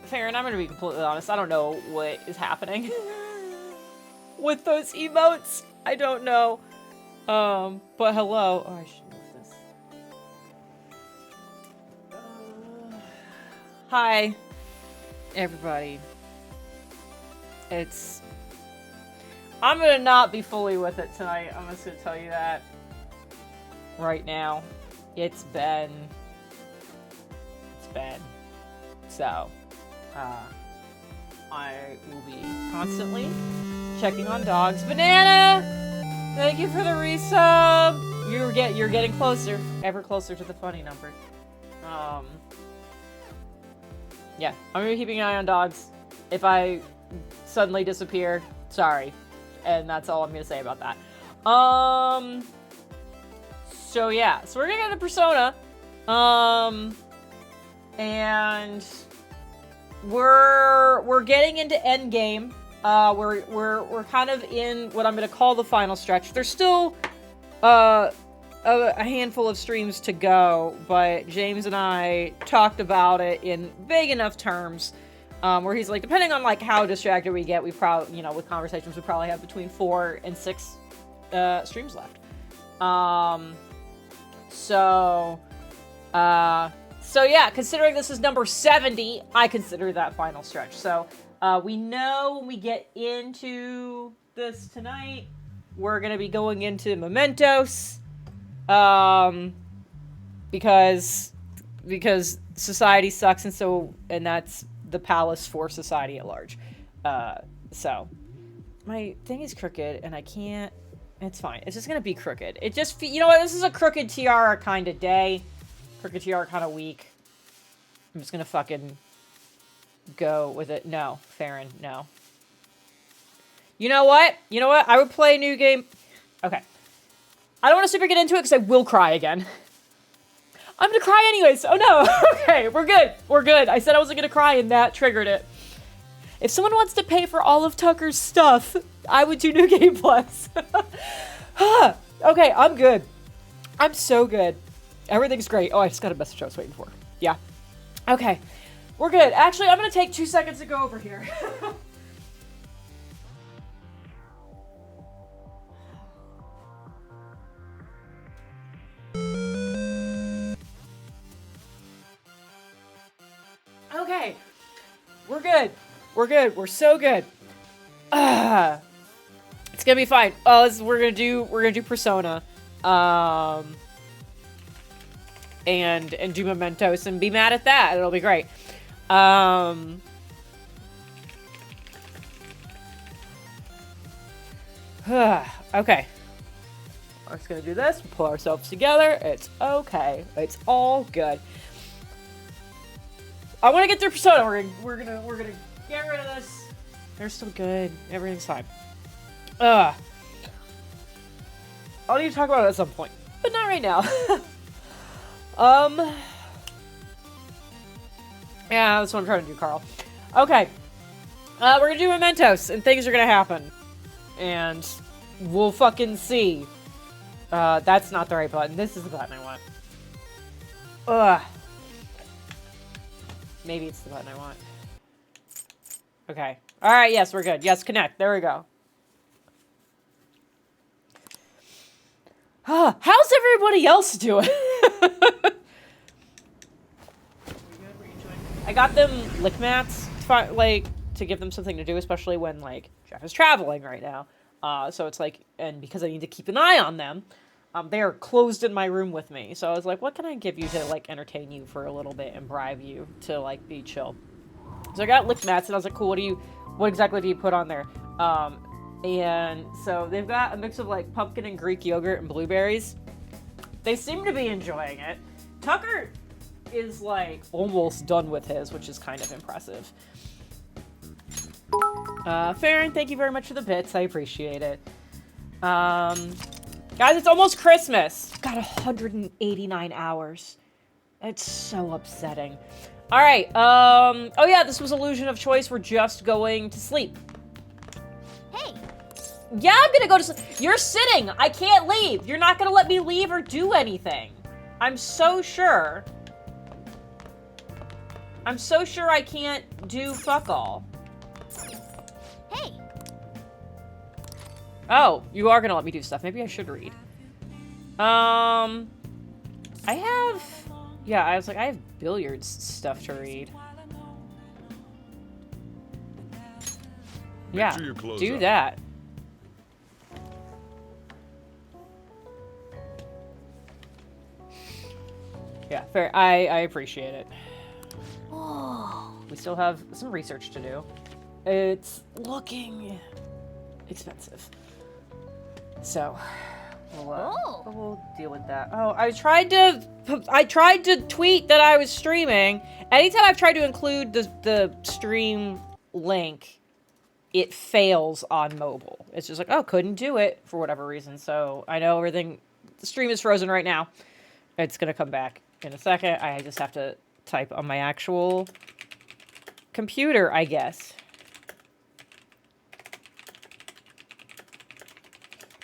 Farron, I'm gonna be completely honest. I don't know what is happening with those emotes. I don't know. But hello. Oh, I should move this. Hi, everybody. I'm gonna not be fully with it tonight. I'm just gonna tell you that right now. It's been. So, I will be constantly checking on dogs. Banana! Thank you for the resub! You're getting closer. Ever closer to the funny number. Yeah, I'm gonna be keeping an eye on dogs. If I suddenly disappear, sorry. And that's all I'm gonna say about that. So yeah, so we're gonna get into Persona. And we're getting into endgame. We're kind of in what I'm gonna call the final stretch. There's still a handful of streams to go, but James and I talked about it in vague enough terms, where he's like, depending on like how distracted we get, we probably, you know, with conversations, we probably have between 4 and 6 streams left. So yeah, considering this is number 70, I consider that final stretch. So, we know when we get into this tonight, we're gonna be going into Mementos, because society sucks, and that's the palace for society at large. So, my thing is crooked, and I can't, it's fine. It's just gonna be crooked. It just, you know what, this is a crooked tiara kind of day. Crooked tiara kind of weak. I'm just gonna fucking go with it. No, Farron, no. You know what? I would play a new game. Okay. I don't want to super get into it because I will cry again. I'm gonna cry anyways. Oh no. Okay, we're good. I said I wasn't gonna cry and that triggered it. If someone wants to pay for all of Tucker's stuff, I would do New Game Plus. Okay, I'm good. I'm so good. Everything's great. Oh, I just got a message I was waiting for. Yeah. Okay. We're good. Actually, I'm going to take 2 seconds to go over here. Okay. We're good. We're so good. It's going to be fine. We're going to do Persona. And do Mementos and be mad at that. It'll be great. Okay. We're just gonna do this. Pull ourselves together. It's okay. It's all good. I want to get through Persona. We're gonna get rid of this. They're still good. Everything's fine. I'll need to talk about it at some point, but not right now. Yeah, that's what I'm trying to do, Carl. Okay. We're gonna do Mementos, and things are gonna happen. And we'll fucking see. That's not the right button. This is the button I want. Maybe it's the button I want. Okay. Alright, yes, we're good. Yes, connect. There we go. How's everybody else doing? I got them lick mats, to give them something to do, especially when, like, Jeff is traveling right now. So it's like, and because I need to keep an eye on them, they are closed in my room with me. So I was like, what can I give you to, like, entertain you for a little bit and bribe you to, like, be chill? So I got lick mats, and I was like, cool, what exactly do you put on there? And so they've got a mix of, like, pumpkin and Greek yogurt and blueberries. They seem to be enjoying it. Tucker is, like, almost done with his, which is kind of impressive. Farron, thank you very much for the bits. I appreciate it. Guys, it's almost Christmas. Got 189 hours. It's so upsetting. Alright, oh yeah, this was Illusion of Choice. We're just going to sleep. Hey! Yeah, I'm gonna go to sleep. You're sitting! I can't leave! You're not gonna let me leave or do anything. I'm so sure. I'm so sure I can't do fuck all. Hey. Oh, you are gonna let me do stuff. Maybe I should read. I have... Yeah, I was like, I have billiards stuff to read. Yeah, sure you close do up. that. Yeah, fair. I appreciate it. Whoa. We still have some research to do. It's looking expensive. So, we'll deal with that. Oh, I tried to tweet that I was streaming. Anytime I've tried to include the stream link, it fails on mobile. It's just like, oh, couldn't do it for whatever reason. So I know everything, the stream is frozen right now. It's gonna come back in a second. I just have to type on my actual computer, I guess.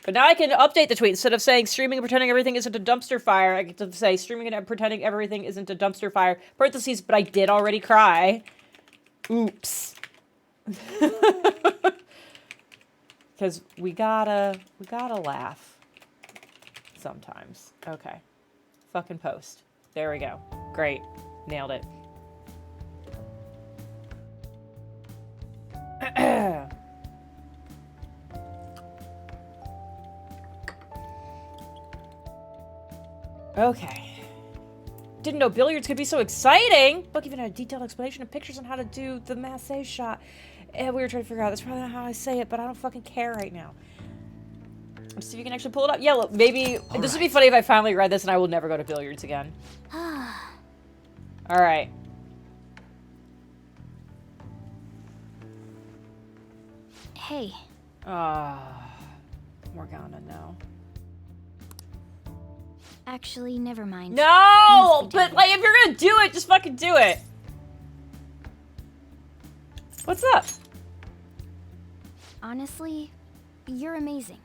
But now I can update the tweet. Instead of saying streaming and pretending everything isn't a dumpster fire, I get to say streaming and pretending everything isn't a dumpster fire. Parentheses, but I did already cry. Oops. Because we gotta laugh. Sometimes. Okay. Fucking post. There we go. Great. Nailed it. Okay. Didn't know billiards could be so exciting. Book even had a detailed explanation of pictures on how to do the massage shot. And we were trying to figure out, that's probably not how I say it, but I don't fucking care right now. Let's see if you can actually pull it up. Yeah, look, maybe this would be funny if I finally read this and I will never go to billiards again. All right. Hey. Morgana, no. Actually, never mind. No! But, like, if you're gonna do it, just fucking do it. What's up? Honestly, you're amazing.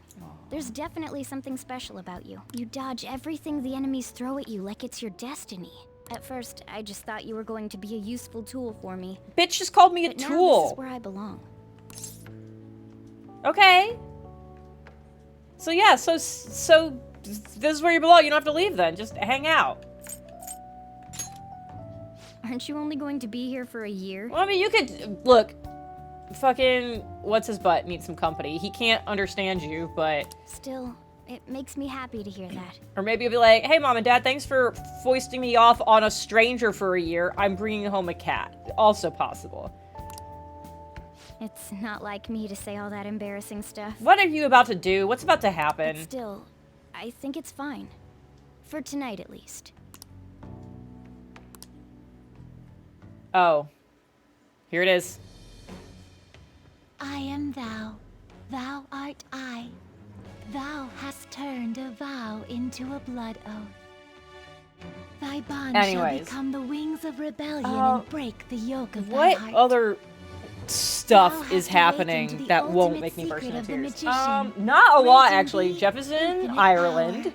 There's definitely something special about you. You dodge everything the enemies throw at you like it's your destiny. At first, I just thought you were going to be a useful tool for me. Bitch just called me a But now tool. this is where I belong. Okay. So yeah, so this is where you belong. You don't have to leave then. Just hang out. Aren't you only going to be here for a year? Well, I mean, you could look. Fucking what's his butt needs some company. He can't understand you, but Still, it makes me happy to hear that. or maybe you'll be like, "Hey, mom and dad, thanks for foisting me off on a stranger for a year. I'm bringing home a cat." Also possible. It's not like me to say all that embarrassing stuff. What are you about to do? What's about to happen? But still, I think it's fine. For tonight, at least. Oh. Here it is. I am thou, thou art I. Thou hast turned a vow into a blood oath. Thy bond shall Anyways. become the wings of rebellion and break the yoke of thy What heart. other Thou stuff hast is to wake happening into the that won't ultimate make me burst secret into of the tears? magician, Not a lot granting actually. thee Jeff is in infinite Ireland.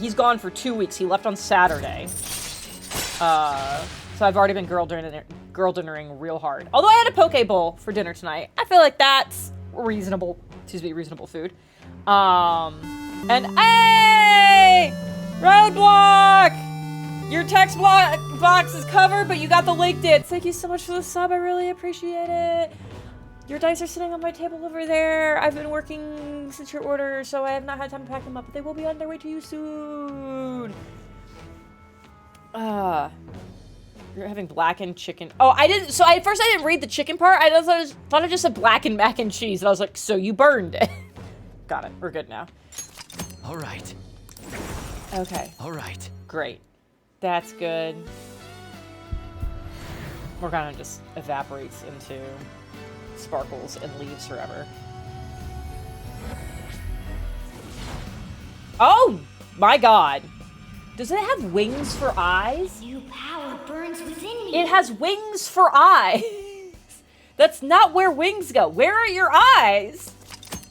He's gone for 2 weeks. He left on Saturday. So I've already been girl dinnering real hard. Although I had a poke bowl for dinner tonight. I feel like that's reasonable. Reasonable food. And hey, roadblock! Your text box is covered, but you got the link did. Thank you so much for the sub. I really appreciate it. Your dice are sitting on my table over there. I've been working since your order, so I have not had time to pack them up, but they will be on their way to you soon. You're having blackened chicken. Oh, I didn't. So at first I didn't read the chicken part. I just thought it just said blackened mac and cheese, and I was like, so you burned it. Got it. We're good now. All right. Okay. All right. Great. That's good. Morgana just evaporates into sparkles and leaves forever. Oh my god. Does it have wings for eyes? New power burns within me. It has wings for eyes. That's not where wings go. Where are your eyes?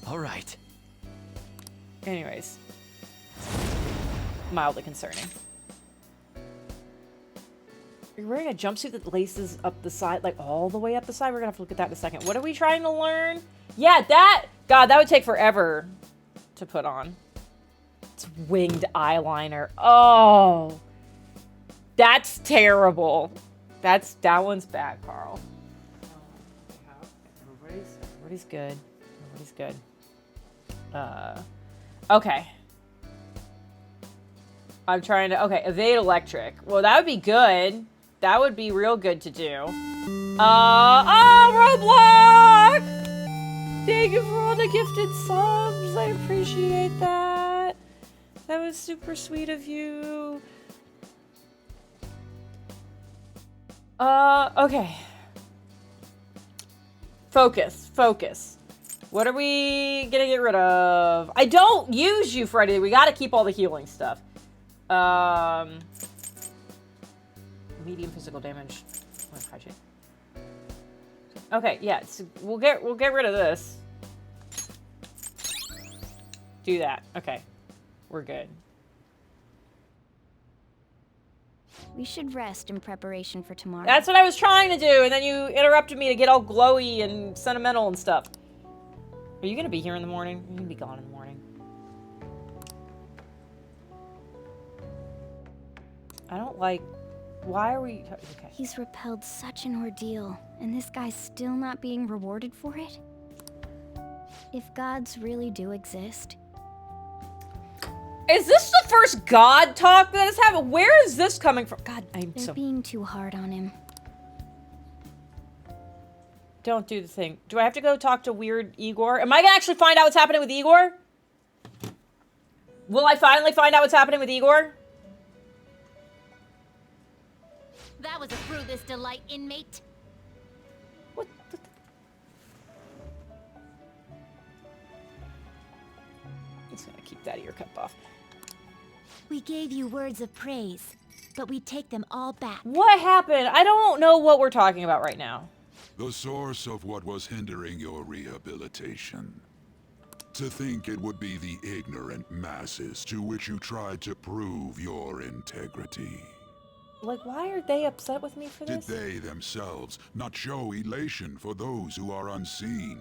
All right. Anyways. Mildly concerning. You're wearing a jumpsuit that laces up the side, like all the way up the side. We're gonna have to look at that in a second. What are we trying to learn? Yeah, that, God, that would take forever to put on. It's winged eyeliner. Oh, that's terrible. That one's bad, Carl. Everybody's good. Everybody's good. Okay. I'm trying to, okay, evade electric. Well, that would be good. That would be real good to do. Oh, Roblox! Thank you for all the gifted subs. I appreciate that. That was super sweet of you. Okay. Focus. What are we gonna get rid of? I don't use you for anything. We gotta keep all the healing stuff. Medium physical damage. Okay, yeah, so we'll get rid of this. Do that. Okay. We're good. We should rest in preparation for tomorrow. That's what I was trying to do, and then you interrupted me to get all glowy and sentimental and stuff. Are you gonna be here in the morning? You're gonna be gone in the morning. I don't like... Why are we... Okay. He's repelled such an ordeal, and this guy's still not being rewarded for it? If gods really do exist... Is this the first god talk that has happened? Where is this coming from? God, I'm They're so... being too hard on him. Don't do the thing. Do I have to go talk to weird Igor? Am I gonna actually find out what's happening with Igor? Will I finally find out what's happening with Igor? That was a fruitless delight, inmate. What the... He's gonna keep that ear cut off. We gave you words of praise, but we take them all back. What happened? I don't know what we're talking about right now. The source of what was hindering your rehabilitation. To think it would be the ignorant masses to which you tried to prove your integrity. Like, why are they upset with me for Did this? they themselves not show elation for those who are unseen?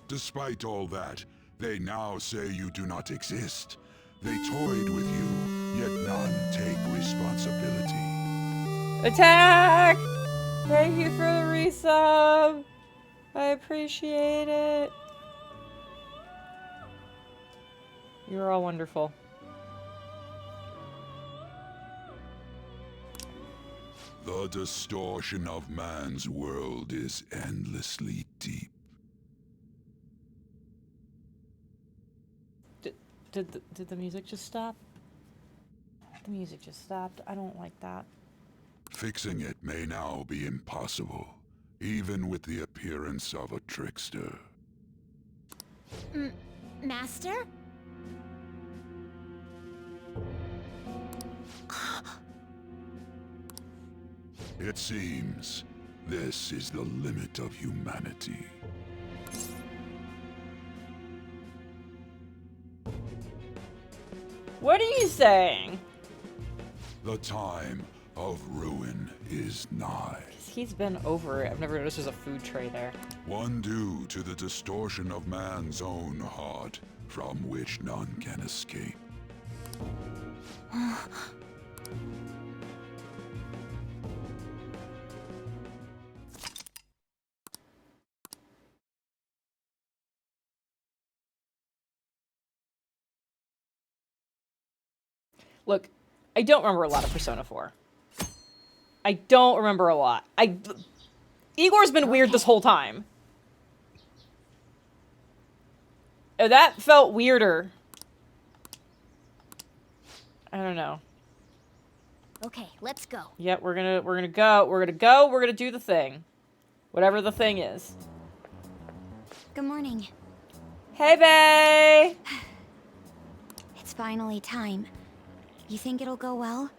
Despite all that, they now say you do not exist. They toyed with you, yet none take responsibility. Attack! Thank you for the resub. I appreciate it. You're all wonderful. The distortion of man's world is endlessly deep. Did the music just stop? The music just stopped. I don't like that. Fixing it may now be impossible, even with the appearance of a trickster. Master? It seems this is the limit of humanity. What are you saying? The time of ruin is nigh. He's been over it. I've never noticed there's a food tray there. One due to the distortion of man's own heart, from which none can escape. Look, I don't remember a lot of Persona 4. I don't remember a lot. Igor's been weird this whole time. Oh, that felt weirder. I don't know. Okay, let's go. Yep, we're gonna do the thing. Whatever the thing is. Good morning. Hey, bae! It's finally time. You think it'll go well?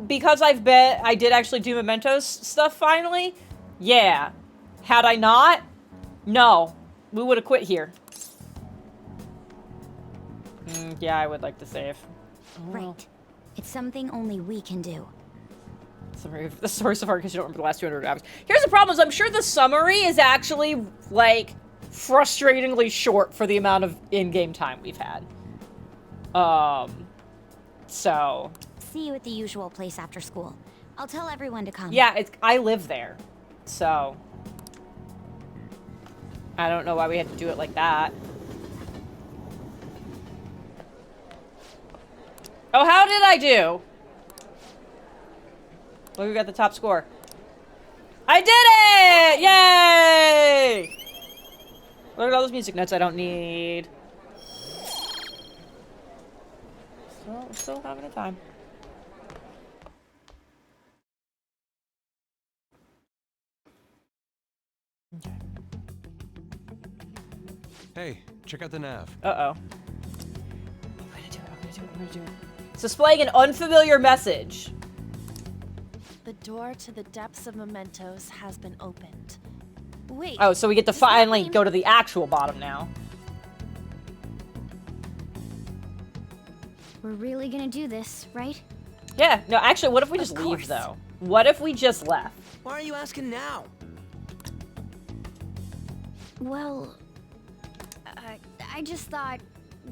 Because I did actually do Mementos stuff finally. Yeah. Had I not, no. We would have quit here. Yeah, I would like to save. Oh. Right. It's something only we can do. Summary of the story so far because you don't remember the last 200 hours. Here's the problem: is I'm sure the summary is actually like frustratingly short for the amount of in-game time we've had. So. See you at the usual place after school. I'll tell everyone to come. Yeah, I live there, so I don't know why we had to do it like that. Oh, how did I do? Look, we got the top score. I did it! Yay! Look at all those music notes I don't need. Still having a time. Okay. Hey, check out the nav. Uh-oh. I'm gonna do it. It's displaying an unfamiliar message. The door to the depths of mementos has been opened. Wait. Oh, so we get to Does that finally mean- go to the actual bottom now. We're really gonna do this, right? Yeah, no, actually, what if we just leave, course. though? What if we just left? Why are you asking now? Well, I just thought,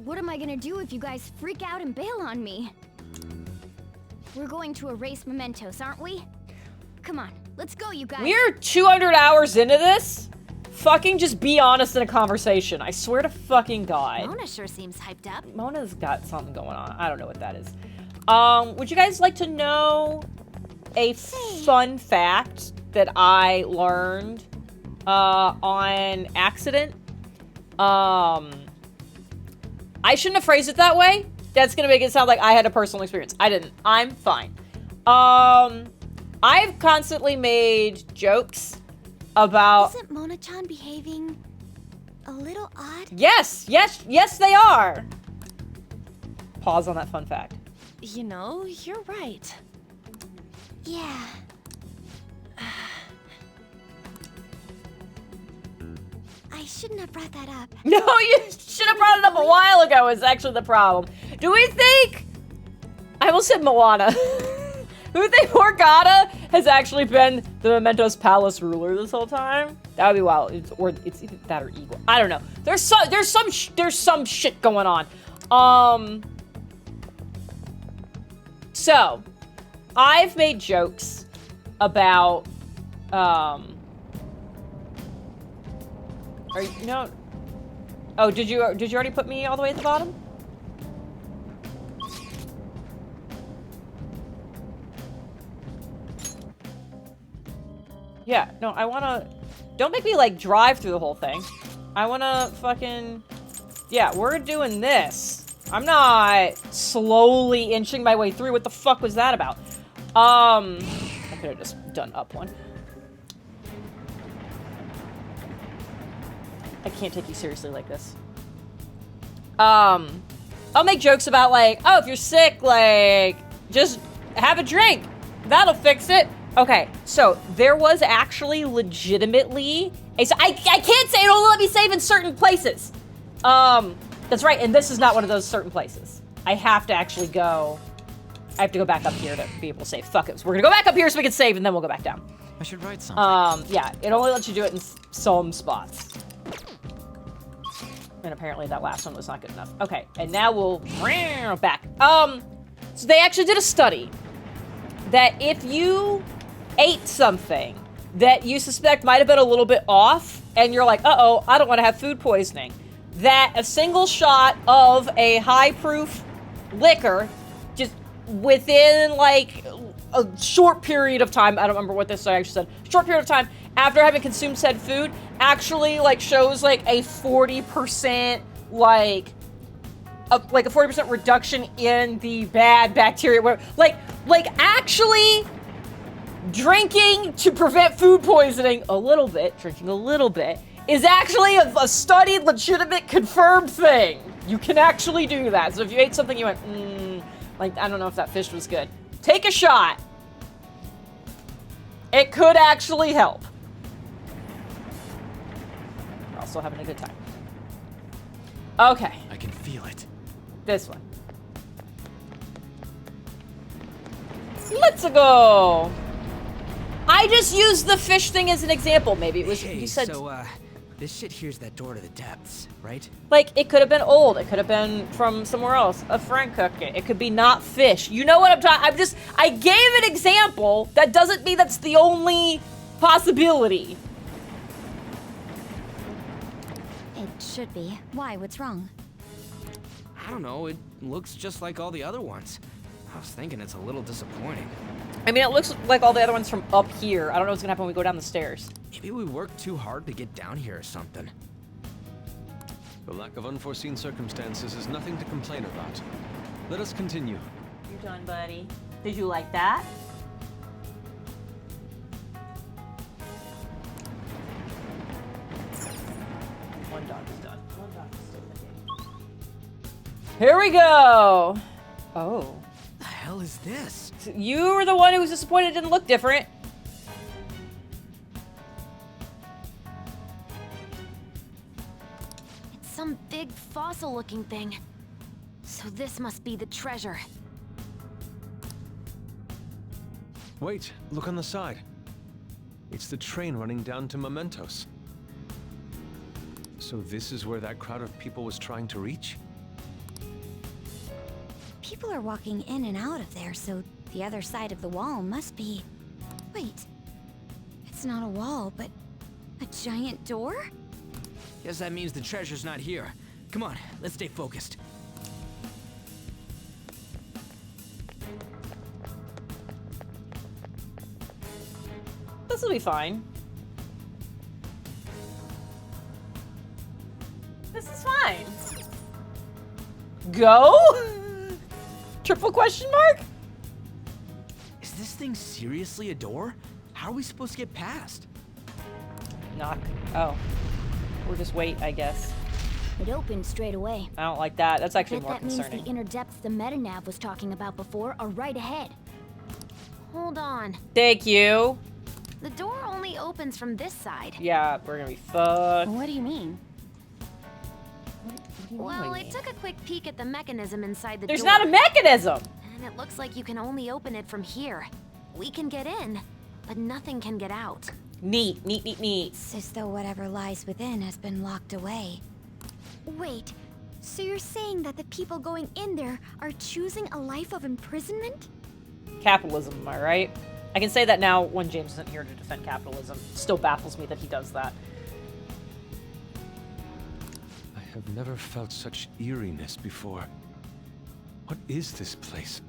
what am I gonna do if you guys freak out and bail on me? We're going to erase mementos, aren't we? Come on, let's go, you guys. We're 200 hours into this? Fucking just be honest in a conversation. I swear to fucking God. Mona sure seems hyped up. Mona's got something going on. I don't know what that is. Would you guys like to know a fun fact that I learned on accident? I shouldn't have phrased it that way. That's gonna make it sound like I had a personal experience. I didn't. I'm fine. I've constantly made jokes about... Isn't Mona-chan behaving a little odd? Yes, they are. Pause on that fun fact. You know, you're right. Yeah. I shouldn't have brought that up. No, you should have brought it up a while ago is actually the problem. Do we think... I almost said Moana. Do we think Morgana has actually been the Mementos Palace ruler this whole time? That would be wild. It's either that or Eagle. I don't know. There's some shit going on. So, I've made jokes about, Oh, did you already put me all the way at the bottom? Yeah, no, I wanna... Don't make me, like, drive through the whole thing. I wanna fucking... Yeah, we're doing this. I'm not slowly inching my way through. What the fuck was that about? I could have just done up one. I can't take you seriously like this. I'll make jokes about, like, oh, if you're sick, like, just have a drink. That'll fix it. Okay, so there was actually legitimately I can't say it'll let me save in certain places. That's right, and this is not one of those certain places. I have to actually go. I have to go back up here to be able to save. Fuck it. So we're gonna go back up here so we can save, and then we'll go back down. I should write something. Yeah, it only lets you do it in some spots. And apparently that last one was not good enough. Okay, and now we'll back. So they actually did a study that if you ate something that you suspect might have been a little bit off, and you're like, uh-oh, I don't want to have food poisoning, that a single shot of a high-proof liquor, just within, like, a short period of time, I don't remember what this actually said, short period of time after having consumed said food, actually, like, shows, like, a 40%, like a 40% reduction in the bad bacteria. Like, actually drinking to prevent food poisoning drinking a little bit, is actually a studied, legitimate, confirmed thing. You can actually do that. So if you ate something you went, like, I don't know if that fish was good, take a shot. It could actually help. We're also having a good time. Okay. I can feel it. This one. Let's go. I just used the fish thing as an example. Maybe it was, Hey, you said, so, this shit here's that door to the depths, right? like, it could have been old. It could have been from somewhere else. A friend cooked it. It could be not fish. You know what I'm talking, I gave an example. That doesn't mean that's the only possibility. It should be. Why? What's wrong? I don't know, it looks just like all the other ones. I was thinking it's a little disappointing. I mean, it looks like all the other ones from up here. I don't know what's gonna happen when we go down the stairs. Maybe we worked too hard to get down here or something. The lack of unforeseen circumstances is nothing to complain about. Let us continue. You're done, buddy. Did you like that? One dog is done. One dog is still in the game. Here we go. Oh. The hell is this? So you were the one who was disappointed it didn't look different. It's some big fossil-looking thing. So this must be the treasure. Wait, look on the side. It's the train running down to Mementos. So this is where that crowd of people was trying to reach? People are walking in and out of there, so the other side of the wall must be... Wait. It's not a wall, but a giant door? Guess that means the treasure's not here. Come on, let's stay focused. This will be fine. This is fine. Go? Triple question mark? Is this thing seriously a door? How are we supposed to get past? Knock. Oh. We'll just wait, I guess. It opened straight away. I don't like that. That's actually Bet more that means concerning. the inner depths the metanav was talking about before are right ahead. Hold on. Thank you. The door only opens from this side. Yeah, we're gonna be fucked. What do you mean? Well, I took a quick peek at the mechanism inside the There's door. not a mechanism! And it looks like you can only open it from here. We can get in, but nothing can get out. Neat, neat, neat, neat. It's as though whatever lies within has been locked away. Wait, so you're saying that the people going in there are choosing a life of imprisonment? Capitalism, am I right? I can say that now when James isn't here to defend capitalism. Still baffles me that he does that. I have never felt such eeriness before. What is this place?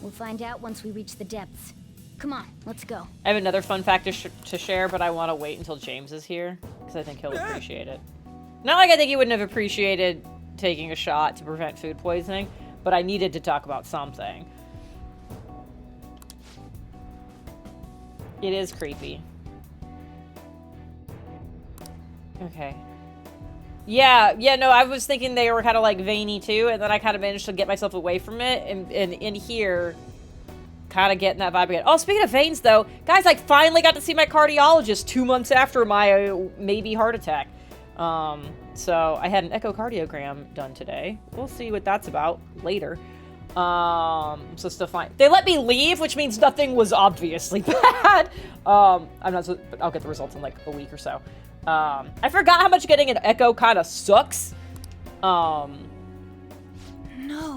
We'll find out once we reach the depths. Come on, let's go. I have another fun fact to share, but I want to wait until James is here, because I think he'll appreciate it. Not like I think he wouldn't have appreciated taking a shot to prevent food poisoning, but I needed to talk about something. It is creepy. Okay. Yeah, no, I was thinking they were kind of like veiny too, and then I kind of managed to get myself away from it, and in here, kind of getting that vibe again. Oh, speaking of veins though, guys, I finally got to see my cardiologist 2 months after my maybe heart attack. So I had an echocardiogram done today. We'll see what that's about later. So still fine. They let me leave, which means nothing was obviously bad. I'm not, but I'll get the results in like a week or so. I forgot how much getting an echo kind of sucks. No.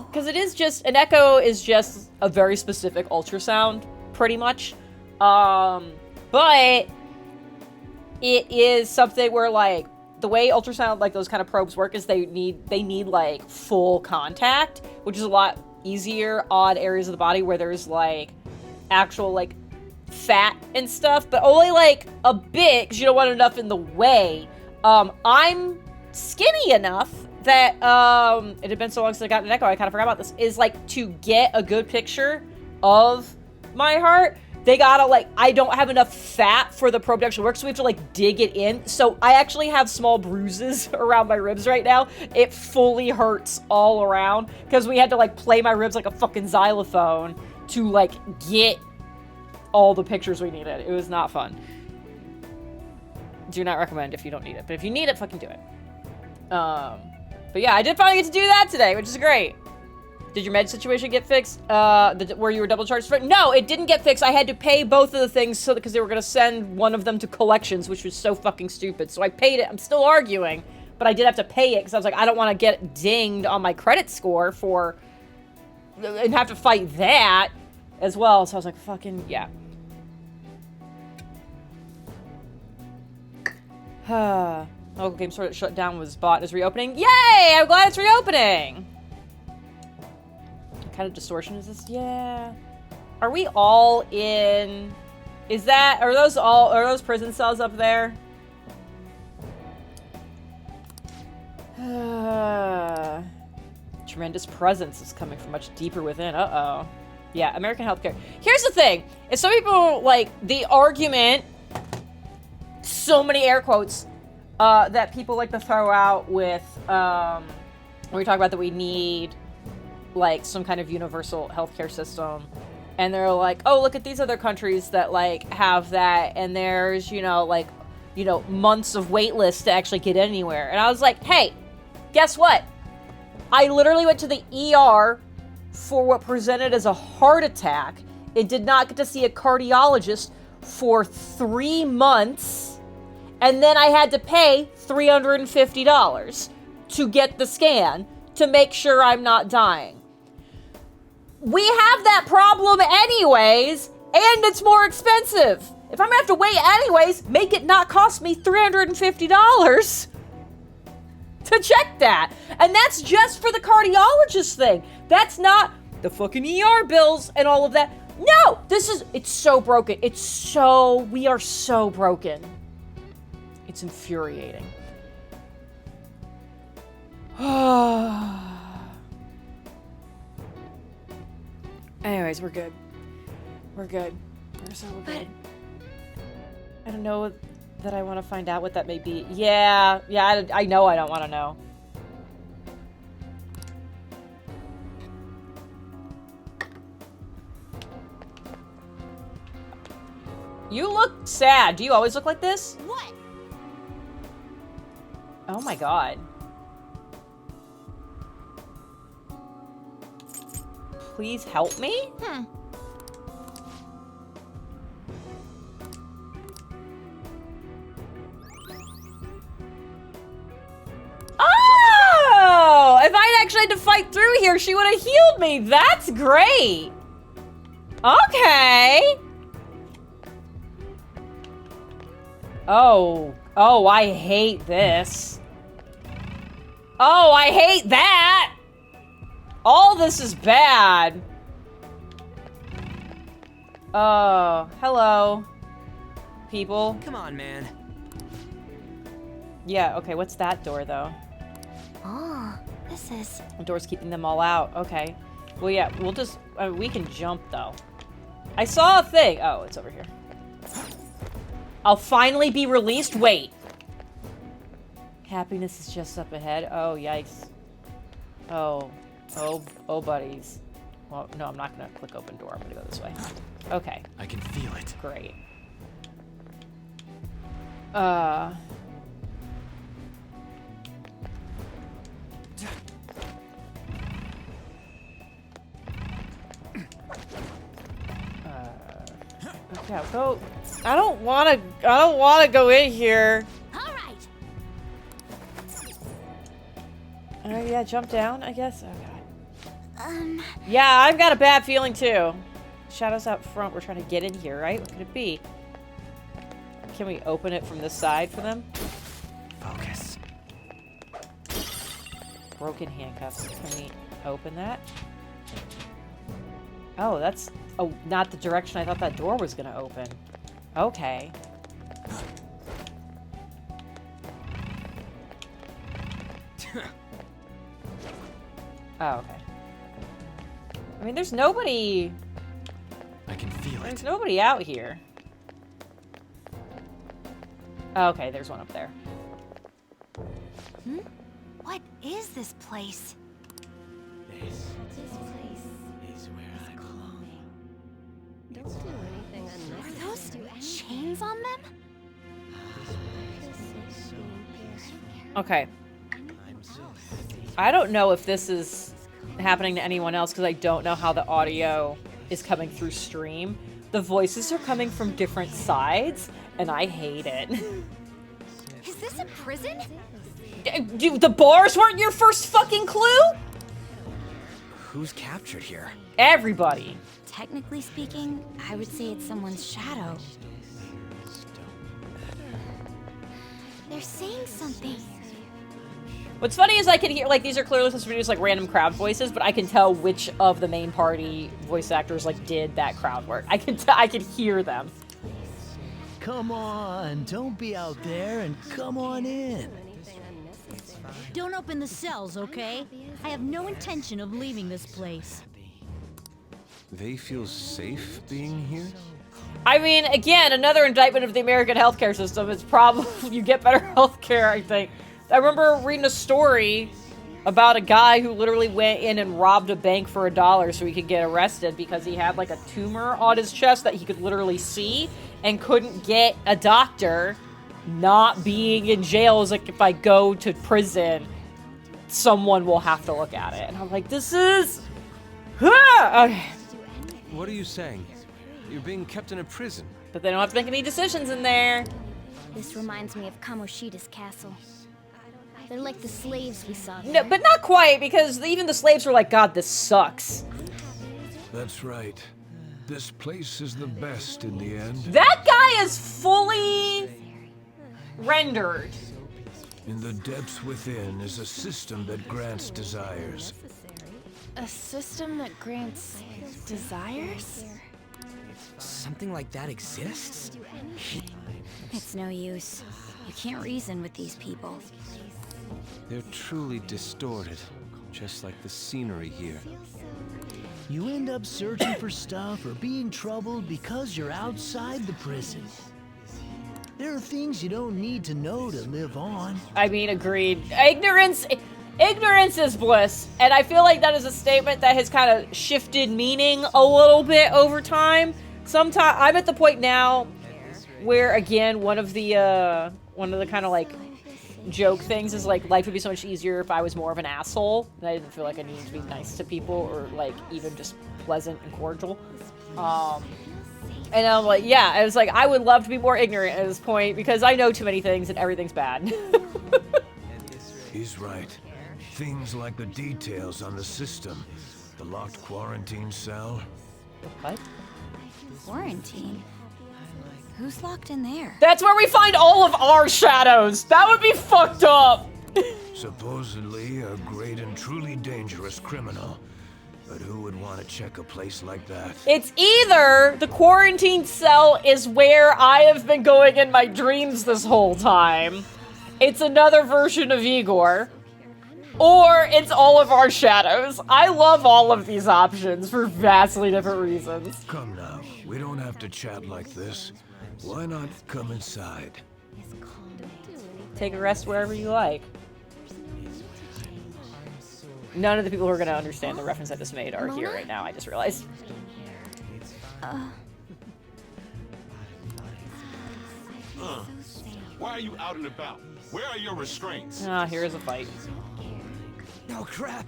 Because it is just, an echo is just a very specific ultrasound, pretty much. But it is something where like, the way ultrasound, like those kind of probes work is they need like full contact, which is a lot easier on areas of the body where there's like actual like fat and stuff, but only like a bit because you don't want enough in the way. I'm skinny enough that it had been so long since I got an echo, I kind of forgot about this, is like to get a good picture of my heart, they gotta like, I don't have enough fat for the probe to actually work, so we have to like dig it in. So I actually have small bruises around my ribs right now. It fully hurts all around because we had to like play my ribs like a fucking xylophone to like get all the pictures we needed. It was not fun. Do not recommend if you don't need it, but if you need it, fucking do it. But yeah, I did finally get to do that today, which is great. Did your med situation get fixed? Where you were double charged for? No, it didn't get fixed. I had to pay both of the things because they were gonna send one of them to collections, which was so fucking stupid. So I paid it. I'm still arguing, but I did have to pay it because I was like, I don't want to get dinged on my credit score for and have to fight that as well. So I was like, fucking yeah. Local game store that shut down was bought and is reopening. Yay! I'm glad it's reopening. What kind of distortion is this? Yeah. Are we all in? Are those prison cells up there? Tremendous presence is coming from much deeper within. Uh-oh. Yeah, American healthcare. Here's the thing. If some people like the argument, so many air quotes, that people like to throw out with when we talk about that we need like some kind of universal healthcare system, and they're like, oh, look at these other countries that like have that, and there's months of wait lists to actually get anywhere. And I was like, hey, guess what? I literally went to the ER for what presented as a heart attack. It did not get to see a cardiologist for 3 months. And then I had to pay $350 to get the scan to make sure I'm not dying. We have that problem anyways, and it's more expensive. If I'm gonna have to wait anyways, make it not cost me $350 to check that. And that's just for the cardiologist thing. That's not the fucking ER bills and all of that. No, it's so broken. We are so broken. It's infuriating. Anyways, we're good. We're good. We're so good. I don't know that I want to find out what that may be. Yeah, I know I don't want to know. You look sad. Do you always look like this? What? Oh my god. Please help me? Oh! If I'd actually had to fight through here, she would have healed me. That's great. Okay. Oh, I hate this. Oh, I hate that. All this is bad. Oh, hello, people. Come on, man. Yeah, okay, what's that door, though? Oh, this is... The door's keeping them all out. Okay. Well, yeah, we'll just... we can jump, though. I saw a thing. Oh, it's over here. I'll finally be released. Wait. Happiness is just up ahead. Oh, yikes. Oh, buddies. Well, no, I'm not gonna click open door. I'm gonna go this way. Okay. I can feel it. Great. Okay, go. I don't wanna go in here. All right. Yeah, jump down, I guess. Oh god. Yeah, I've got a bad feeling too. Shadows out front. We're trying to get in here, right? What could it be? Can we open it from this side for them? Focus. Broken handcuffs. Can we open that? Oh, that's not the direction I thought that door was gonna open. Okay. Oh, okay. I mean, there's nobody... I can feel it. There's nobody out here. Oh, okay, there's one up there. What is this place? This place is where I belong. Don't do anything unnecessary. Are those chains on them? Okay. I'm so happy. I don't know if this is happening to anyone else because I don't know how the audio is coming through stream. The voices are coming from different sides, and I hate it. Is this a prison? Dude, the bars weren't your first fucking clue? Who's captured here? Everybody. Technically speaking, I would say it's someone's shadow. They're saying something. What's funny is I can hear, like, these are clearly supposed to be just, like, random crowd voices, but I can tell which of the main party voice actors, like, did that crowd work. I can hear them. Come on, don't be out there and come on in. Don't open the cells, okay? I have no intention of leaving this place. They feel safe being here? I mean, again, another indictment of the American healthcare system. It's probably, you get better healthcare, I think. I remember reading a story about a guy who literally went in and robbed a bank for $1 so he could get arrested because he had, like, a tumor on his chest that he could literally see and couldn't get a doctor. Not being in jail is like, if I go to prison, someone will have to look at it. And I'm like, this is... Okay. What are you saying? You're being kept in a prison. But they don't have to make any decisions in there. This reminds me of Kamoshida's castle. They're like the slaves we saw there. No, but not quite, because even the slaves were like, God, this sucks. That's right. This place is the best in the end. That guy is fully rendered. In the depths within is a system that grants desires. A system that grants desires? Something like that exists? It's no use. You can't reason with these people. They're truly distorted, just like the scenery here. You end up searching for stuff or being troubled because you're outside the prison. There are things you don't need to know to live on. I mean, agreed. Ignorance is bliss. And I feel like that is a statement that has kind of shifted meaning a little bit over time. Sometimes I'm at the point now where, again, one of the kind of like joke things is like life would be so much easier if I was more of an asshole and I didn't feel like I needed to be nice to people or like even just pleasant and cordial. And I'm like, yeah, I was like, I would love to be more ignorant at this point because I know too many things and everything's bad. He's right. Things like the details on the system, the locked quarantine cell. What? Quarantine? Who's locked in there? That's where we find all of our shadows. That would be fucked up. Supposedly a great and truly dangerous criminal. But who would want to check a place like that? It's either the quarantine cell is where I have been going in my dreams this whole time. It's another version of Igor. Or it's all of our shadows. I love all of these options for vastly different reasons. Come now, we don't have to chat like this. Why not come inside? Take a rest wherever you like. None of the people who are going to understand the reference I just made are here right now, I just realized. Why are you out and about? Where are your restraints? Ah, here is a fight. Oh, crap.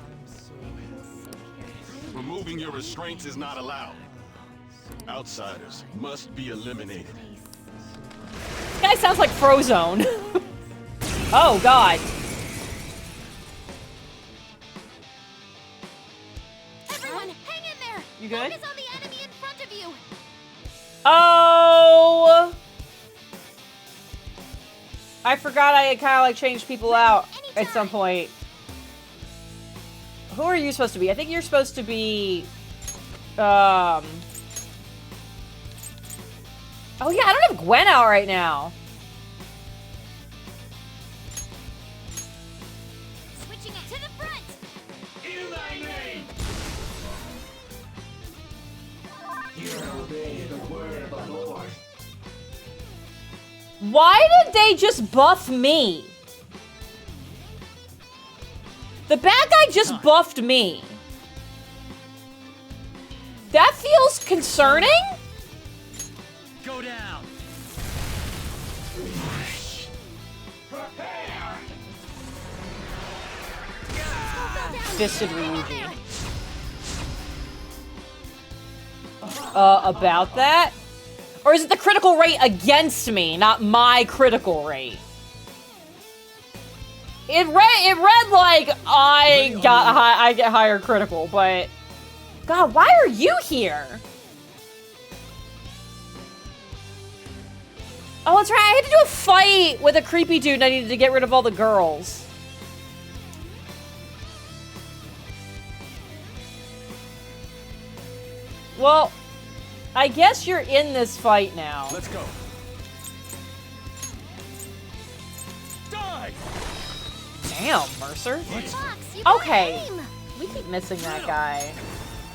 Removing your restraints is not allowed. Outsiders must be eliminated. This guy sounds like Frozone. Oh, God. Everyone, hang in there! You good? Focus on the enemy in front of you! Oh! I forgot I had kind of like changed people out at some point. Who are you supposed to be? I think you're supposed to be, oh yeah, I don't have Gwen out right now. Switching it to the front! In thy name! Why did they just buff me? The bad guy just buffed me. That feels concerning? Go down. Fisted Ryuji. about that? Or is it the critical rate against me, not my critical rate? It read like I get higher critical, but God, why are you here? Oh, that's right. I had to do a fight with a creepy dude and I needed to get rid of all the girls. Well, I guess you're in this fight now. Let's go. Die! Damn, Mercer. Fox, you Okay. aim. We keep missing that guy.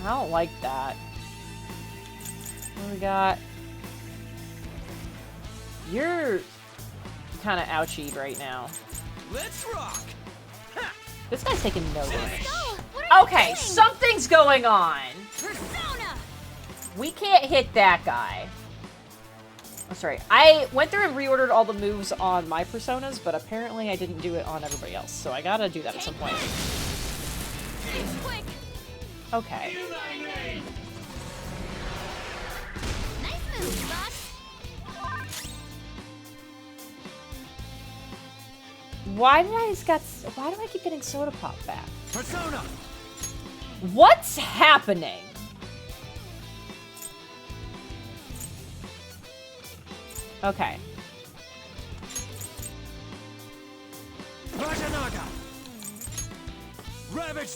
I don't like that. What do we got? You're kind of ouchied right now. Let's rock! This guy's taking no damage. Go. What are you Okay, doing? something's going on. Persona. We can't hit that guy. Oh, sorry. I went through and reordered all the moves on my personas, but apparently I didn't do it on everybody else. So I gotta do that at some point. It's quick. Okay. Nice move, Fox. Why do I keep getting soda pop back? Persona! What's happening? Okay. Rajanaga! Ravage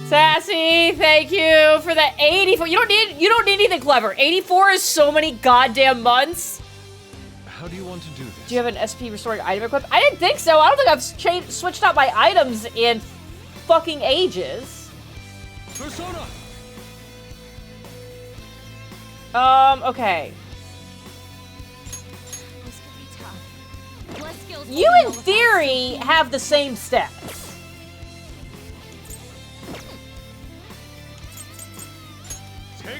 Sassy, thank you for the 84. You don't need anything clever. 84 is so many goddamn months. How do you want to do this? Do you have an SP restoring item equipped? I didn't think so. I don't think I've switched out my items in fucking ages. Persona! Okay. This could be tough. Blood skills. You, in theory, have the same stats.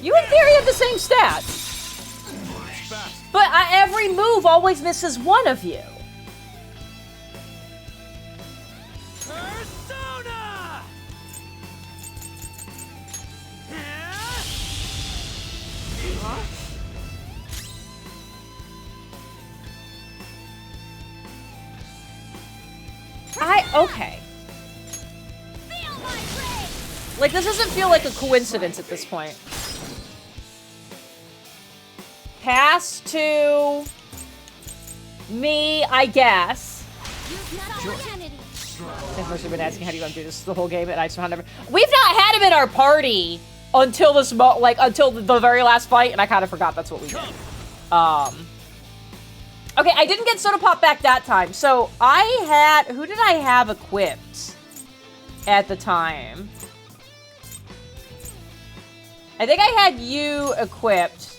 You, in theory, have the same stats. But every move always misses one of you. Persona! Okay. Like, this doesn't feel like a coincidence at this point. Pass to me, I guess. I've mostly been asking how do you want to do this the whole game, and I just never. We've not had him in our party until this until the very last fight, and I kind of forgot that's what we did. Okay, I didn't get Soda Pop back that time, so who did I have equipped at the time? I think I had you equipped.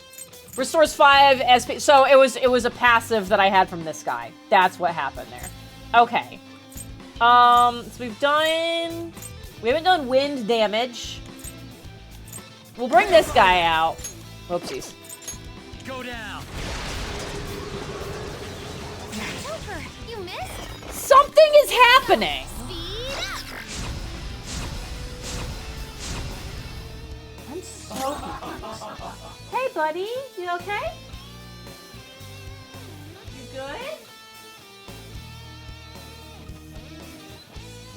Restores 5 SP. So it was a passive that I had from this guy. That's what happened there. Okay. So we haven't done wind damage. We'll bring this guy out. Whoopsies. Go down. Joker, you missed. Something is happening. Speed up. I'm so confused. Hey, buddy. You okay? You good?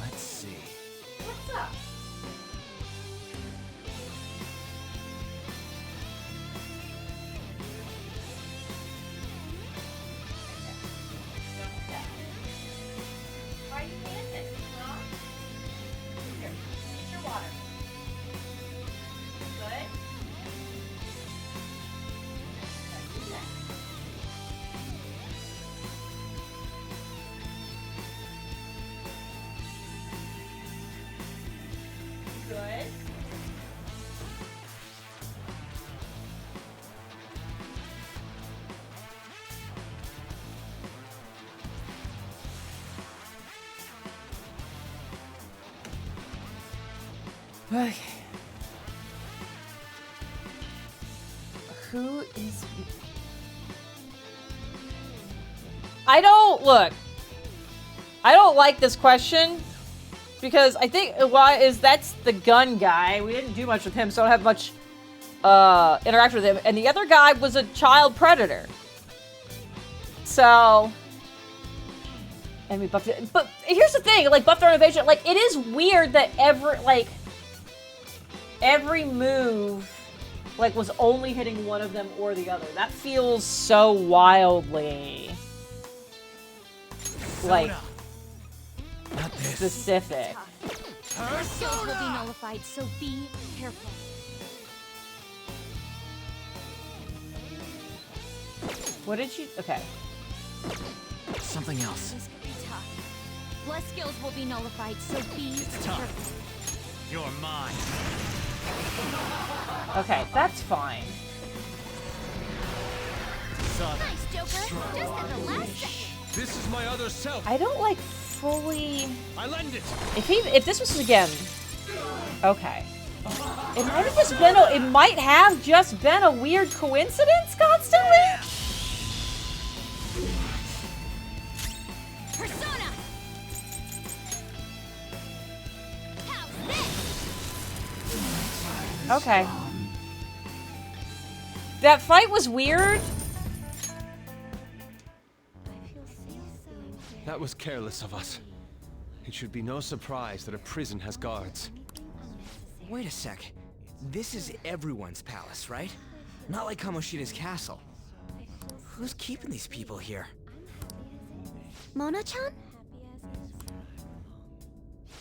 Let's see. What's up? Why are you dancing, huh? Here, get your water. Good? Good. Okay. Who is... I don't... Look. I don't like this question because I think that's the gun guy. We didn't do much with him, so I don't have much interaction with him. And the other guy was a child predator. So, and we buffed it. But here's the thing, like buffed our innovation, like it is weird that every move like was only hitting one of them or the other. That feels so wildly like specific. Her skills will be nullified, so be careful. What did you? Okay. Something else. This could be tough. Plus skills will be nullified, so be careful. You're mine. Okay, that's fine. Nice, Joker. Just at the last second. This is my other self. I don't like fully. I lend it. If this was again, okay. It might have just been it might have just been a weird coincidence constantly. Persona. How's this? Okay. That fight was weird. That was careless of us. It should be no surprise that a prison has guards. Wait a sec. This is everyone's palace, right? Not like Kamoshida's castle. Who's keeping these people here? Mona-chan?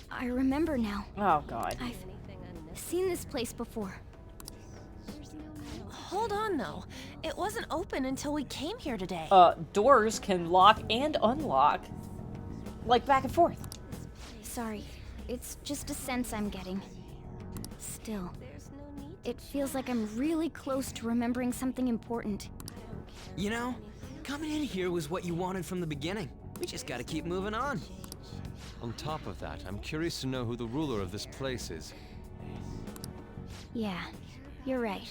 I remember now. Oh god. I've seen this place before. Hold on, though. It wasn't open until we came here today. Doors can lock and unlock, like back and forth. Sorry, it's just a sense I'm getting. Still, it feels like I'm really close to remembering something important. You know, coming in here was what you wanted from the beginning. We just gotta keep moving on. On top of that, I'm curious to know who the ruler of this place is. Yeah, you're right.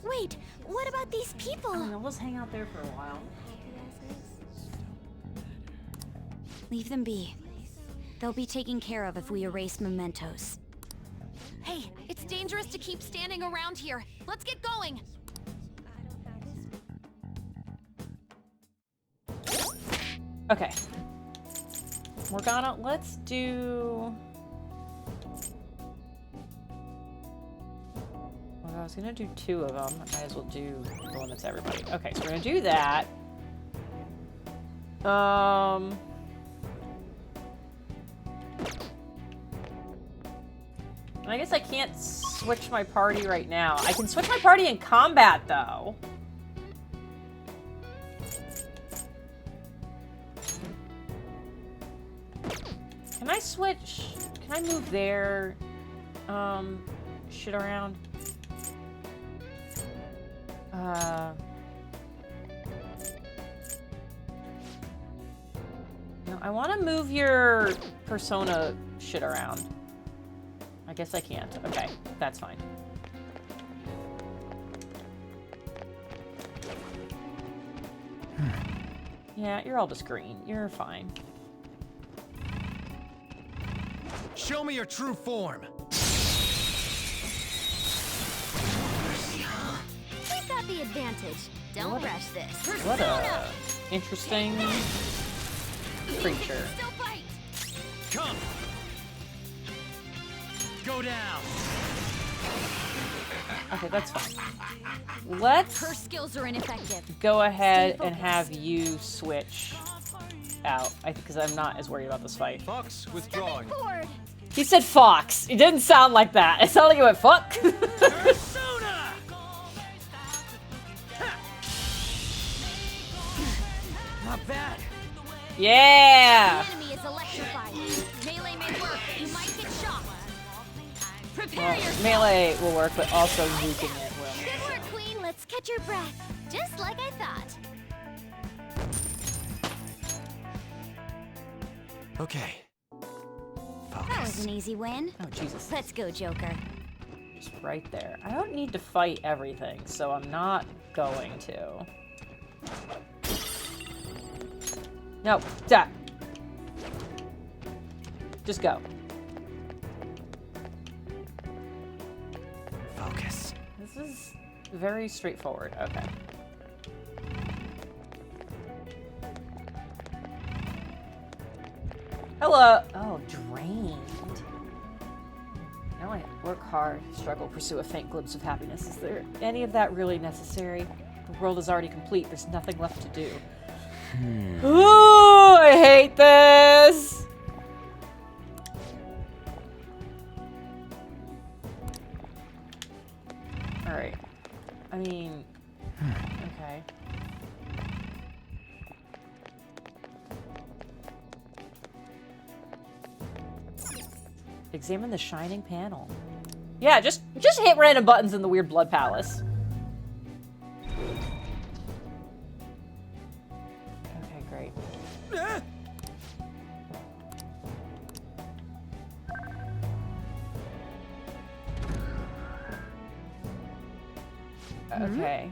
Wait, what about these people? I don't know, let's hang out there for a while. Leave them be. They'll be taken care of if we erase mementos. Hey, it's dangerous to keep standing around here. Let's get going. Okay. Morgana, let's do... Well, I was gonna do 2 of them. I might as well do the one that's everybody. Okay, so we're gonna do that. And I guess I can't switch my party right now. I can switch my party in combat, though. Can I switch? Can I move their shit around? No, I want to move your persona shit around. I guess I can't. Okay, that's fine. Yeah, you're all just green. You're fine. Show me your true form. We've got the advantage. Don't rush this. What a interesting creature. Still fight. Come. Go down. Okay, that's fine. Let's Her skills are ineffective. go ahead and have you switch out. Because I'm not as worried about this fight. Fox withdrawing. Forward. He said fox. It didn't sound like that. It sounded like he went fuck. Persona! Not bad. Yeah. The enemy is electrified. Melee may work, but you might get shocked. Prepare Well, yourself. melee will work, but also nuking it will. Good work, Queen. Let's catch your breath. Just like I thought. Okay. That was an easy win. Oh, Jesus. Let's go, Joker. Just right there. I don't need to fight everything, so I'm not going to. No, stop. Just go. Focus. This is very straightforward. Okay. Hello. Oh, drained. Now I work hard, struggle, pursue a faint glimpse of happiness. Is there any of that really necessary? The world is already complete. There's nothing left to do. Ooh, I hate this. All right. I mean, okay. Examine the shining panel. Yeah, just hit random buttons in the weird blood palace. Okay, great. Okay.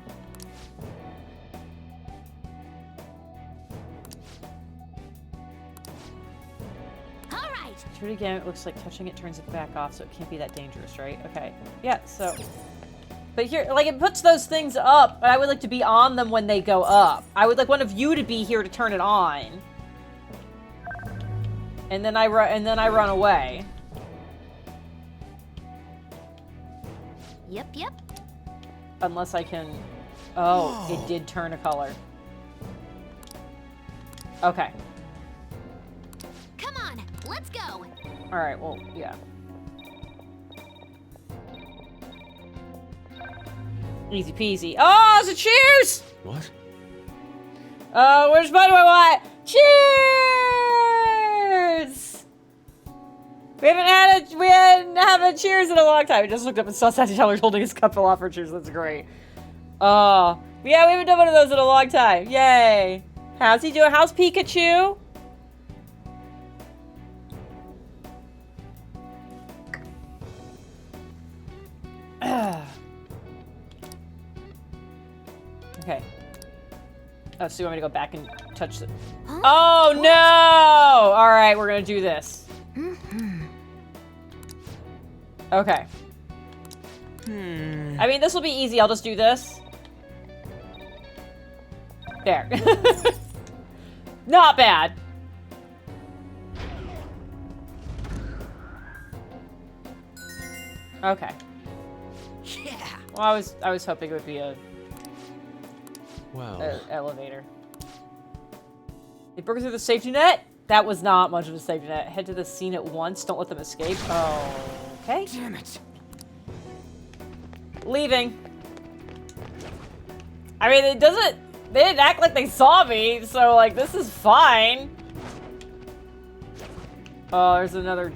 Do it again. It looks like touching it turns it back off, so it can't be that dangerous, right? Okay. Yeah, so... But here, like, it puts those things up, but I would like to be on them when they go up. I would like one of you to be here to turn it on. And then I run away. Yep. Unless I can... Oh, it did turn a color. Okay. Come on, let's go. Alright, well, yeah. Easy peasy. Oh, it's a cheers! What? Which button do I want? Cheers! We hadn't had a cheers in a long time. I just looked up and saw Sassy Tyler's holding his cup full off for cheers. That's great. Oh, yeah, we haven't done one of those in a long time. Yay. How's he doing? How's Pikachu? Okay. Oh, so you want me to go back and touch the... Huh? Oh, no! Alright, we're gonna do this. Okay. I mean, this will be easy. I'll just do this. There. Not bad. Okay. Yeah. Well, I was hoping it would be a Well, elevator. They broke through the safety net? That was not much of a safety net. Head to the scene at once. Don't let them escape. Oh, okay. Damn it. Leaving. I mean, they didn't act like they saw me, so, like, this is fine. Oh, there's another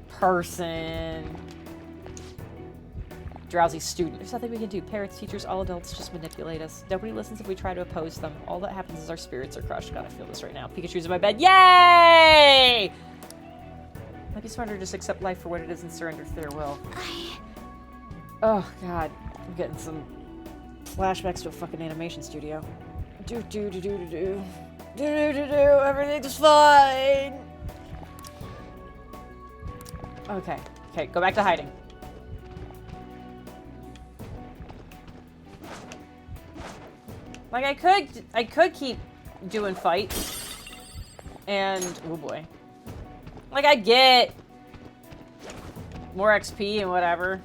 person. Drowsy student. There's nothing we can do. Parents, teachers, all adults just manipulate us. Nobody listens if we try to oppose them. All that happens is our spirits are crushed. God, I feel this right now. Pikachu's in my bed. Yay! Might be smarter to just accept life for what it is and surrender to their will. Oh, God. I'm getting some flashbacks to a fucking animation studio. Everything's fine. Okay. Okay, go back to hiding. Like, I could keep doing fights. And, oh boy. Like, I get more XP and whatever.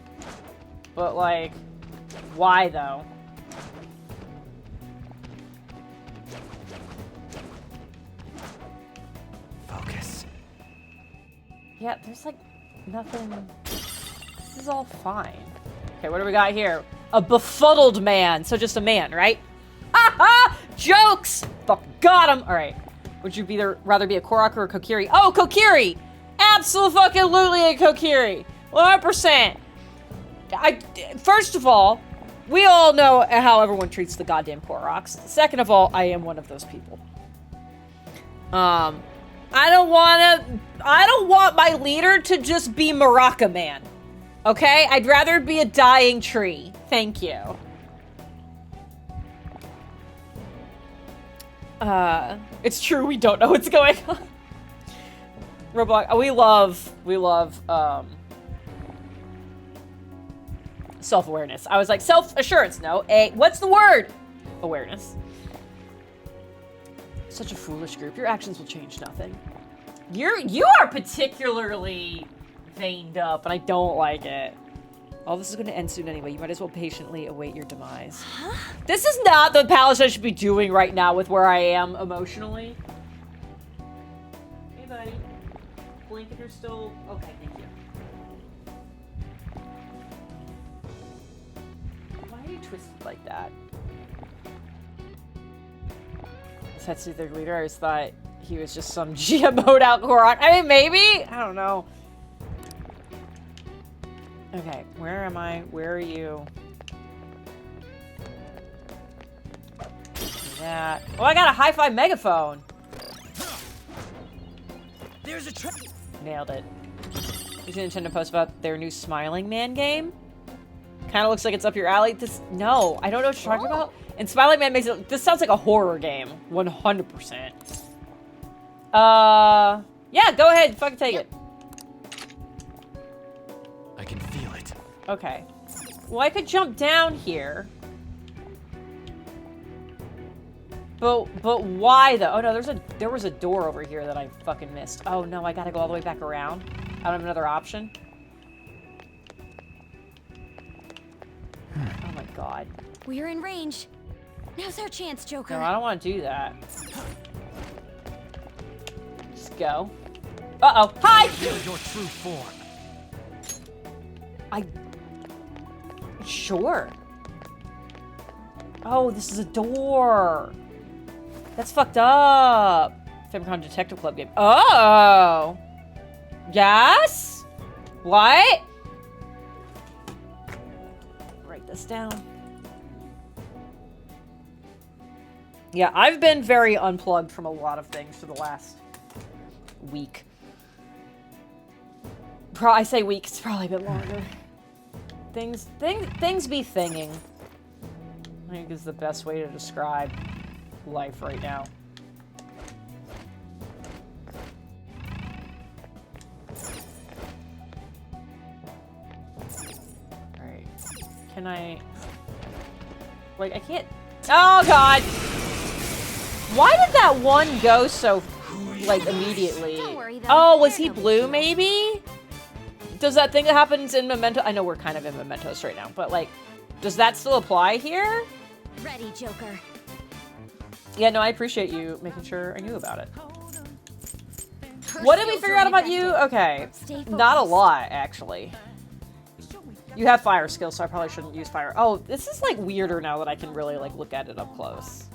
But, like, why, though? Focus. Yeah, there's, like, nothing... This is all fine. Okay, what do we got here? A befuddled man. So just a man, right? Ha! Jokes! Fuck, got him! Alright. Would you rather be a Korok or a Kokiri? Oh, Kokiri! Absolutely a Kokiri! 100%! First of all, we all know how everyone treats the goddamn Koroks. Second of all, I am one of those people. I don't want my leader to just be Maraca Man. Okay? I'd rather be a dying tree. Thank you. It's true, we don't know what's going on. Roblox. We love self-awareness. I was like, self-assurance. No, what's the word? Awareness. Such a foolish group. Your actions will change nothing. You are particularly veined up, and I don't like it. All this is going to end soon anyway. You might as well patiently await your demise. Huh? This is not the palace I should be doing right now with where I am emotionally. Hey, buddy. Blink if you're still... Okay, thank you. Why are you twisted like that? Tetsu, their leader, I always thought he was just some GMO'd out Goron. I mean, maybe? I don't know. Okay, where am I? Where are you? That. Oh, I got a hi-fi megaphone. There's a trap. Nailed it. There's a Nintendo post about their new Smiling Man game. Kind of looks like it's up your alley. No, I don't know what you're talking about. And Smiling Man makes it... This sounds like a horror game. 100%. Yeah, go ahead. Fucking take it. I can feel it. Okay. Well, I could jump down here. But why though? Oh no, there was a door over here that I fucking missed. Oh no, I gotta go all the way back around. I don't have another option. Oh my god. We're in range. Now's our chance, Joker. No, I don't want to do that. Just go. Uh-oh. Hi! Reveal your true form. Sure. Oh, this is a door. That's fucked up. Famicom Detective Club game. Oh! Yes? What? Write this down. Yeah, I've been very unplugged from a lot of things for the last week. I say week, it's probably a bit longer. Things be thinging, I think is the best way to describe life right now. Alright. Can I... Like, I can't... Oh, God! Why did that one go so, like, immediately? Don't worry, though. Oh, was he blue, maybe? Does that thing that happens in Memento... I know we're kind of in Mementos right now, but, like, does that still apply here? Ready, Joker. Yeah, no, I appreciate you making sure I knew about it. What did we figure out about you? Okay. Not a lot, actually. You have fire skills, so I probably shouldn't use fire. Oh, this is, like, weirder now that I can really, like, look at it up close.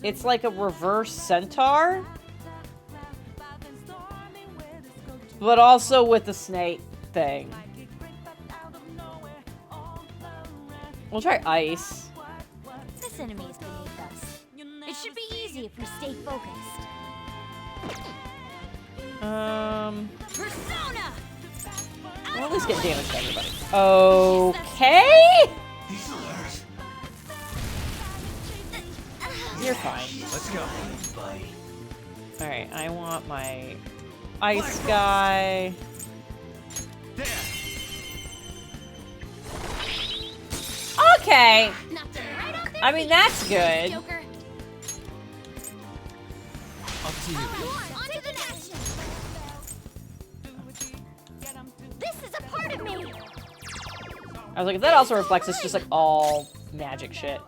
It's like a reverse centaur. But also with the snake thing. We'll try ice. This enemy is beneath us. It should be easy if we stay focused. Persona! We'll at least get damage to everybody. Okay? You're fine. Let's go. Alright, I want my ice guy. Okay. I mean, that's good. Up to you. This is a part of me. I was like, if that also reflects, it's just like all magic shit.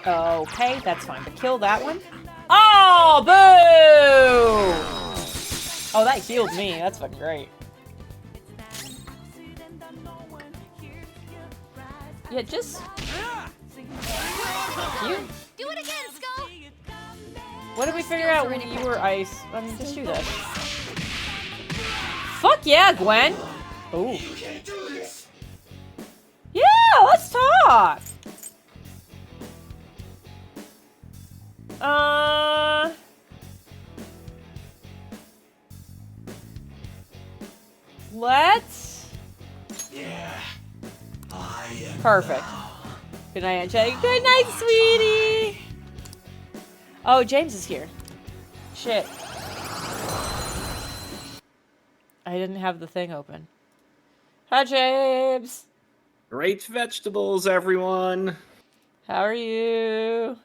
Okay, that's fine. But kill that one. Oh, boo! Oh, that healed me. That's fucking great. Yeah, just... You? Do it again, Skull. What did we figure out when you were ice? I mean, just do this. Fuck yeah, Gwen! Ooh. Yeah, let's talk! Let's... Yeah. Perfect. Good night, Aunt Jenny. Good night, sweetie! Oh, James is here. Shit. I didn't have the thing open. Hi, James. Great vegetables, everyone. How are you?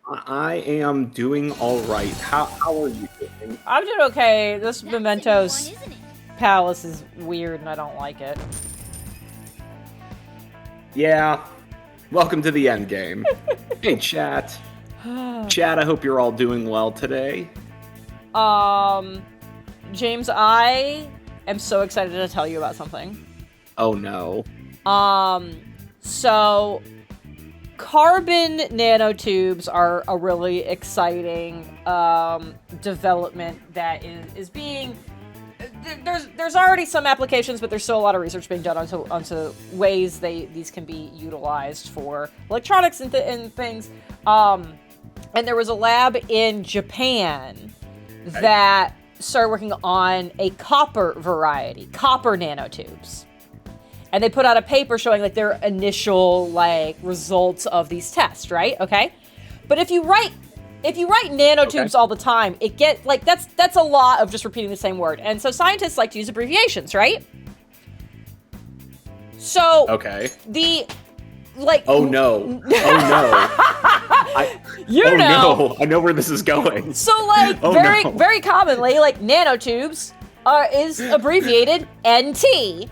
I am doing all right. How are you doing? I'm doing okay. This Mementos palace is weird and I don't like it. Yeah. Welcome to the end game. Hey, chat. Chat, I hope you're all doing well today. James, I am so excited to tell you about something. Oh no. So carbon nanotubes are a really exciting development that is being there's already some applications, but there's still a lot of research being done onto ways these can be utilized for electronics and things. And there was a lab in Japan that started working on a copper variety, copper nanotubes. And they put out a paper showing like their initial like results of these tests, right? Okay. But if you write nanotubes all the time, it get like that's a lot of just repeating the same word. And so scientists like to use abbreviations, right? So the like oh no. No. I know where this is going. So like very commonly like nanotubes is abbreviated NT.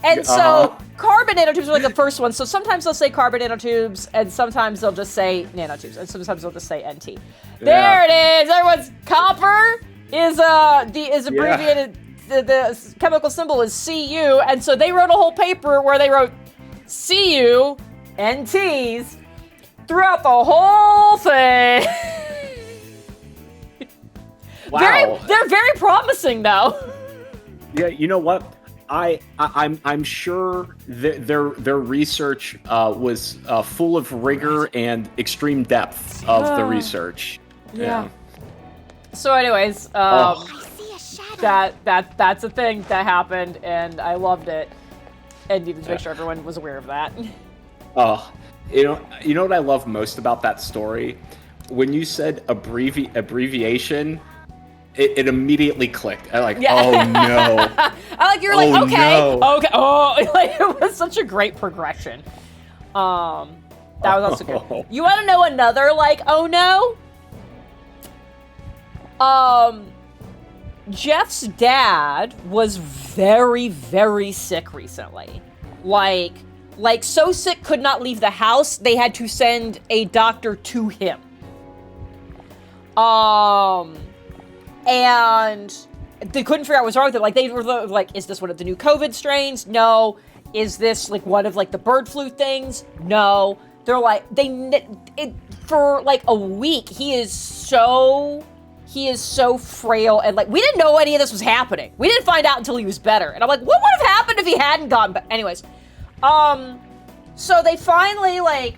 And so carbon nanotubes are like the first one. So sometimes they'll say carbon nanotubes, and sometimes they'll just say nanotubes, and sometimes they'll just say NT. There it is. Everyone's copper is abbreviated. The chemical symbol is Cu, and so they wrote a whole paper where they wrote Cu NTs throughout the whole thing. Wow. They're very promising, though. Yeah, you know what? I'm sure their research was full of rigor and extreme depth of the research. Yeah. So, anyways, that's a thing that happened, and I loved it, and needed to make sure everyone was aware of that. You know what I love most about that story? When you said abbreviation. It immediately clicked. I oh no. You were like, okay. Oh, like it was such a great progression. That was also good. You want to know another oh no? Jeff's dad was very, very sick recently. Like so sick could not leave the house. They had to send a doctor to him. And they couldn't figure out what's wrong with it. Like, they were like, is this one of the new COVID strains? No. Is this, one of, the bird flu things? No. They're like, for, a week, he is so frail. And, we didn't know any of this was happening. We didn't find out until he was better. And I'm like, what would have happened if he hadn't gotten better? Anyways. So they finally,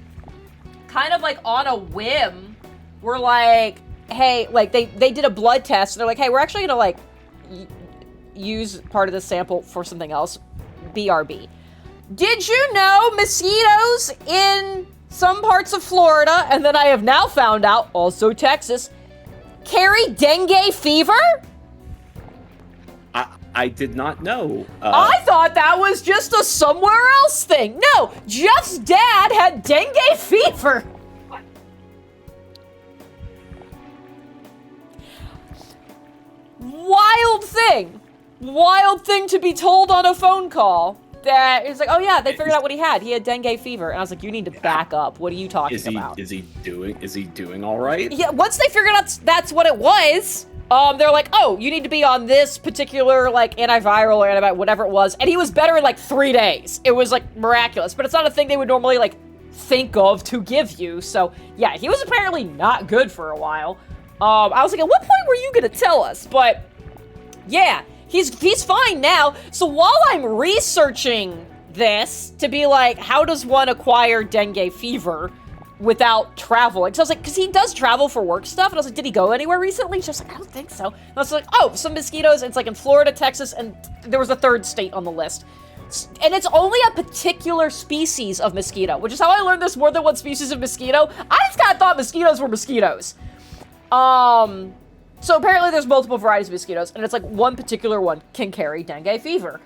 kind of, on a whim, were like, hey, they did a blood test, and they're like, hey, we're actually gonna, use part of the sample for something else. BRB. Did you know mosquitoes in some parts of Florida, and then I have now found out, also Texas, carry dengue fever? I did not know. I thought that was just a somewhere else thing. No, Jeff's dad had dengue fever. Wild thing to be told on a phone call. That it's like, oh yeah, they figured out what he had. He had dengue fever, and I was like, you need to back up. What are you talking about? Is he doing all right? Yeah. Once they figured out that's what it was, they're like, oh, you need to be on this particular antiviral or antibiotic, whatever it was, and he was better in 3 days. It was miraculous, but it's not a thing they would normally think of to give you. So yeah, he was apparently not good for a while. I was like, at what point were you gonna tell us? But yeah, he's fine now. So while I'm researching this to be how does one acquire dengue fever without traveling? So I was like, because he does travel for work stuff, and I was like, did he go anywhere recently? She was like, I don't think so. And I was like, oh, some mosquitoes. It's in Florida, Texas, and there was a third state on the list. And it's only a particular species of mosquito, which is how I learned there's more than one species of mosquito. I just kind of thought mosquitoes were mosquitoes. So apparently there's multiple varieties of mosquitoes, and it's like one particular one can carry dengue fever.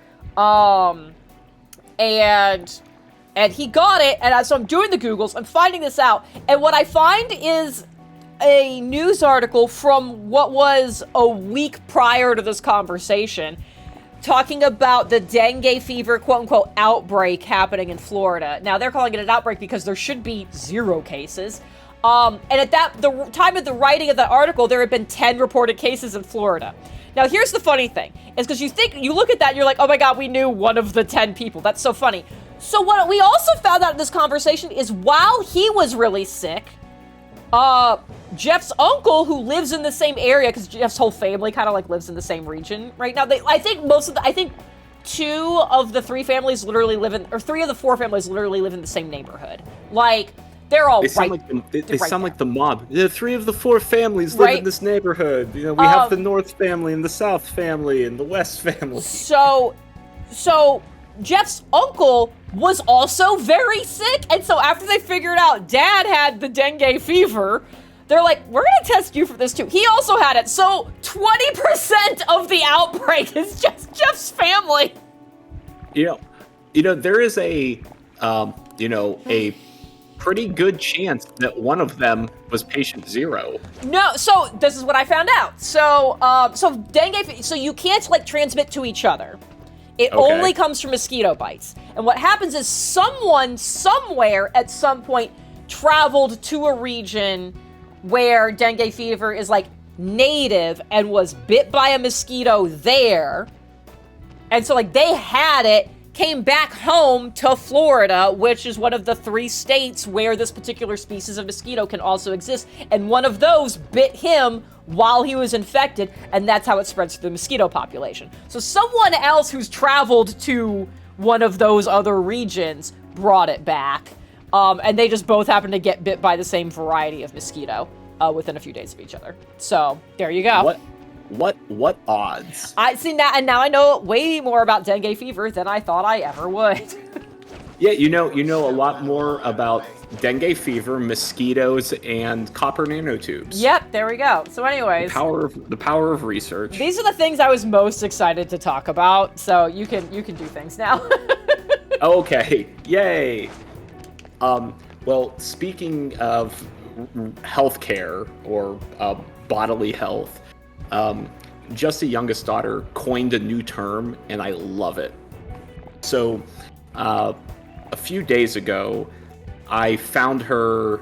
And he got it, and so I'm doing the Googles, I'm finding this out, and what I find is a news article from what was a week prior to this conversation, talking about the dengue fever, quote-unquote, outbreak happening in Florida. Now, they're calling it an outbreak because there should be 0 cases. And at the time of the writing of the article, there had been 10 reported cases in Florida. Now, here's the funny thing, is because you look at that, and you're like, oh my god, we knew one of the 10 people. That's so funny. So what we also found out in this conversation is while he was really sick, Jeff's uncle, who lives in the same area, because Jeff's whole family kind of like lives in the same region right now. I think 2 of the 3 families literally live in, or 3 of the 4 families literally live in the same neighborhood. Like, they're all They sound like the mob. The 3 of the 4 families live in this neighborhood. You know, we have the North family and the South family and the West family. So Jeff's uncle was also very sick, and so after they figured out Dad had the dengue fever, they're like, we're gonna test you for this too. He also had it, so 20% of the outbreak is just Jeff's family. You know, there is a pretty good chance that one of them was patient 0. No, so this is what I found out. So dengue, so you can't like transmit to each other. It only comes from mosquito bites. And what happens is someone somewhere at some point traveled to a region where dengue fever is like native and was bit by a mosquito there. And so like they had it, came back home to Florida, which is one of the 3 states where this particular species of mosquito can also exist. And one of those bit him while he was infected, and that's how it spreads through the mosquito population. So someone else who's traveled to one of those other regions brought it back, and they just both happened to get bit by the same variety of mosquito within a few days of each other. So there you go. What odds? I see now, and now I know way more about dengue fever than I thought I ever would. Yeah, you know a lot more about dengue fever, mosquitoes, and copper nanotubes. Yep, there we go. So anyways, the power of research. These are the things I was most excited to talk about, so you can do things now. Okay, yay. Well, speaking of healthcare or bodily health, Just a Youngest Daughter coined a new term, and I love it. So, a few days ago, I found her,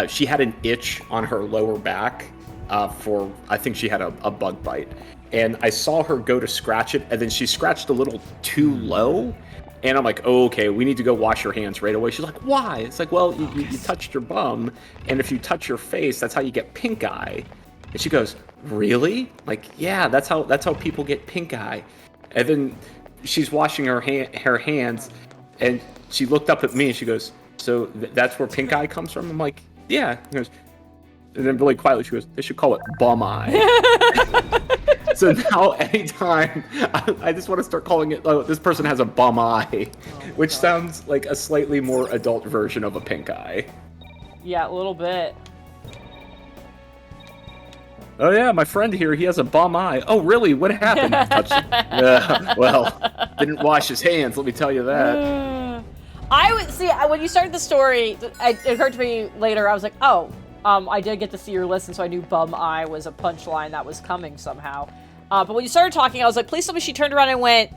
she had an itch on her lower back I think she had a bug bite. And I saw her go to scratch it, and then she scratched a little too low. And I'm like, oh, okay, we need to go wash your hands right away. She's like, why? It's like, well, you touched your bum, and if you touch your face, that's how you get pink eye. And she goes, really? Like, yeah, that's how people get pink eye. And then she's washing her hands, and she looked up at me and she goes, so that's where pink eye comes from? I'm like, yeah. And then really quietly she goes, they should call it bum eye. So now anytime, I just want to start calling it, this person has a bum eye, which sounds like a slightly more adult version of a pink eye. Yeah, a little bit. Oh yeah, my friend here, he has a bum eye. Oh really? What happened? Well, didn't wash his hands, let me tell you that. I would see, when you started the story, it occurred to me later, I was like, oh, I did get to see your list, and so I knew bum eye was a punchline that was coming somehow. But when you started talking, I was like, please tell me she turned around and went,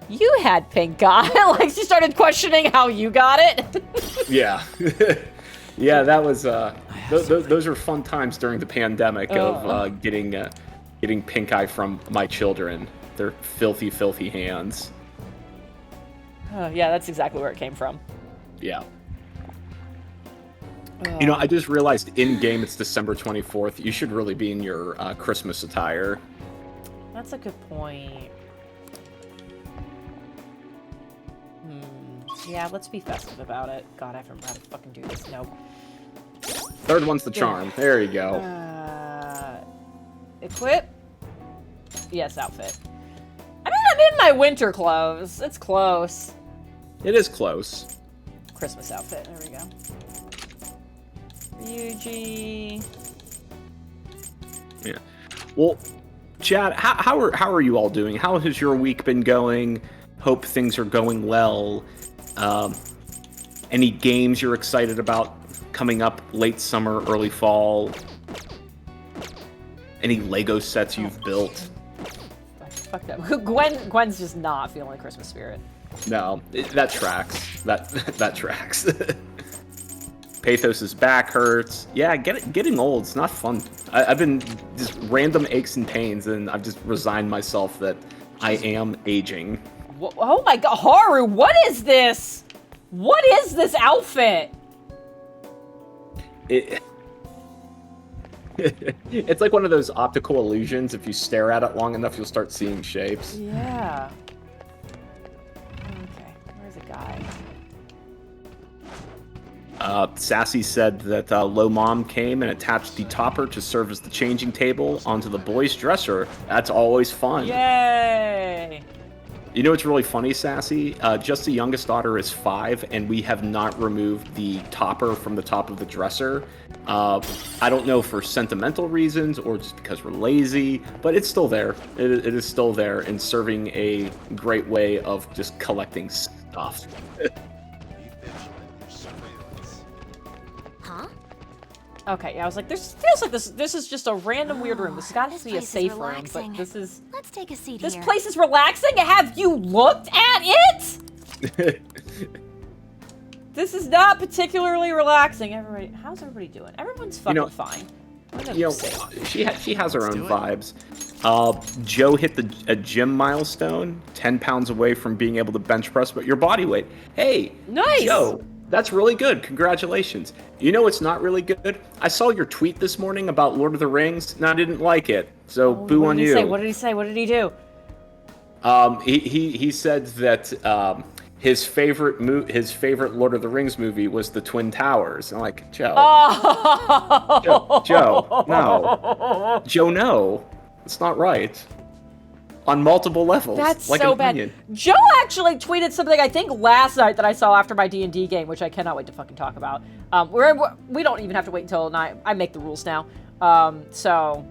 you had pink eye. Like, she started questioning how you got it. Yeah. Yeah, that was, those are fun times during the pandemic of getting pink eye from my children. Their filthy, filthy hands. Yeah, that's exactly where it came from. Yeah. You know, I just realized in-game it's December 24th. You should really be in your Christmas attire. That's a good point. Yeah, let's be festive about it. God, I haven't had to fucking do this. Nope. Third one's the charm. There you go. Equip? Yes, outfit. I mean, I'm in my winter clothes. It's close. It is close. Christmas outfit. There we go. Ryuji. Yeah. Well, Chad, how are you all doing? How has your week been going? Hope things are going well. Any games you're excited about coming up late summer, early fall? Any Lego sets you've built? Fuck that. Gwen's just not feeling the Christmas spirit. No, that tracks. That tracks. Pathos's back hurts. Yeah, getting old. It's not fun. I've been just random aches and pains, and I've just resigned myself that I am aging. Oh my god, Haru, what is this? What is this outfit? It's like one of those optical illusions. If you stare at it long enough, you'll start seeing shapes. Yeah. Okay, where's the guy? Sassy said that Low Mom came and attached the topper to serve as the changing table onto the boys' dresser. That's always fun. Yay! You know what's really funny, Sassy? Just the youngest daughter is 5, and we have not removed the topper from the top of the dresser. I don't know for sentimental reasons or just because we're lazy, but it's still there. It is still there and serving a great way of just collecting stuff. Okay, yeah, I was like, this feels like this is just a random weird room. This has got to be a safe room, but this is... Let's take a seat This here. place is relaxing? Have you looked at it? This is not particularly relaxing. How's everybody doing? Everyone's fucking fine. She has her own vibes. Joe hit a gym milestone, 10 pounds away from being able to bench press, but your body weight. Hey, nice. Joe, that's really good. Congratulations. You know what's not really good? I saw your tweet this morning about Lord of the Rings, and I didn't like it. So boo on you. What did he say? What did he do? He said that his favorite Lord of the Rings movie was the Twin Towers. I'm like, Joe. Oh. Joe, no. Joe, no. It's not right. On multiple levels. That's like so an bad. onion. Joe actually tweeted something, I think, last night that I saw after my D&D game, which I cannot wait to fucking talk about. We don't even have to wait until 9. I make the rules now. So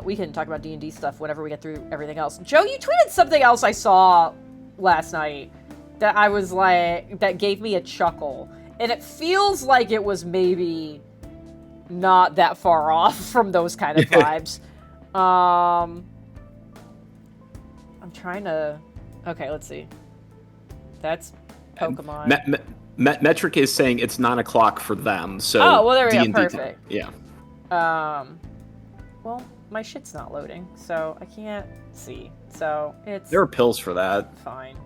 we can talk about D&D stuff whenever we get through everything else. Joe, you tweeted something else I saw last night that I was like, that gave me a chuckle. And it feels like it was maybe not that far off from those kind of vibes. I'm trying to... Okay, let's see. That's Pokemon. Metric is saying it's 9 o'clock for them, so... Oh, well, there we go. D&D Perfect. Yeah. Well, my shit's not loading, so I can't see. So, it's... There are pills for that. Fine.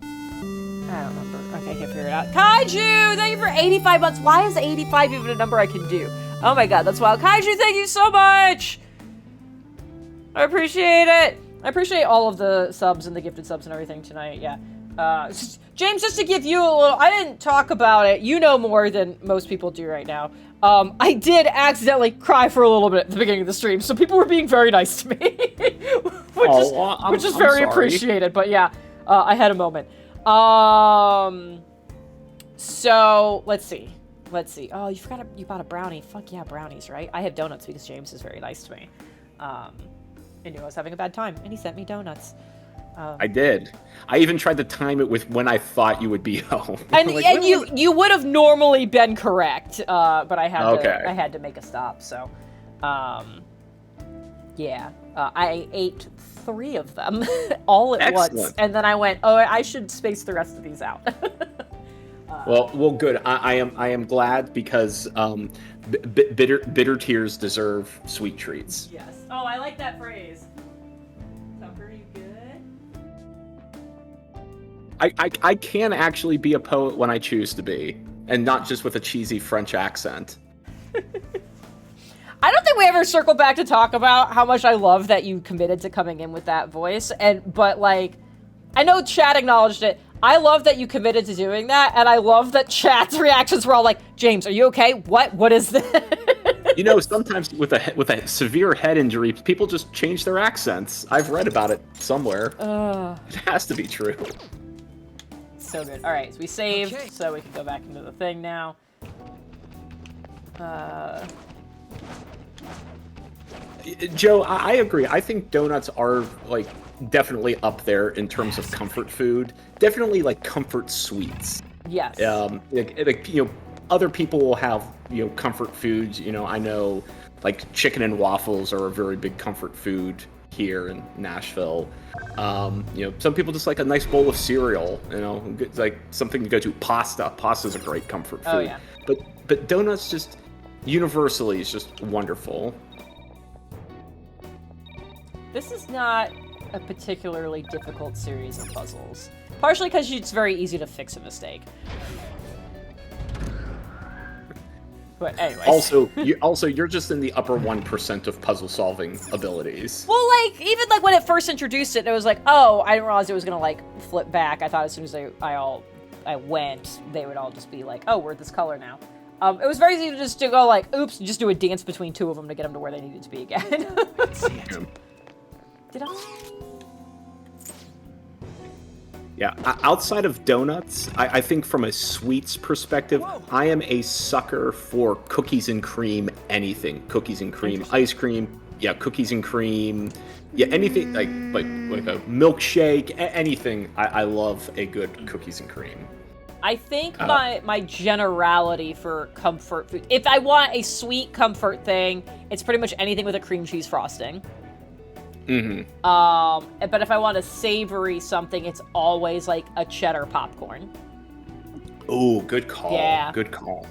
I don't remember. Okay, I can't figure it out. Kaiju! Thank you for 85 months. Why is 85 even a number I can do? Oh my god, that's wild. Kaiju, thank you so much! I appreciate it! I appreciate all of the subs and the gifted subs and everything tonight, yeah. James, just to give you a little... I didn't talk about it. You know more than most people do right now. I did accidentally cry for a little bit at the beginning of the stream, so people were being very nice to me. which is very appreciated, but yeah, I had a moment. So, let's see. Oh, you bought a brownie. Fuck yeah, brownies, right? I have donuts because James is very nice to me. I knew I was having a bad time, and he sent me donuts. I did. I even tried to time it with when I thought you would be home. And, like, you would have normally been correct, but I had to make a stop. So, yeah, I ate 3 of them all at once, and then I went, oh, I should space the rest of these out. Well, good. I am glad because bitter tears deserve sweet treats. Yes. Oh, I like that phrase. Tucker, you good? I can actually be a poet when I choose to be, and not just with a cheesy French accent. I don't think we ever circle back to talk about how much I love that you committed to coming in with that voice, but like, I know Chad acknowledged it. I love that you committed to doing that, and I love that Chad's reactions were all like, "James, are you okay? What is this?" You know, sometimes with a severe head injury, people just change their accents. I've read about it somewhere. It has to be true. so good. All right, so we saved, Okay. so we can go back into the thing now. Joe, I agree. I think donuts are like definitely up there in terms of comfort food. Definitely like comfort sweets. Yes. Other people will have comfort foods. I know like chicken and waffles are a very big comfort food here in Nashville. Some people just like a nice bowl of cereal. Like something to go to. Pasta. Pasta's a great comfort food. Oh yeah. But donuts just universally is just wonderful. This is not a particularly difficult series of puzzles. Partially because it's very easy to fix a mistake. But anyways. Also, you're just in the upper 1% of puzzle solving abilities. Well, like, even like when it first introduced it, it was like, oh, I didn't realize it was gonna like flip back. I thought as soon as I went, they would all just be like, oh, we're this color now. It was very easy to just to go like, oops, just do a dance between two of them to get them to where they needed to be again. Did I? Yeah, outside of donuts, I think from a sweets perspective, I am a sucker for cookies and cream anything. Cookies and cream, ice cream, cookies and cream, anything like a milkshake, anything. I love a good cookies and cream. I think my generality for comfort food, if I want a sweet comfort thing, it's pretty much anything with a cream cheese frosting. Mm-hmm. But if I want a savory something, it's always like a cheddar popcorn. Oh, good call. Yeah. Good call.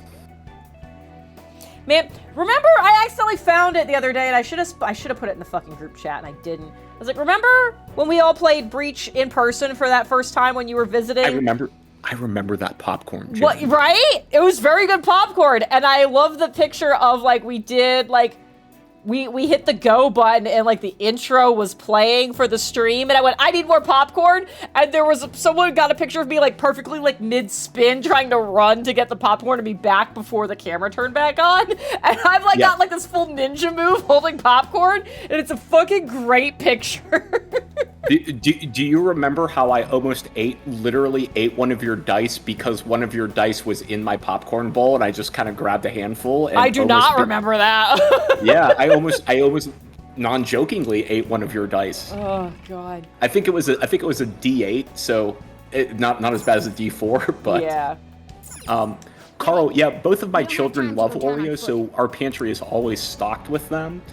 Man, remember I accidentally found it the other day and I should have put it in the fucking group chat and I didn't. I was like, remember when we all played Breach in person for that first time when you were visiting? I remember that popcorn. Jim. What, right? It was very good popcorn and I love the picture of like we did like we hit the go button and like the intro was playing for the stream and I went, I need more popcorn, and there was someone got a picture of me like perfectly like mid-spin trying to run to get the popcorn and be back before the camera turned back on, and I've like got like this full ninja move holding popcorn and it's a fucking great picture. Do you remember how I almost literally ate one of your dice because one of your dice was in my popcorn bowl and I just kind of grabbed a handful? And I do not remember that. Yeah, I almost non-jokingly ate one of your dice. Oh god. I think it was a D8, so not as bad as a D4, but yeah. Carl, both of my children love Oreos, so our pantry is always stocked with them.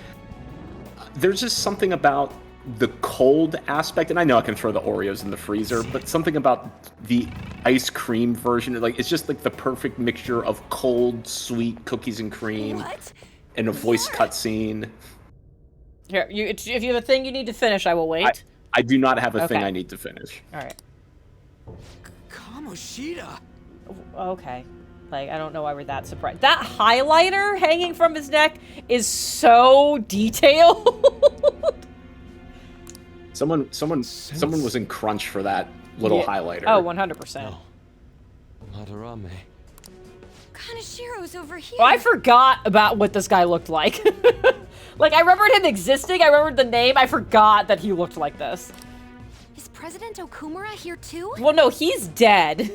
There's just something about the cold aspect, and I know I can throw the Oreos in the freezer, but something about the ice cream version, like it's just like the perfect mixture of cold, sweet cookies and cream and a voice cutscene. Here, if you have a thing you need to finish, I will wait. I do not have a thing I need to finish. All right. Kamoshida. Okay. Like, I don't know why we're that surprised. That highlighter hanging from his neck is so detailed. Someone was in crunch for that little highlighter. Oh, 100%. Madarame. Kanashiro's over here. Oh, I forgot about what this guy looked like. Like, I remembered him existing, I remembered the name, I forgot that he looked like this. Is President Okumura here too? Well, no, he's dead.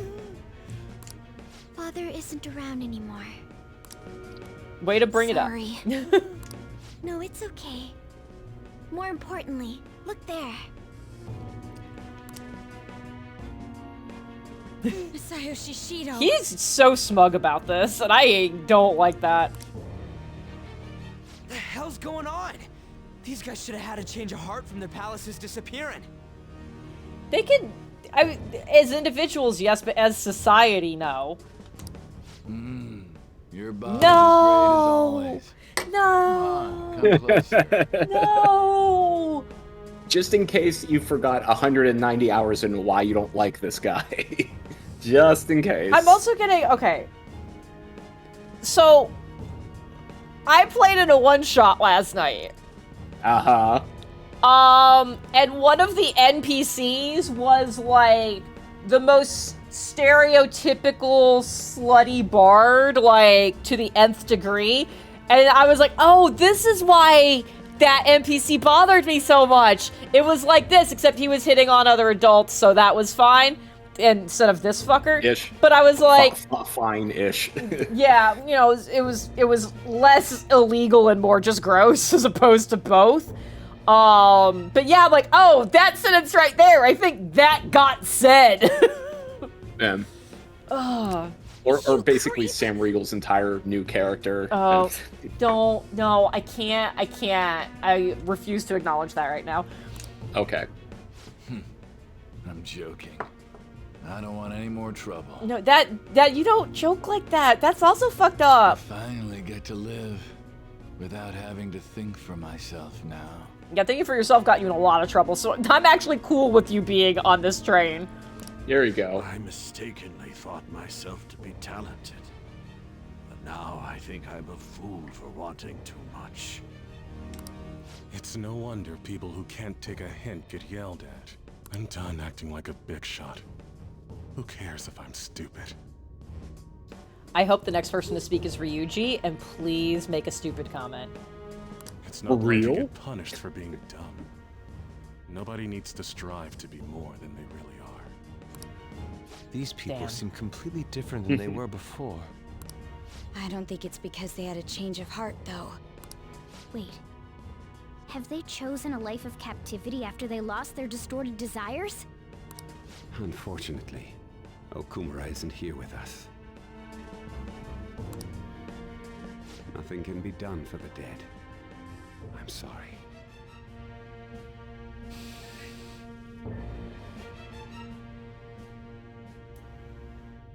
Father isn't around anymore. Way to bring Sorry. it up. No, it's okay. More importantly, look there. Masayoshi Shido. He's so smug about this, and I don't like that. The hell's going on? These guys should have had a change of heart from their palaces disappearing. They can, as individuals, yes, but as society, no. Your body's No! great as always. No! Come closer. No! Just in case you forgot 190 hours in why you don't like this guy. Just in case. I'm also getting, okay. So, I played in a one-shot last night. Uh-huh. And one of the NPCs was, like, the most stereotypical slutty bard, like, to the nth degree. And I was like, oh, this is why that NPC bothered me so much. It was like this, except he was hitting on other adults, so that was fine. instead of this fucker. Ish. But I was like, fine-ish. yeah, you know, it was less illegal and more just gross as opposed to both. But yeah, I'm like, oh, that sentence right there, I think that got said. Yeah. Or basically Sam Riegel's entire new character. Oh, no, I can't. I refuse to acknowledge that right now. Okay. I'm joking. I don't want any more trouble. No, that you don't joke like that. That's also fucked up. I finally get to live without having to think for myself now. Yeah, thinking for yourself got you in a lot of trouble, so I'm actually cool with you being on this train. There you go. I mistakenly thought myself to be talented. But now I think I'm a fool for wanting too much. It's no wonder people who can't take a hint get yelled at. I'm done acting like a big shot. Who cares if I'm stupid? I hope the next person to speak is Ryuji, and please make a stupid comment. It's not right to get punished for being dumb. Nobody needs to strive to be more than they really are. These people Damn. seem completely different than they were before. I don't think it's because they had a change of heart, though. Wait. Have they chosen a life of captivity after they lost their distorted desires? Unfortunately, Okumura isn't here with us. Nothing can be done for the dead. I'm sorry.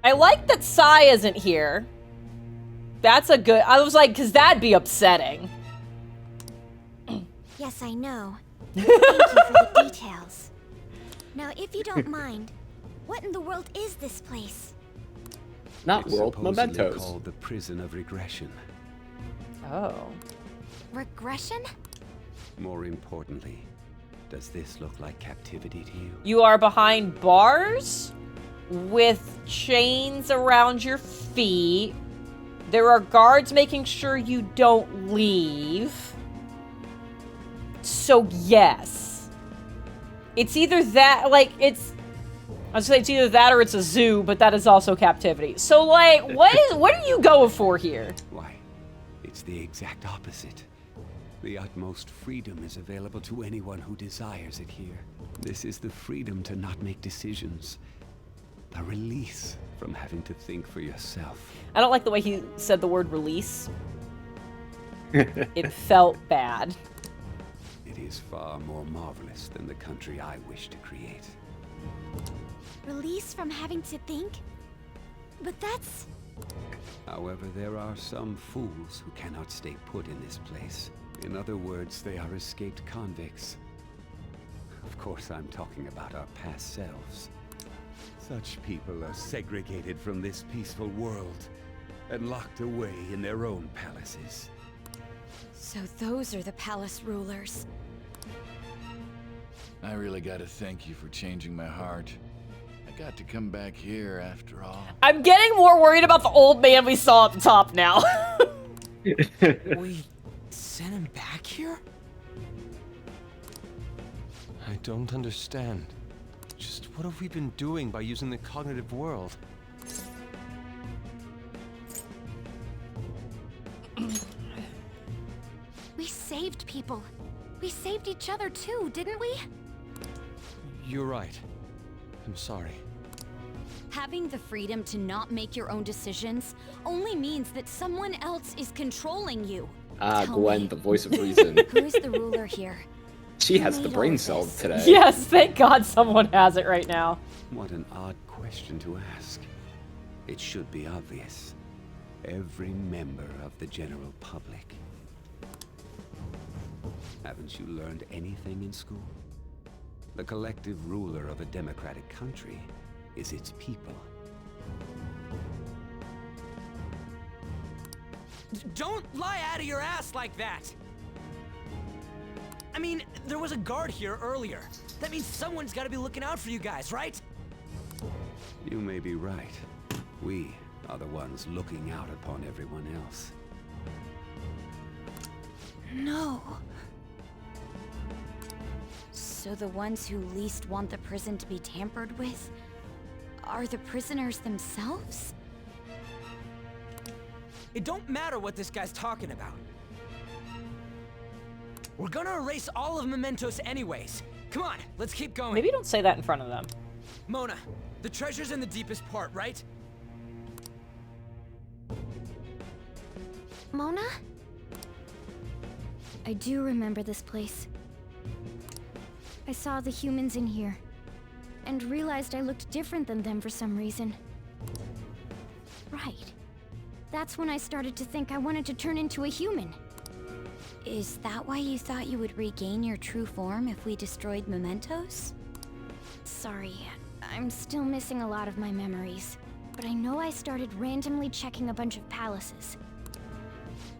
I like that Sai isn't here. That's a good... I was like, because that'd be upsetting. Yes, I know. Thank you for the details. Now, if you don't mind, what in the world is this place? Not It's world supposedly mementos. called the prison of regression. Oh. Regression? More importantly, does this look like captivity to you? You are behind bars with chains around your feet. There are guards making sure you don't leave. So yes. It's either that, like, I was say it's either that or it's a zoo, but that is also captivity. So, like, what are you going for here? Why, it's the exact opposite. The utmost freedom is available to anyone who desires it here. This is the freedom to not make decisions. A release from having to think for yourself. I don't like the way he said the word release. It felt bad. It is far more marvelous than the country I wish to create. Release from having to think? But that's... However, there are some fools who cannot stay put in this place. In other words, they are escaped convicts. Of course, I'm talking about our past selves. Such people are segregated from this peaceful world and locked away in their own palaces. So those are the palace rulers. I really gotta thank you for changing my heart. I got to come back here after all. I'm getting more worried about the old man we saw at the top now. We sent him back here? I don't understand. Just what have we been doing by using the cognitive world? We saved people. We saved each other too, didn't we? You're right. I'm sorry. Having the freedom to not make your own decisions only means that someone else is controlling you. Ah, Tell Gwen, me, the voice of reason. who is the ruler here? She Who has the made brain all of cell this? today. Yes, thank God someone has it right now. What an odd question to ask. It should be obvious. Every member of the general public. Haven't you learned anything in school? The collective ruler of a democratic country is its people. Don't lie out of your ass like that! I mean, there was a guard here earlier. That means someone's gotta be looking out for you guys, right? You may be right. We are the ones looking out upon everyone else. No. So the ones who least want the prison to be tampered with are the prisoners themselves? It don't matter what this guy's talking about. We're gonna erase all of Mementos anyways. Come on, let's keep going. Maybe don't say that in front of them. Mona, the treasure's in the deepest part, right? Mona? I do remember this place. I saw the humans in here, and realized I looked different than them for some reason. Right. That's when I started to think I wanted to turn into a human. Is that why you thought you would regain your true form if we destroyed Mementos? Sorry, I'm still missing a lot of my memories. But I know I started randomly checking a bunch of palaces.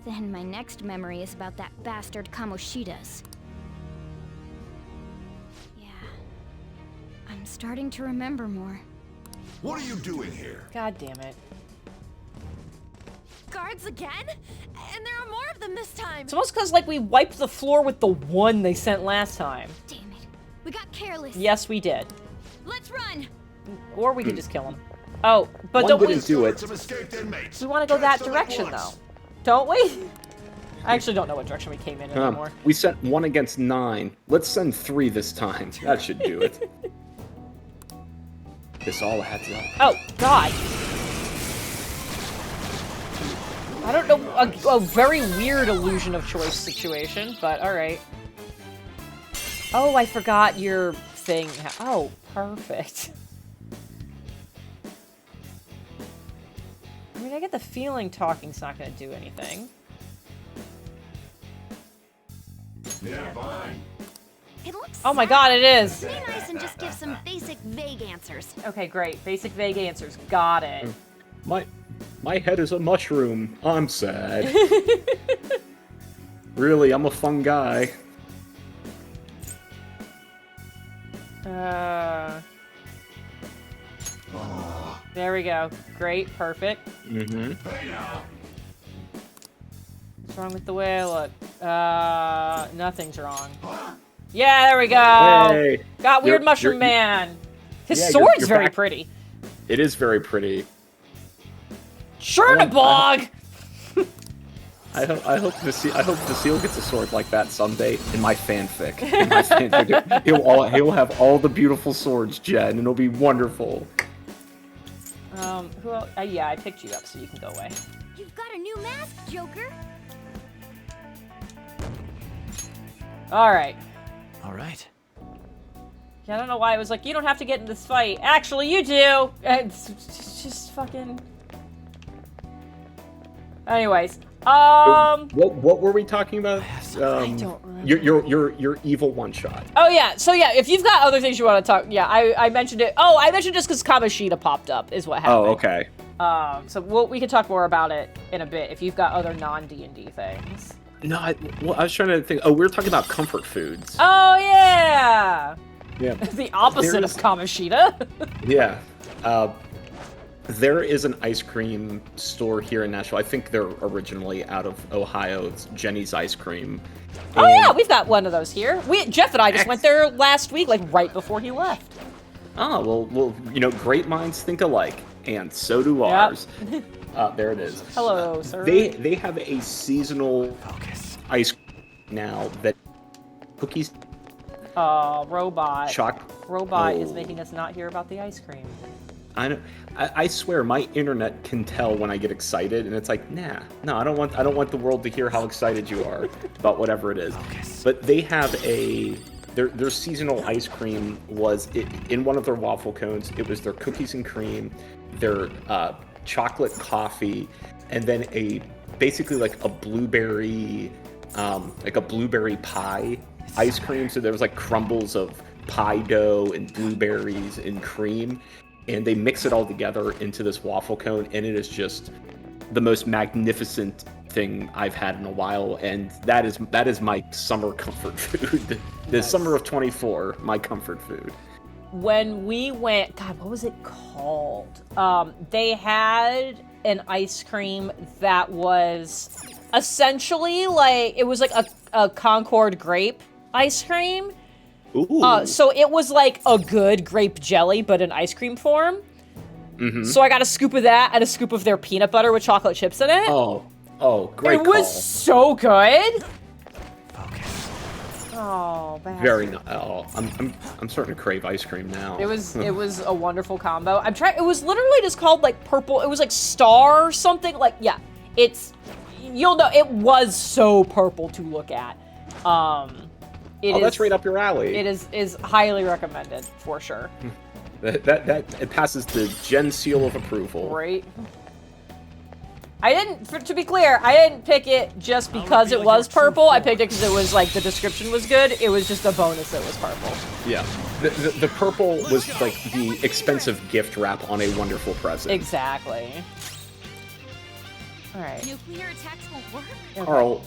Then my next memory is about that bastard Kamoshida's. Yeah. I'm starting to remember more. What are you doing here? God damn it. Guards again? And there are more of them this time! It's almost because, like, we wiped the floor with the one they sent last time. Damn it. We got careless. Yes, we did. Let's run! Or we could just kill him. Oh, but One don't we... wouldn't do it. We want to go that direction, though. Don't we? I actually don't know what direction we came in anymore. We sent 1 against 9. Let's send 3 this time. That should do it. This all adds up. Oh, God. I don't know, a very weird illusion of choice situation, but alright. Oh, I forgot your thing. Oh, perfect. I mean, I get the feeling talking's not gonna do anything. Yeah, fine. It looks Oh my God, it is! Be nice and just give some basic, vague answers. Okay, great. Basic, vague answers. Got it. My head is a mushroom. I'm sad. Really, I'm a fun guy. There we go. Great, perfect. Mm-hmm. What's wrong with the way I look? Nothing's wrong. Yeah, there we go! Hey. Got Weird Mushroom Man! His Yeah, sword's you're very back. pretty. It is very pretty. Chernabog! I hope Vasile gets a sword like that someday in my fanfic. In my fanfic. He'll have all the beautiful swords, Jen, and it'll be wonderful. Who else? Yeah, I picked you up so you can go away. You've got a new mask, Joker. Alright. Alright. Yeah, I don't know why it was like, you don't have to get in this fight. Actually, you do! It's just fucking... Anyways, What were we talking about? I don't remember. Your evil one shot. Oh yeah, so yeah, if you've got other things you want to talk, yeah, I mentioned it. Oh, I mentioned just because Kamoshida popped up is what happened. Oh, okay. So we can talk more about it in a bit if you've got other non-D&D things. No, I was trying to think. Oh, we were talking about comfort foods. Oh yeah. Yeah. The opposite of Kamoshida. Yeah. There is an ice cream store here in Nashville. I think they're originally out of Ohio. It's Jenny's Ice Cream. Oh yeah, we've got one of those here. Jeff and I just went there last week, like right before he left. Oh, well, you know, great minds think alike, and so do ours. There it is. Hello, sir. They have a seasonal ice cream now that cookies. Robot. Robot is Oh. making us not hear about the ice cream. I know. I swear, my internet can tell when I get excited, and it's like, no, I don't want the world to hear how excited you are about whatever it is. But they have their seasonal ice cream was in one of their waffle cones. It was their cookies and cream, their chocolate coffee, and then basically like a blueberry pie ice cream. So there was like crumbles of pie dough and blueberries and cream. And they mix it all together into this waffle cone, and it is just the most magnificent thing I've had in a while. And that is my summer comfort food. The summer of 24, my comfort food. When we went, God, what was it called? They had an ice cream that was essentially like, it was like a Concord grape ice cream. Ooh. So it was like a good grape jelly, but in ice cream form. So I got a scoop of that and a scoop of their peanut butter with chocolate chips in it. Oh, great It call. was so good. Oh, bastard. Very nice. Oh, I'm starting to crave ice cream now. It was a wonderful combo. I'm trying. It was literally just called like purple. It was like star or something. Like yeah, you'll know it was so purple to look at. That's right up your alley. It is highly recommended for sure. That it passes the Gen seal of approval. Right. I didn't, to be clear, I didn't pick it just because it was purple. I picked it because it was like the description was good. It was just a bonus that it was purple. Yeah. The purple was like the expensive gift wrap on a wonderful present. Exactly. All right. Nuclear attacks won't work? Okay. Carl,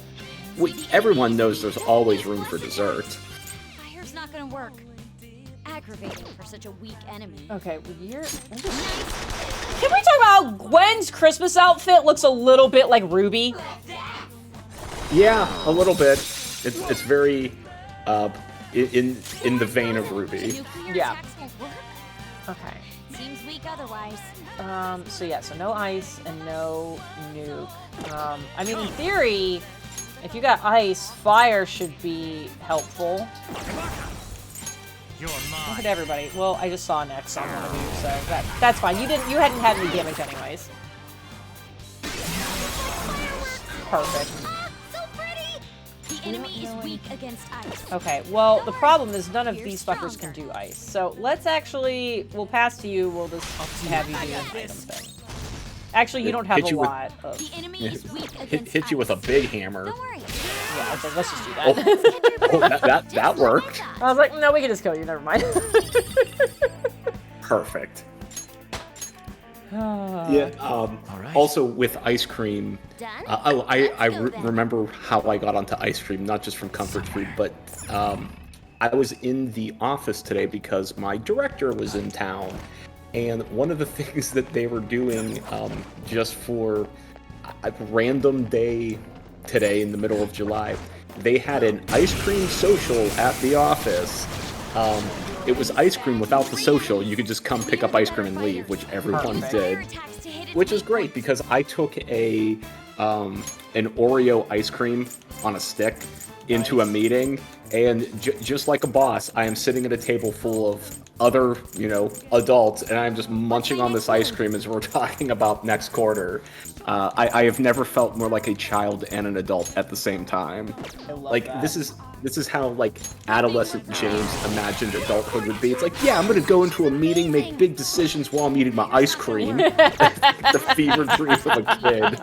everyone knows there's always room for dessert. Fire's not gonna work. Aggravating for such a weak enemy. Okay, well, can we talk about Gwen's Christmas outfit looks a little bit like Ruby? Yeah, a little bit. It's very in the vein of Ruby. Yeah. Okay. Seems weak otherwise. So no ice and no nuke. I mean, in theory, if you got ice, fire should be helpful. Look at everybody. Well, I just saw an X on one of you, so that's fine. You hadn't had any damage anyways. Perfect. So pretty! The enemy is weak against ice. Okay, well, the problem is none of these fuckers can do ice. So let's we'll pass to you, I'll just have you do an item thing. Actually, you don't have a lot of... The enemy is weak against hit you with a big hammer. Don't worry. Yeah, okay, let's just do that. That worked. I was like, no, we can just kill you, never mind. Perfect. Yeah. Also, with ice cream, I remember how I got onto ice cream, not just from comfort food, but I was in the office today because my director was in town, and one of the things that they were doing just for a random day today in the middle of July, they had an ice cream social at the office. It was ice cream without the social. You could just come pick up ice cream and leave, which everyone did. Which is great because I took an Oreo ice cream on a stick into a meeting, and just like a boss, I am sitting at a table full of other, adults, and I'm just munching on this ice cream as we're talking about next quarter. I have never felt more like a child and an adult at the same time. Like that. This is how like adolescent James imagined adulthood would be. It's like, yeah, I'm gonna go into a meeting, make big decisions while I'm eating my ice cream. The fever dream of a kid.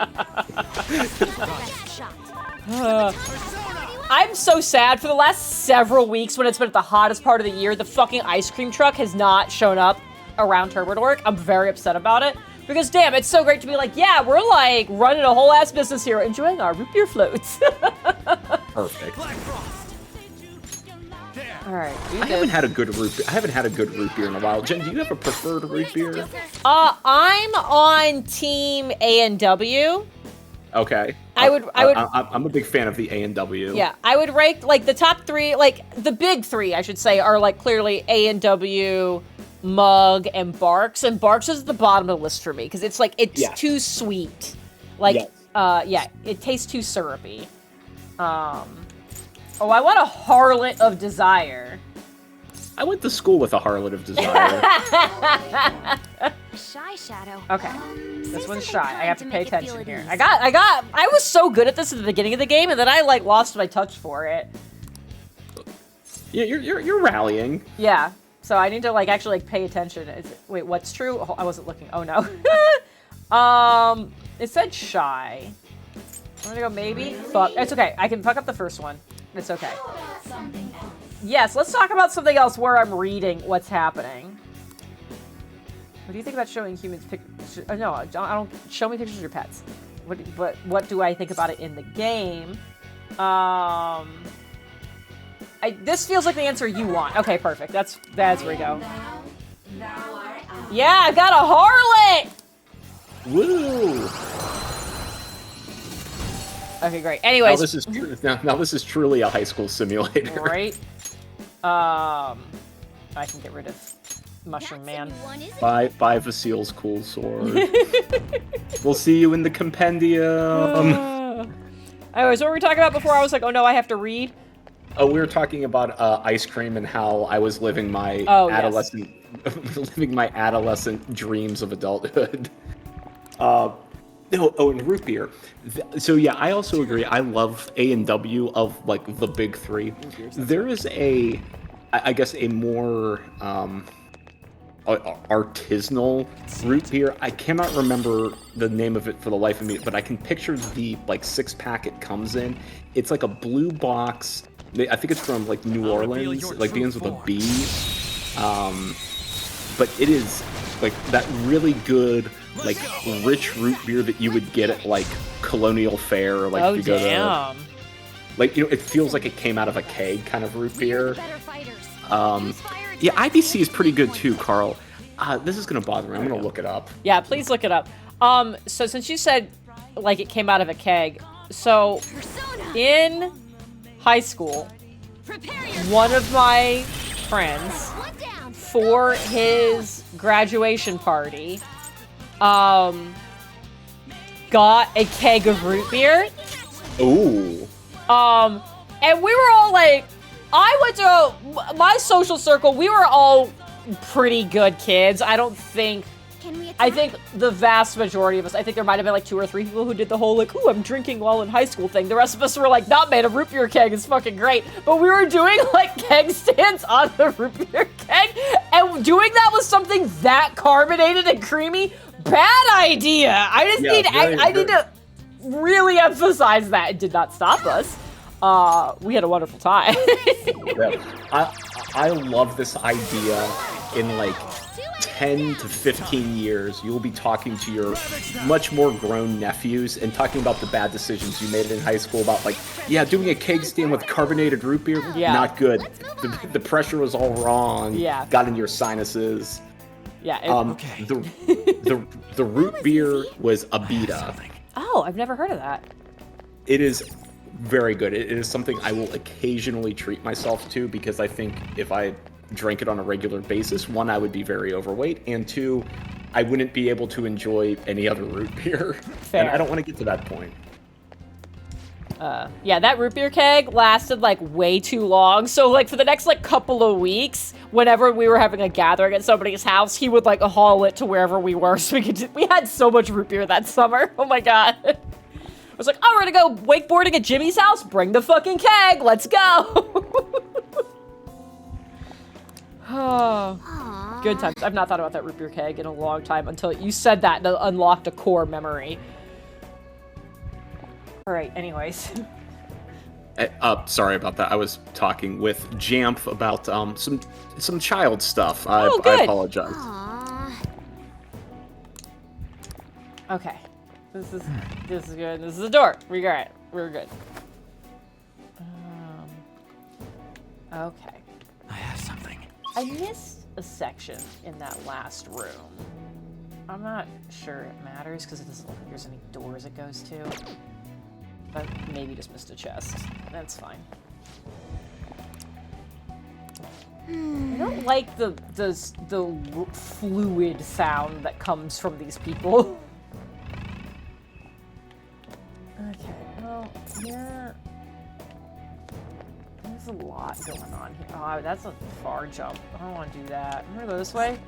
I'm so sad. For the last several weeks when it's been at the hottest part of the year, the fucking ice cream truck has not shown up around Turbodork. I'm very upset about it. Because damn, it's so great to be like, yeah, we're like running a whole ass business here, enjoying our root beer floats. Perfect. All right. I haven't had a good root beer in a while. Jen, do you have a preferred root beer? I'm on team A&W. Okay. I'm a big fan of the A&W. Yeah, I would rank like the top three, like the big three, I should say, are like clearly A&W, Mug, and Barks. And Barks is at the bottom of the list for me because it's like too sweet. Like, it tastes too syrupy. I want a Harlot of Desire. I went to school with a Harlot of Desire. Shy Shadow. Okay. This one's shy. I have to pay attention here. I was so good at this at the beginning of the game, and then I like lost my touch for it. Yeah, you're rallying. Yeah. So I need to like actually like pay attention. Wait, what's true? Oh, I wasn't looking. Oh no. It said shy. I'm gonna go maybe. Fuck. It's okay. I can fuck up the first one. It's okay. Yes, let's talk about something else where I'm reading what's happening. What do you think about showing humans pictures? No, I don't. Show me pictures of your pets. What do I think about it in the game? This feels like the answer you want. Okay, perfect. That's where we go. Yeah, I got a Harlot! Woo! Okay, great. Anyways. Now this is truly a high school simulator. Right? I can get rid of Mushroom Man. Bye, Vasil's cool sword. We'll see you in the compendium. Anyways, what were we talking about before? I was like, oh no, I have to read. Oh, we were talking about ice cream and how I was living my living my adolescent dreams of adulthood. And root beer. So yeah, I also agree. I love A&W of like the big three. There is I guess a more artisanal root beer. I cannot remember the name of it for the life of me, but I can picture the like 6-pack it comes in. It's like a blue box. I think it's from like New Orleans. Like begins with a B. But it is like that really good, like rich root beer that you would get at like Colonial Fair, or like if you go to, like, you know, it feels like it came out of a keg kind of root beer. Yeah, IBC is pretty good too, Carl. This is gonna bother me. I'm gonna look it up. Yeah, please look it up. So since you said like it came out of a keg, so in high school, one of my friends, for his graduation party, got a keg of root beer. Ooh. And we were all like, I went to my social circle, we were all pretty good kids. I think the vast majority of us, I think there might have been like 2 or 3 people who did the whole like, ooh, I'm drinking while in high school thing. The rest of us were like, not man, a root beer keg is fucking great. But we were doing like keg stands on the root beer keg, and doing that with something that carbonated and creamy, bad idea. I need to really emphasize that. It did not stop us. We had a wonderful time. I love this idea. In like 10 to 15 years, you will be talking to your much more grown nephews and talking about the bad decisions you made in high school about like, yeah, doing a keg stand with carbonated root beer, not good. The pressure was all wrong. Yeah. Got in your sinuses. Yeah. The root beer was Abita. Oh, I've never heard of that. It is very good. It is something I will occasionally treat myself to, because I think if I drank it on a regular basis, 1, I would be very overweight, and 2, I wouldn't be able to enjoy any other root beer. Fair. And I don't want to get to that point. Yeah, that root beer keg lasted like way too long. So like for the next like couple of weeks, whenever we were having a gathering at somebody's house, he would like haul it to wherever we were. So we had so much root beer that summer. Oh my god. I was like, oh, we're gonna go wakeboarding at Jimmy's house? Bring the fucking keg. Let's go. Oh, good times. I've not thought about that root beer keg in a long time until you said that and it unlocked a core memory. Alright, anyways. Sorry about that. I was talking with Jamf about some child stuff. I apologize. Okay. This is good. This is the door. We're good. We're good. Okay. I have something. I missed a section in that last room. I'm not sure it matters because it doesn't look like there's any doors it goes to. But maybe just missed a chest. That's fine. I don't like the fluid sound that comes from these people. Okay, well, here... There's a lot going on here. Oh, that's a far jump. I don't want to do that. I'm gonna go this way.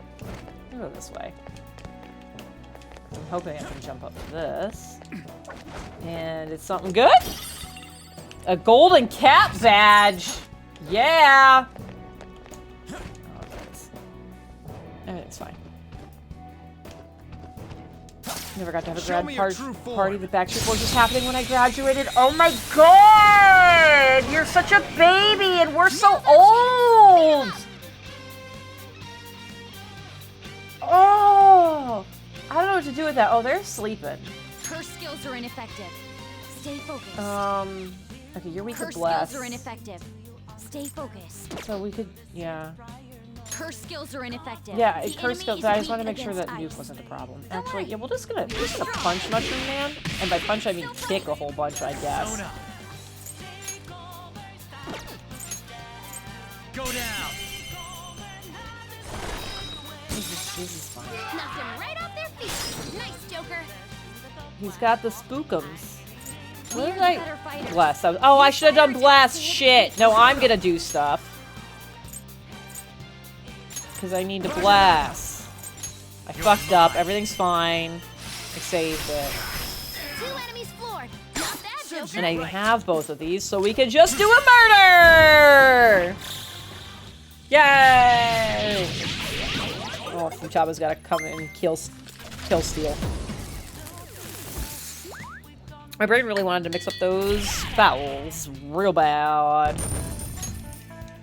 I'm gonna go this way. I'm hoping I can jump up to this. And it's something good? A golden cat badge! Yeah! Oh, everything's fine. Never got to have a grad party. The Backstreet Boys was happening when I graduated. Oh my god! You're such a baby and we're so old! Oh! I don't know what to do with that. Oh, they're sleeping. Her skills are ineffective. Stay focused. Okay, you're weak to Her bless. skills are ineffective. Stay focused. So we could, yeah. Her skills are ineffective. Yeah, The her enemy skills. is I just weak want to make sure that against nuke ice. wasn't a problem. Actually, yeah, we're just gonna punch Mushroom Man, and by punch I mean kick a whole bunch, I guess. Go down. This is fine. Knocked him right off their feet. Nice, Joker. He's got the spookums. What We're did the I better fighters. blast? Oh, I should have done blast. Shit. No, I'm gonna do stuff. Because I need to blast. I fucked up. Everything's fine. I saved it. 2 enemies floored. Not bad, Joker. And I have both of these, so we can just do a murder! Yay! Oh, Fuchaba's gotta come in and kill steal. My brain really wanted to mix up those vowels real bad.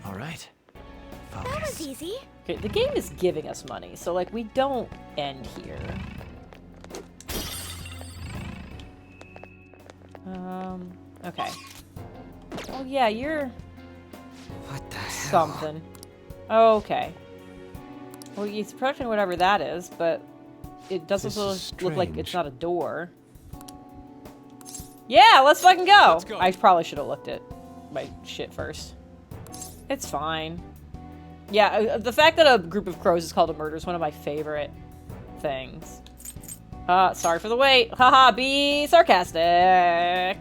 All right. That was easy. Okay, the game is giving us money, so like we don't end here. Okay. Oh yeah, you're What the hell? something. Okay. Well, he's protecting whatever that is, but it doesn't look like it's not a door. Yeah, let's fucking go! Let's go. I probably should have looked at my shit first. It's fine. Yeah, the fact that a group of crows is called a murder is one of my favorite things. Sorry for the wait. Haha, be sarcastic.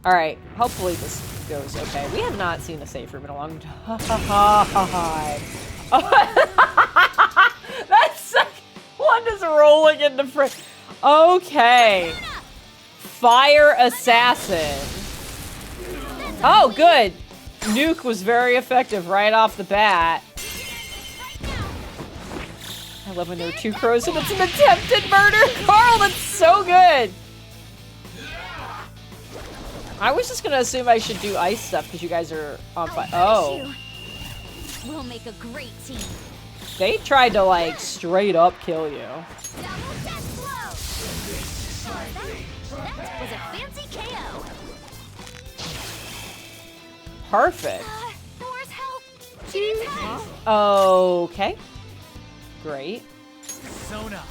Alright, hopefully this goes okay. We have not seen a safe room in a long time. That second one is rolling in the front. Okay. Fire assassin. Oh, good. Nuke was very effective right off the bat. I love when there are 2 crows and it's an attempted murder. Carl, that's so good. I was just gonna assume I should do ice stuff because you guys are on fire. Oh. We'll make a great team. They tried to like straight up kill you. Double death blow. That was a fancy KO. Perfect. Thor's help. She needs help. Okay. Great. Sona.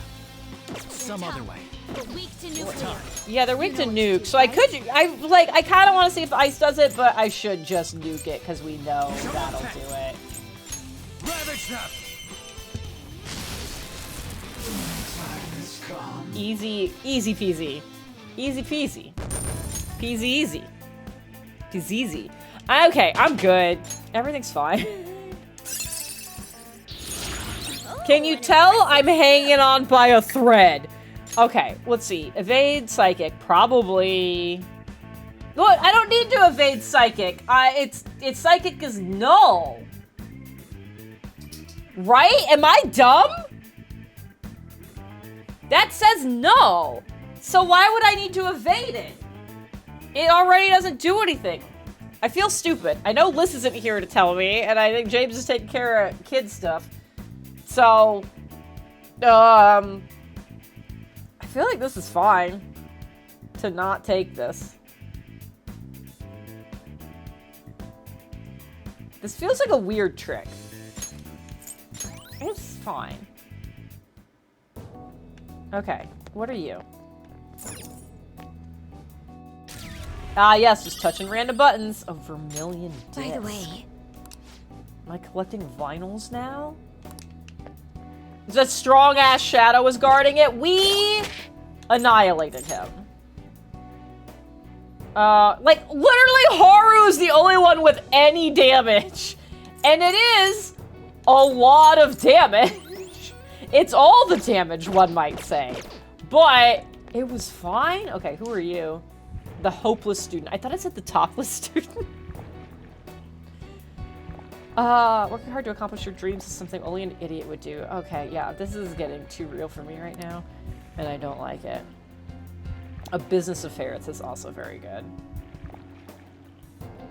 Some other way. We're weak to nuclear. Yeah, they're weak to nuke, so I kind of want to see if ice does it, but I should just nuke it because we know that'll do it. Ravage them. Easy, easy peasy. Easy peasy. Peasy easy. Peasy easy. Okay, I'm good. Everything's fine. Can you tell I'm hanging on by a thread? Okay, let's see. Evade psychic, probably. Look, I don't need to evade psychic. It's psychic is null. Right? Am I dumb? That says null. So why would I need to evade it? It already doesn't do anything. I feel stupid. I know Liz isn't here to tell me, and I think James is taking care of kid stuff. So, I feel like this is fine to not take this. This feels like a weird trick. It's fine. Okay, what are you? Ah, yes, just touching random buttons. Oh, Vermilion disc. By the way, am I collecting vinyls now? That strong-ass shadow was guarding it. We annihilated him. Like, literally, Haru's the only one with any damage. And it is a lot of damage. It's all the damage, one might say. But it was fine. Okay, who are you? The hopeless student. I thought it said the topless student. Working hard to accomplish your dreams is something only an idiot would do. Okay, yeah, this is getting too real for me right now, and I don't like it. A Business of Ferrets is also very good.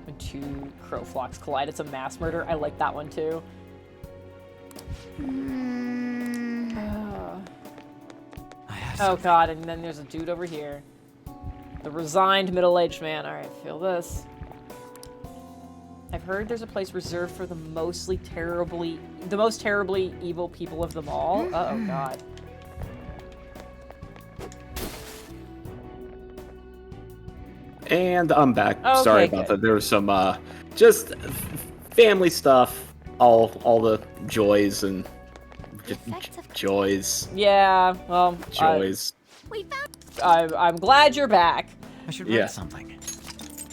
When 2 crow flocks collide, it's a mass murder. I like that one too. Oh god, and then there's a dude over here. The resigned middle-aged man. Alright, feel this. I've heard there's a place reserved for the most terribly evil people of them all. Oh god. And I'm back. Okay, Sorry about that. There was some just family stuff. All the joys and Joys. Yeah, well, Joys. I'm glad you're back. I should Yeah. write something.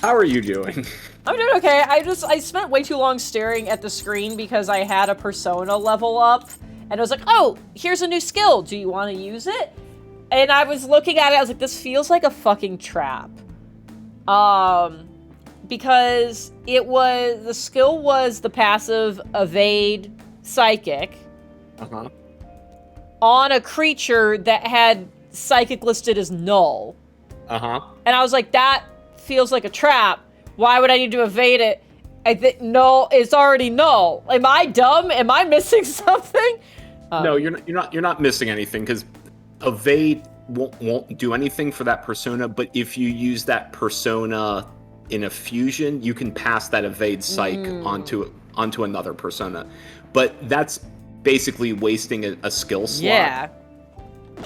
How are you doing? I'm doing okay. I spent way too long staring at the screen because I had a persona level up, and I was like, oh, here's a new skill. Do you want to use it? And I was looking at it, I was like, this feels like a fucking trap. Because the skill was the passive evade psychic on a creature that had psychic listed as null. And I was like, that feels like a trap. Why would I need to evade it? I think null is already null. Am I dumb? Am I missing something? No, you're not missing anything, because evade won't do anything for that persona, but if you use that persona in a fusion, you can pass that evade psych onto another persona. But that's basically wasting a skill slot. Yeah.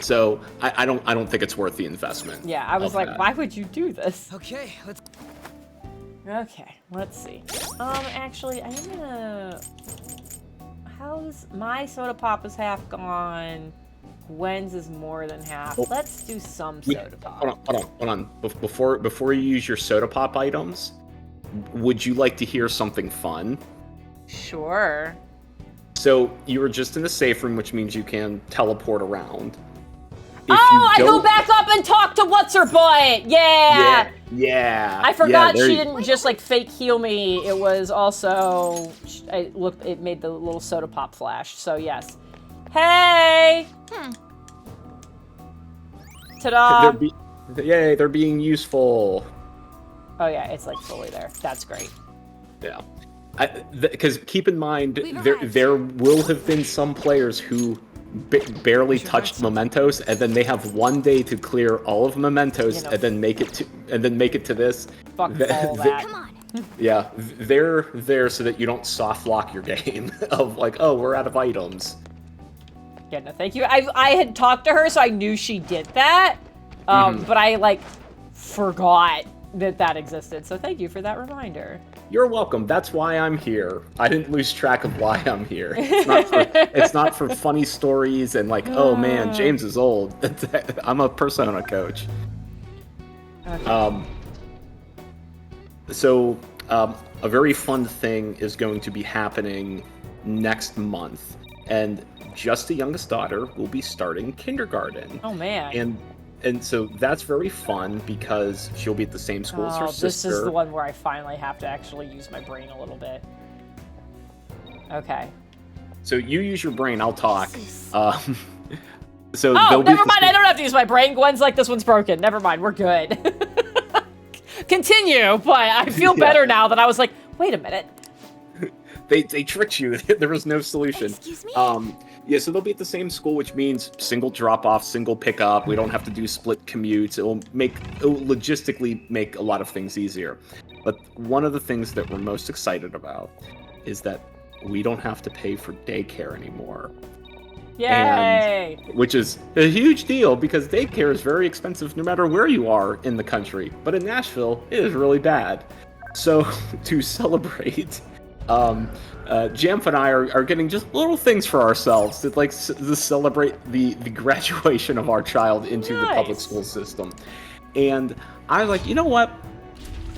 So I don't think it's worth the investment. Yeah, I was like, that. why would you do this? Okay, let's see. Actually, I am gonna... How's... My soda pop is half gone. Gwen's is more than half. Oh. Let's do some soda pop. Hold on. Before you use your soda pop items, would you like to hear something fun? Sure. So you were just in the safe room, which means you can teleport around. I go back up and talk to what's-her-butt! Yeah! Yeah. I forgot yeah, she didn't just, like, fake heal me. It was also... it made the little soda pop flash, so yes. Hey! Ta-da! They're being useful. Oh yeah, it's, like, fully there. That's great. Yeah. Because keep in mind, there will have been some players who barely touched mementos, and then they have one day to clear all of mementos, and then make it to this. Fuck all that. Come on. Yeah, they're there so that you don't soft lock your game of like, oh, we're out of items. Yeah, no, thank you. I had talked to her, so I knew she did that, but I like forgot that existed. So thank you for that reminder. You're welcome. That's why I'm here. I didn't lose track of why I'm here. It's not for funny stories and like, oh man, James is old. I'm a persona coach. Okay. So a very fun thing is going to be happening next month, and just the youngest daughter will be starting kindergarten. Oh man. And so that's very fun because she'll be at the same school as her sister. This is the one where I finally have to actually use my brain a little bit. Okay. So you use your brain, I'll talk. Oh, never mind, I don't have to use my brain. Gwen's like, this one's broken. Never mind, we're good. Continue, but I feel better now that I was like, wait a minute. They tricked you. There was no solution. Excuse me? Yeah, so they'll be at the same school, which means single drop-off, single pickup. We don't have to do split commutes. It'll logistically make a lot of things easier. But one of the things that we're most excited about is that we don't have to pay for daycare anymore. Yay! Which is a huge deal because daycare is very expensive no matter where you are in the country. But in Nashville, it is really bad. So to celebrate... Jamf and I are getting just little things for ourselves to celebrate the graduation of our child into the public school system. And I was like, you know what?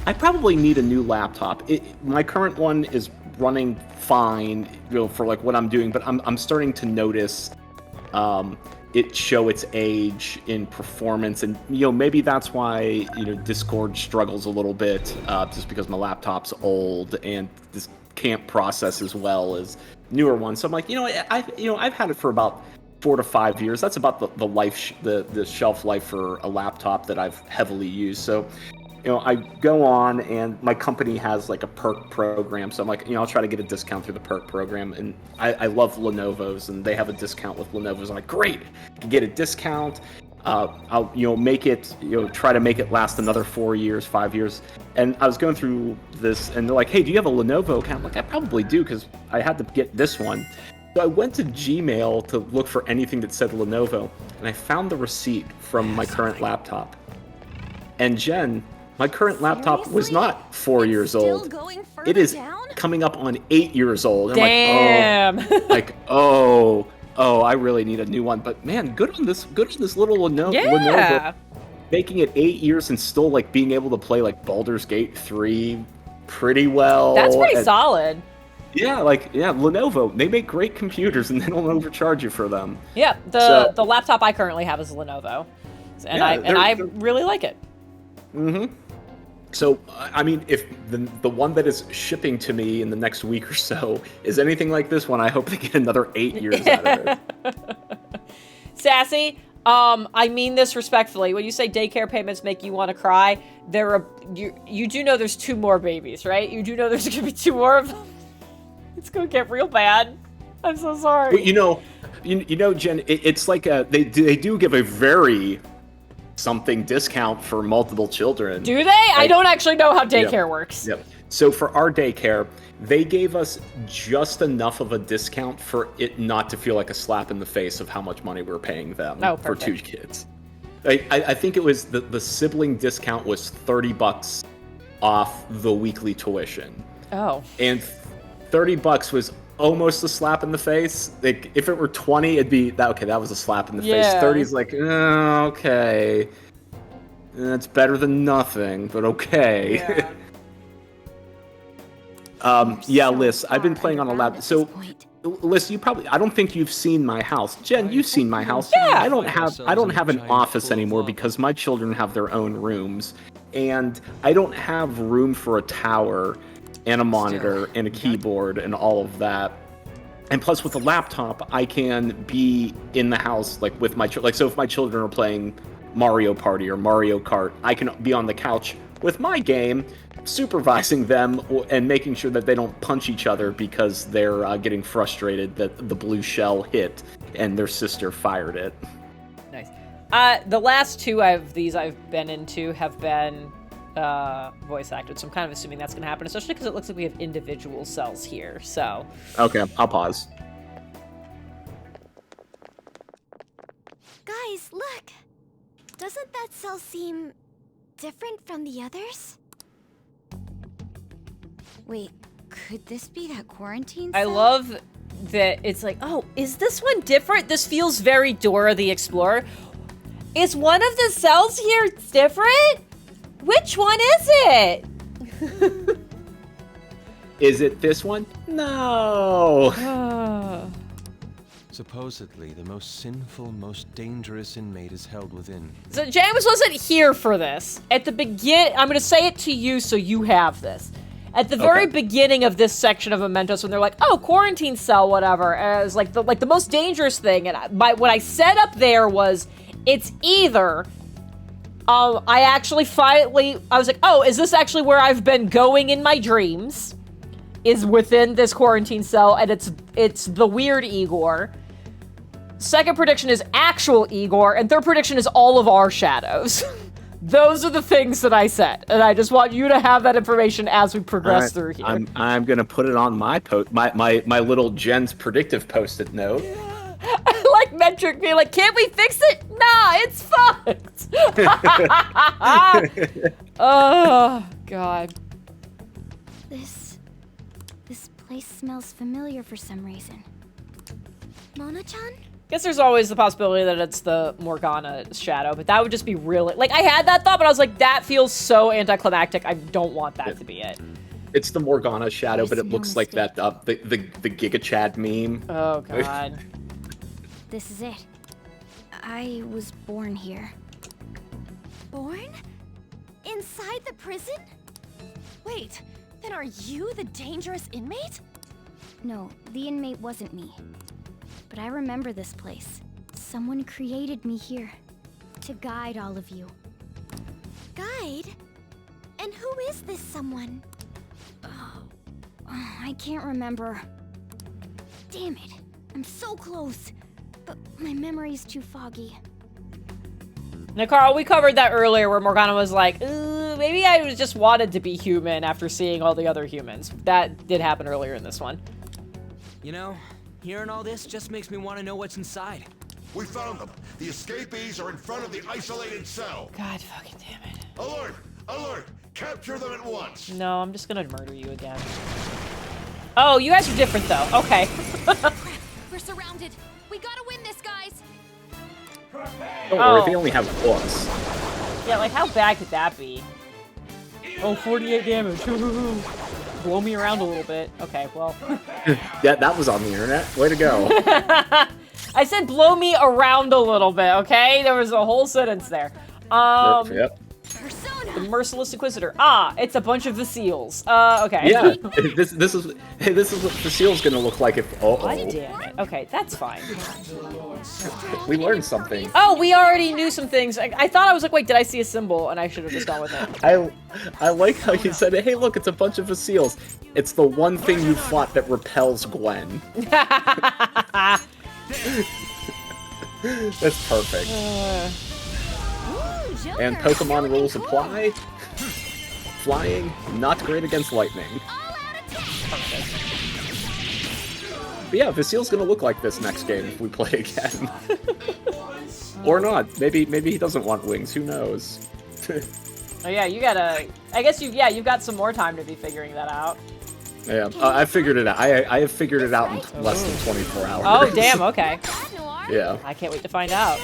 I probably need a new laptop. My current one is running fine, for like what I'm doing, but I'm starting to notice it show its age in performance, and maybe that's why Discord struggles a little bit, just because my laptop's old and this can't process as well as newer ones. So I'm like, I've had it for about 4 to 5 years. That's about the shelf life for a laptop that I've heavily used. So, I go on and my company has like a perk program. So I'm like, I'll try to get a discount through the perk program. And I love Lenovo's, and they have a discount with Lenovo's. I'm like, great, I can get a discount. I'll make it, try to make it last another 4 years, 5 years. And I was going through this, and they're like, hey, do you have a Lenovo account? I'm like, I probably do, because I had to get this one. So I went to Gmail to look for anything that said Lenovo, and I found the receipt from my current laptop. And Jen, my current laptop was not 4 years old. It is coming up on 8 years old. And damn. I'm like, oh, oh, I really need a new one. But man, good on this little Lenovo. Yeah. Making it 8 years and still like being able to play like Baldur's Gate 3 pretty well. That's pretty solid. Yeah, Lenovo, they make great computers and they don't overcharge you for them. Yeah, the laptop I currently have is a Lenovo, and I really like it. Mm-hmm. So, I mean, if the one that is shipping to me in the next week or so is anything like this one, I hope they get another 8 years out of it. Sassy, I mean this respectfully. When you say daycare payments make you want to cry, you do know there's 2 more babies, right? You do know there's going to be 2 more of them. It's going to get real bad. I'm so sorry. Well, you know, Jen, it's like they do give a very something discount for multiple children. Do they? I don't actually know how daycare works. Yep. So for our daycare, they gave us just enough of a discount for it not to feel like a slap in the face of how much money we're paying them for 2 kids. I think it was the sibling discount was $30 off the weekly tuition. Oh. And $30 was almost a slap in the face. Like if it were 20, it'd be that okay. That was a slap in the face. 30 is like okay, that's better than nothing, but okay. Yeah. Liz, I've been playing on a laptop. So, Liz, I don't think you've seen my house. Jen, you've seen my house. Yeah. I don't have an office anymore because my children have their own rooms, and I don't have room for a tower and a monitor and a keyboard and all of that. And plus with a laptop, I can be in the house like with my children. Like so if my children are playing Mario Party or Mario Kart, I can be on the couch with my game, supervising them and making sure that they don't punch each other because they're getting frustrated that the blue shell hit and their sister fired it. Nice. The last 2 I've been into have been voice acted, so I'm kind of assuming that's going to happen, especially because it looks like we have individual cells here, so... Okay, I'll pause. Guys, look! Doesn't that cell seem different from the others? Wait, could this be that quarantine I cell? love that it's like, oh, is this one different? This feels very Dora the Explorer. Is one of the cells here different? Which one is it? Is it this one? No. Supposedly, the most sinful, most dangerous inmate is held within. So James wasn't here for this. At the begin, I'm going to say it to you so you have this. At the very beginning of this section of Mementos, when they're like, "Oh, quarantine cell, whatever," as like the most dangerous thing, and what I said up there was, it's either. I was like, oh, is this actually where I've been going in my dreams? Is within this quarantine cell, and it's the weird Igor. Second prediction is actual Igor, and third prediction is all of our shadows. Those are the things that I said, and I just want you to have that information as we progress through here. I'm gonna put it on my my little Jen's predictive post-it note. I like Metric being like, can't we fix it? Nah, it's fucked. Oh, God. This place smells familiar for some reason. Mona-chan? Guess there's always the possibility that it's the Morgana shadow, but that would just be really... Like, I had that thought, but I was like, that feels so anticlimactic. I don't want that to be it. It's the Morgana shadow, but it looks like that, the Giga Chad meme. Oh, God. This is it. I was born here. Born? Inside the prison? Wait, then are you the dangerous inmate? No, the inmate wasn't me. But I remember this place. Someone created me here to guide all of you. Guide? And who is this someone? Oh, I can't remember. Damn it. I'm so close. But my memory's too foggy. Now, Carl, we covered that earlier where Morgana was like, maybe I just wanted to be human after seeing all the other humans. That did happen earlier in this one. You know, hearing all this just makes me want to know what's inside. We found them. The escapees are in front of the isolated cell. God fucking damn it. Alert! Alert! Capture them at once. No, I'm just gonna murder you again. Oh, you guys are different though. Okay. We're surrounded. We gotta win this, guys. Don't worry, they only have books. Yeah, like how bad could that be? Oh, 48 damage. Blow me around a little bit. Okay, well. Yeah, that was on the internet. Way to go. I said blow me around a little bit, okay? There was a whole sentence there. Yep. The Merciless Inquisitor. Ah, it's a bunch of Vaseals. Okay. Yeah, this is what Vaseal's gonna look like if. God damn it. Okay, that's fine. We learned something. Oh, we already knew some things. I thought I was like, wait, did I see a symbol? And I should have just gone with it. I like how you said, hey, look, it's a bunch of Vaseals. It's the one thing you fought that repels Gwen. That's perfect. And Pokemon rules apply. Flying, not great against lightning. But yeah, Vaseal's gonna look like this next game if we play again. Or not. Maybe he doesn't want wings. Who knows? Oh yeah, you gotta. I guess you've got some more time to be figuring that out. Yeah, I figured it out. I have figured it out in less than 24 hours. Oh damn. Okay. Yeah. I can't wait to find out.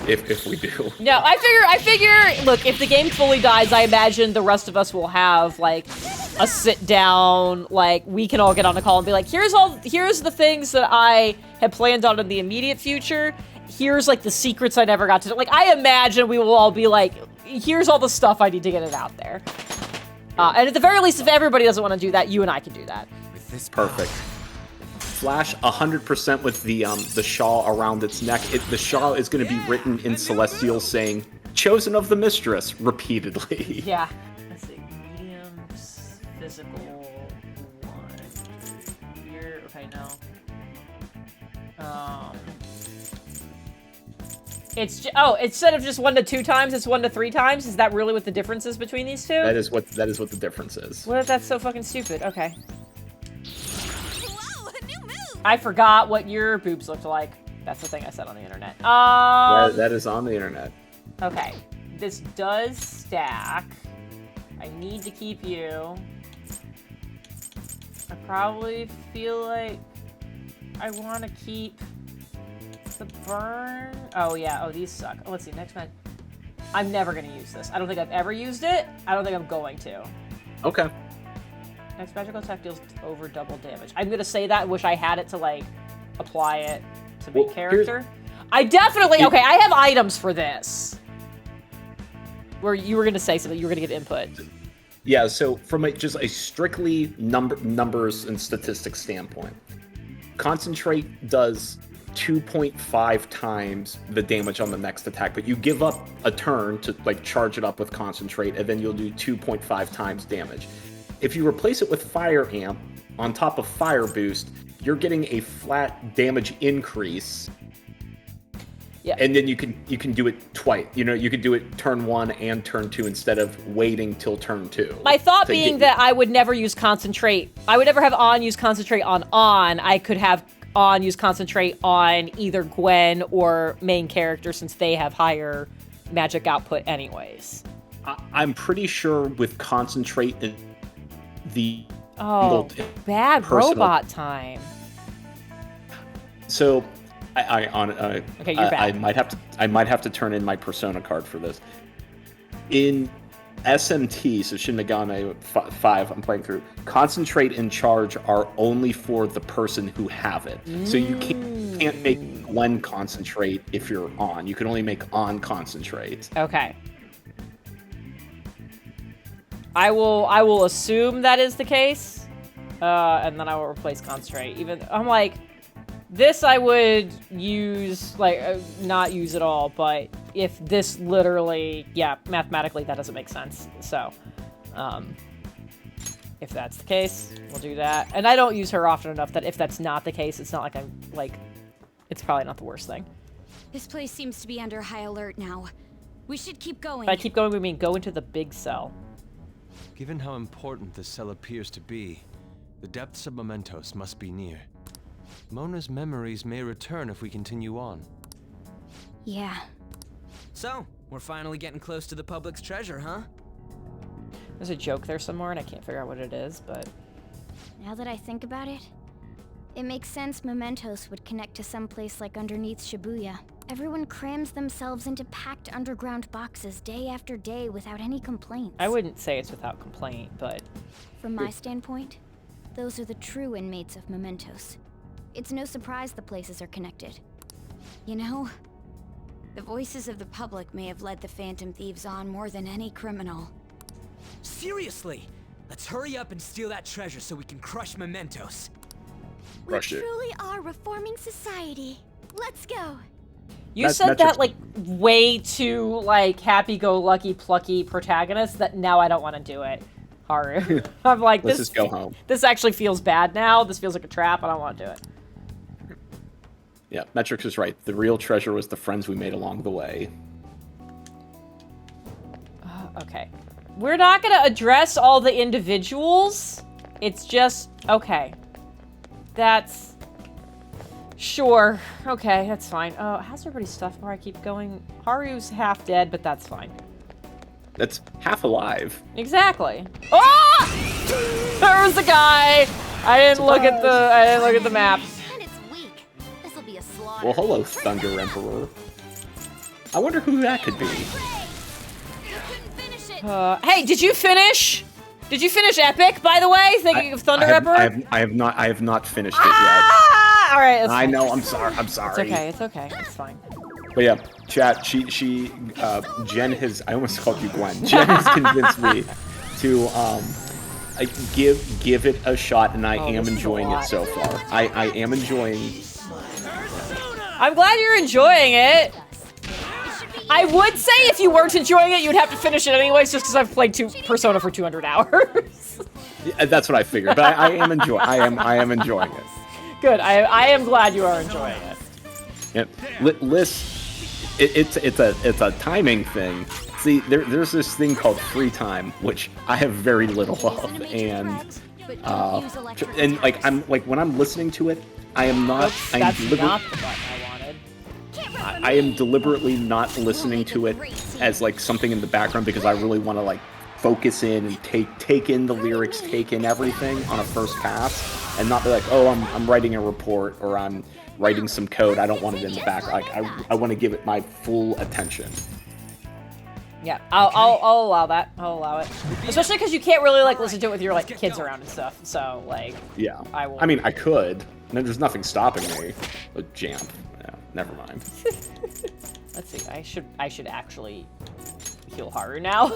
If we do. No, I figure. Look, if the game fully dies, I imagine the rest of us will have like a sit down. Like we can all get on a call and be like, here's the things that I had planned on in the immediate future. Here's like the secrets I never got to do. Like I imagine we will all be like, here's all the stuff I need to get it out there. And at the very least, if everybody doesn't want to do that, you and I can do that. Perfect. Flash 100% with the shawl around its neck. The shawl is going to be written in Celestial saying, chosen of the mistress, repeatedly. Yeah. Let's see. Medium, physical, 1. Here, okay, no. Instead of just 1 to 2 times, it's 1 to 3 times? Is that really what the difference is between these two? That is what the difference is. What if that's so fucking stupid? Okay. I forgot what your boobs looked like. That's the thing I said on the internet. That is on the internet. Okay. This does stack. I need to keep you. I probably feel like I want to keep the burn. Oh, yeah. Oh, these suck. Oh, let's see. Next match. I'm never going to use this. I don't think I've ever used it. I don't think I'm going to. Okay. Next magical attack deals over double damage. I'm gonna say that. Wish I had it to like apply it to make character. I definitely okay. I have items for this. Where you were gonna say something. You were gonna get input. Yeah. So from just a strictly numbers and statistics standpoint, Concentrate does 2.5 times the damage on the next attack, but you give up a turn to like charge it up with Concentrate, and then you'll do 2.5 times damage. If you replace it with Fire Amp on top of Fire Boost, you're getting a flat damage increase. Yeah. And then you can do it twice. You know, you could do it turn 1 and turn 2 instead of waiting till turn 2. My thought being that I would never use Concentrate. I would never have On use Concentrate on. I could have On use Concentrate on either Gwen or main character since they have higher magic output anyways. I'm pretty sure with Concentrate and the bad robot time. So, okay, you're bad. I might have to turn in my Persona card for this. In SMT, so Shin Megami 5, I'm playing through. Concentrate and Charge are only for the person who have it. So you can't make Gwen Concentrate if you're On. You can only make On Concentrate. Okay. I will assume that is the case, and then I will replace Concentrate. I'm like, this I would use, not use at all, but if this literally, yeah, mathematically that doesn't make sense. So, if that's the case, we'll do that. And I don't use her often enough that if that's not the case, it's not like I'm, it's probably not the worst thing. This place seems to be under high alert now. We should keep going. If I keep going, we mean go into the big cell. Given how important this cell appears to be, the depths of Mementos must be near. Mona's memories may return if we continue on. Yeah. So, we're finally getting close to the public's treasure, huh? There's a joke there somewhere, and I can't figure out what it is, but... Now that I think about it, It makes sense mementos would connect to some place like underneath Shibuya. Everyone crams themselves into packed underground boxes day after day without any complaints. I wouldn't say it's without complaint, but... From my standpoint, those are the true inmates of mementos. It's no surprise the places are connected. You know, the voices of the public may have led the Phantom Thieves on more than any criminal. Seriously! Let's hurry up and steal that treasure so we can crush mementos. We truly are reforming society. Let's go. You said that like way too like happy-go-lucky, plucky protagonist that now I don't want to do it, Haru. I'm like, Let's just go home. This actually feels bad now. This feels like a trap. I don't want to do it. Yeah, Metrix is right. The real treasure was the friends we made along the way. Okay. We're not going to address all the individuals. It's just, okay. That's... Sure. Okay, that's fine. Oh, how's everybody's stuff before I keep going? Haru's half dead, but that's fine. That's half alive. Exactly. Oh! There was a guy! I didn't look at the map. And it's weak. This'll be a slaughter. Well, hello, Thunder Emperor. I wonder who that could be. Hey, did you finish? Did you finish Epic, by the way? Thinking of Thunder Emperor? I have not finished it yet. All right, that's I fine. know. I'm sorry. I'm sorry. It's okay. It's fine. But yeah, chat. Jen has. I almost called you Gwen. Jen has convinced me to give it a shot, and I am enjoying it so far. I am enjoying. I'm glad you're enjoying it. I would say if you weren't enjoying it, you'd have to finish it anyways, just because I've played Persona for 200 hours. Yeah, that's what I figured, but I am enjoying. I am enjoying it. Good. I am glad you are enjoying it. Yep. List. It's a timing thing. See, there's this thing called free time, which I have very little of, and like when I'm listening to it, I am not. Oops, that's not the button I wanted. I am deliberately not listening to it as like something in the background because I really want to like focus in and take in the lyrics, take in everything on a first pass, and not be like, oh, I'm writing a report or I'm writing some code. I don't want it in the back. Like I want to give it my full attention. Yeah, I'll allow that. I'll allow it, especially because you can't really like listen to it with your like kids around and stuff. So like, yeah, I will. I mean, I could. And there's nothing stopping me. But jam. Yeah, never mind. Let's see. I should actually heal Haru now.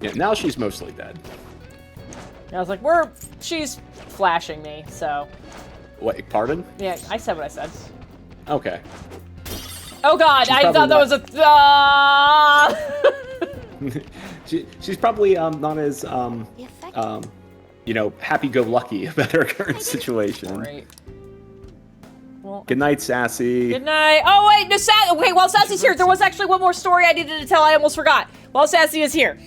Yeah, now she's mostly dead. I was like, she's flashing me. So. Wait, pardon? Yeah, I said what I said. Okay. Oh God, I thought that was a. She's probably not as happy-go-lucky about her current situation. Right. Well, good night, Sassy. Good night. Oh wait, no, okay, while Sassy's here, there was actually one more story I needed to tell. I almost forgot. While Sassy is here,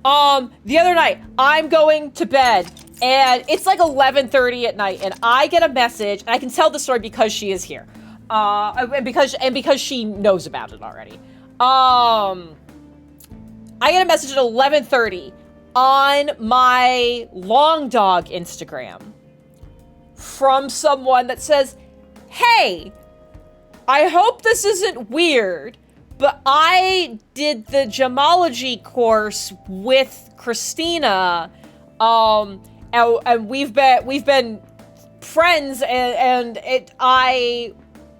the other night I'm going to bed and it's like 11:30 at night, and I get a message, and I can tell the story because she is here. And because she knows about it already. I get a message at 11:30 on my Long Dog Instagram from someone that says, "Hey, I hope this isn't weird, but I did the gemology course with Christina, and we've been friends, and I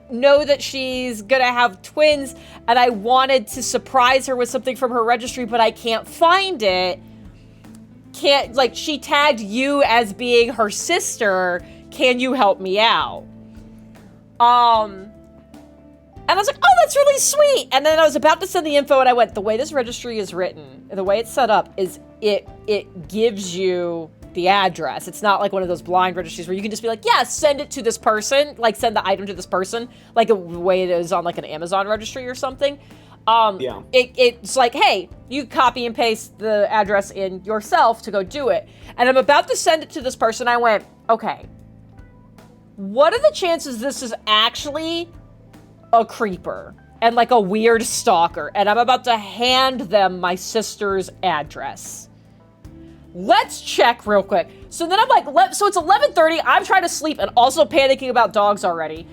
know that she's gonna have twins, and I wanted to surprise her with something from her registry, but I can't find it. She tagged you as being her sister. Can you help me out?" And I was like, oh, that's really sweet. And then I was about to send the info, and I went, the way this registry is written, the way it's set up is it gives you the address. It's not like one of those blind registries where you can just be like, yeah, send it to this person, like send the item to this person, like the way it is on like an Amazon registry or something. Yeah. It's like, hey, you copy and paste the address in yourself to go do it. And I'm about to send it to this person. I went, okay, what are the chances this is actually a creeper and like a weird stalker, and I'm about to hand them my sister's address? let's check real quick. So then I'm like, so it's 11:30. I'm trying to sleep and also panicking about dogs already.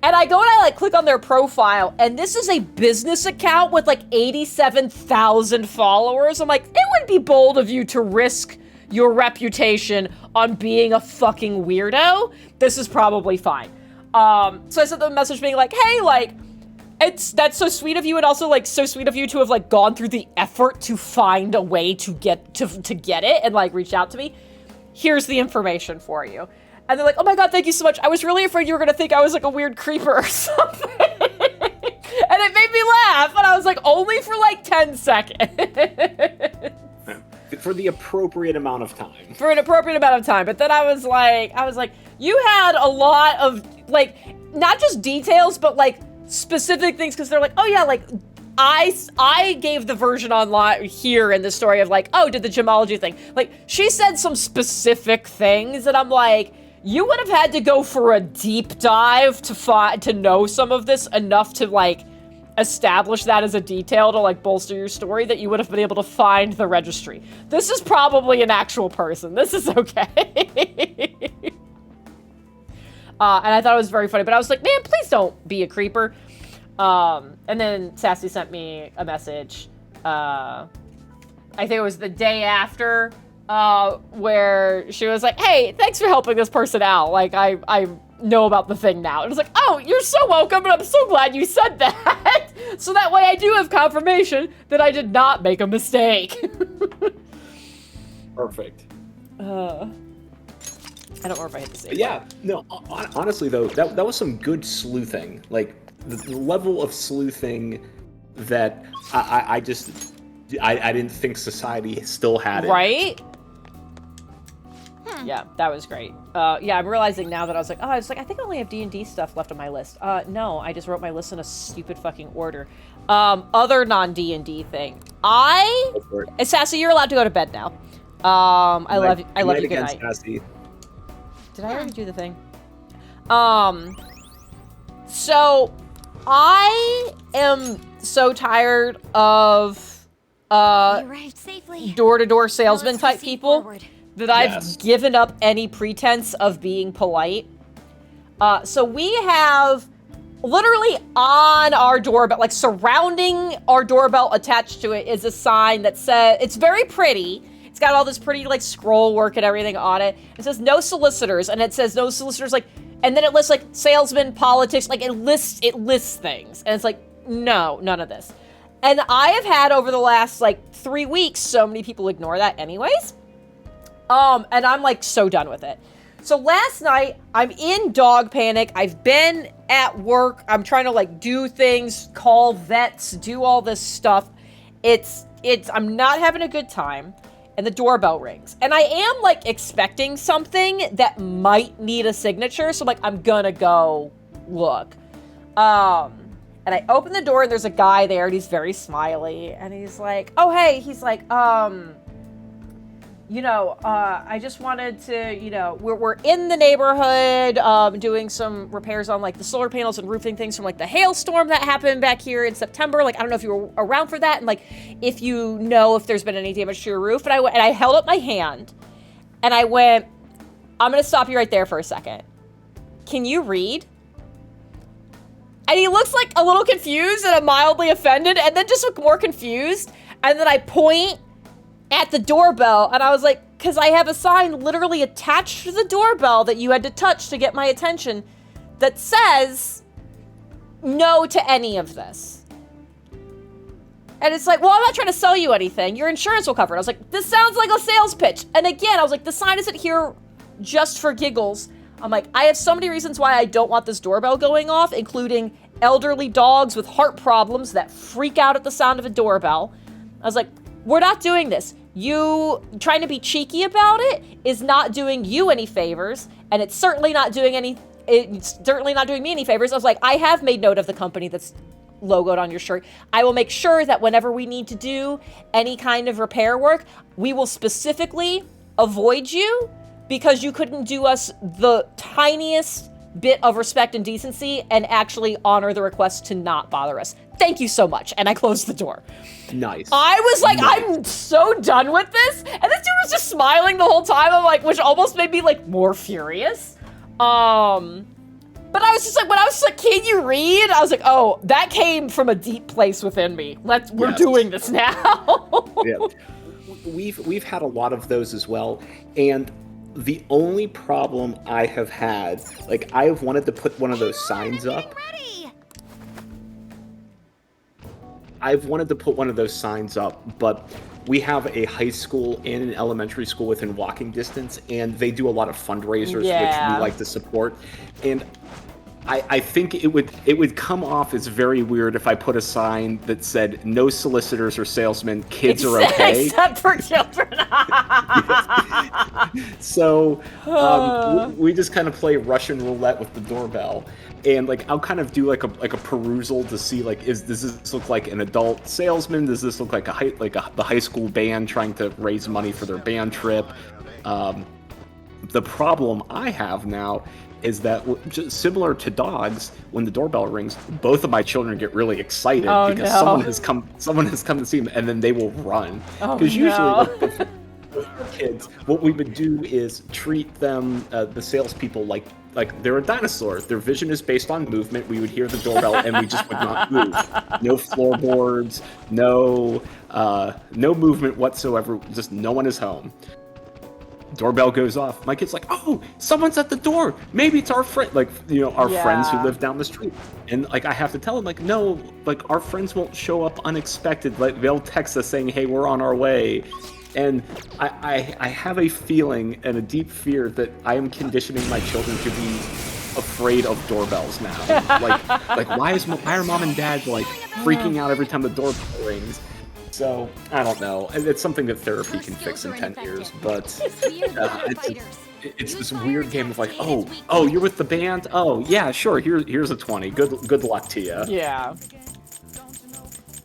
And I go and I like click on their profile, and this is a business account with like 87,000 followers. I'm like, it would be bold of you to risk your reputation on being a fucking weirdo. This is probably fine. So I sent them a message being like, hey, like, that's so sweet of you, and also like so sweet of you to have like gone through the effort to find a way to get it and like reach out to me. Here's the information for you. And they're like, oh my god, thank you so much. I was really afraid you were gonna think I was like a weird creeper or something. And it made me laugh, and I was like, only for like 10 seconds. For the appropriate amount of time. For an appropriate amount of time. But then I was like, you had a lot of like, not just details, but like specific things, because they're like, oh yeah, like I gave the version online here in the story of like, oh, did the gemology thing. Like, she said some specific things, and I'm like, you would have had to go for a deep dive to know some of this enough to like establish that as a detail to like bolster your story that you would have been able to find the registry. This is probably an actual person. This is okay. And I thought it was very funny, but I was like, man, please don't be a creeper. And then Sassy sent me a message. I think it was the day after, where she was like, hey, thanks for helping this person out. Like, I know about the thing now. And it's like, oh, you're so welcome, and I'm so glad you said that. So that way I do have confirmation that I did not make a mistake. Perfect. I don't know if I hit the save. Yeah, no, honestly though, that was some good sleuthing. Like, the level of sleuthing that I didn't think society still had it. Right? Yeah, that was great. Yeah, I'm realizing now that I was like, I think I only have D&D stuff left on my list. No, I just wrote my list in a stupid fucking order. Other non-D&D thing. Sassy, you're allowed to go to bed now. I love you. Good night. Sassy. Did I already do the thing? So I am so tired of door-to-door salesman type people that I've given up any pretense of being polite. So we have literally on our doorbell, like surrounding our doorbell attached to it, is a sign that says, it's very pretty. It's got all this pretty like scroll work and everything on it. It says no solicitors, and it says no solicitors, like, and then it lists like salesmen, politics, like it lists things. And it's like, no, none of this. And I have had over the last like 3 weeks, so many people ignore that anyways. And I'm like so done with it. So last night, I'm in dog panic. I've been at work. I'm trying to like do things, call vets, do all this stuff. I'm not having a good time. And the doorbell rings. And I am like expecting something that might need a signature. So I'm like, I'm gonna go look. And I open the door and there's a guy there and he's very smiley. And he's like, oh, hey, he's like, I just wanted to, we're in the neighborhood doing some repairs on like the solar panels and roofing things from like the hailstorm that happened back here in September. Like, I don't know if you were around for that. And like, if you know if there's been any damage to your roof. And I held up my hand and I went, I'm going to stop you right there for a second. Can you read? And he looks like a little confused and mildly offended and then just look more confused. And then I point at the doorbell, and I was like, because I have a sign literally attached to the doorbell that you had to touch to get my attention that says no to any of this. And it's like, well, I'm not trying to sell you anything. Your insurance will cover it. I was like, this sounds like a sales pitch. And again, I was like, the sign isn't here just for giggles. I'm like, I have so many reasons why I don't want this doorbell going off, including elderly dogs with heart problems that freak out at the sound of a doorbell. I was like, we're not doing this. You trying to be cheeky about it is not doing you any favors, and it's certainly not doing me any favors. I was like, I have made note of the company that's logoed on your shirt. I will make sure that whenever we need to do any kind of repair work, we will specifically avoid you because you couldn't do us the tiniest bit of respect and decency and actually honor the request to not bother us. Thank you so much. And I closed the door. Nice. I was like, Nice. I'm so done with this. And this dude was just smiling the whole time. I'm like, which almost made me like more furious. But I was just like, when I was just like, can you read? I was like, oh, that came from a deep place within me. We're doing this now. Yeah. We've had a lot of those as well. And the only problem I have had, like, I have wanted to put one of those signs up. I've wanted to put one of those signs up, but we have a high school and an elementary school within walking distance, and they do a lot of fundraisers, which we like to support. And I think it would come off as very weird if I put a sign that said, no solicitors or salesmen, kids are okay. Except for children. So we just kind of play Russian roulette with the doorbell. And like I'll kind of do like a perusal to see like does this look like an adult salesman? Does this look like the high school band trying to raise money for their band trip? The problem I have now is that just similar to dogs, when the doorbell rings, both of my children get really excited because someone has come to see them, and then they will run. Because usually with kids, what we would do is treat them, the salespeople, like they're a dinosaur. Their vision is based on movement. We would hear the doorbell and we just would not move. No floorboards, no movement whatsoever. Just no one is home. Doorbell goes off. My kid's like, oh, someone's at the door. Maybe it's our friend, our friends who live down the street. And like I have to tell them, like, no, like our friends won't show up unexpected. Like they'll text us saying, hey, we're on our way. And I have a feeling and a deep fear that I am conditioning my children to be afraid of doorbells now. like why are mom and dad like freaking out every time the doorbell rings? So I don't know. It's something that therapy can fix in 10 years, but it's this weird game of like, oh, you're with the band? Oh yeah, sure. Here's a 20. Good luck to you. Yeah.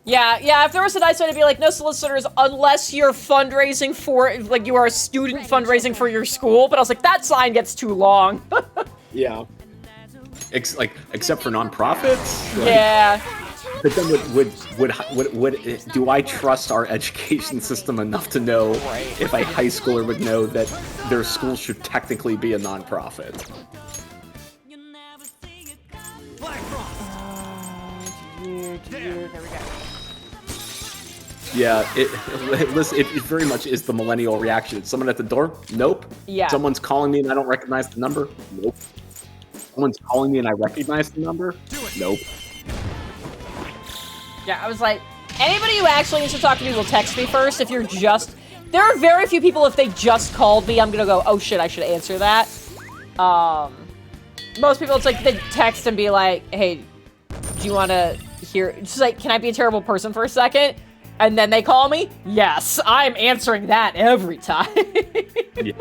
Yeah, if there was a nice way to be like, no solicitors unless you're fundraising for, like, you are a student fundraising for your school, but I was like, that sign gets too long. Yeah. Except for nonprofits? Yeah. But then would do I trust our education system enough to know if a high schooler would know that their school should technically be a nonprofit? There we go. Yeah, it very much is the millennial reaction. Someone at the door? Nope. Yeah. Someone's calling me and I don't recognize the number? Nope. Someone's calling me and I recognize the number? Nope. Yeah, I was like, anybody who actually needs to talk to me will text me first. If you're just... There are very few people, if they just called me, I'm gonna go, oh shit, I should answer that. Most people, it's like, they text and be like, hey, do you want to hear... Just like, can I be a terrible person for a second? And then they call me? Yes, I'm answering that every time. Yeah.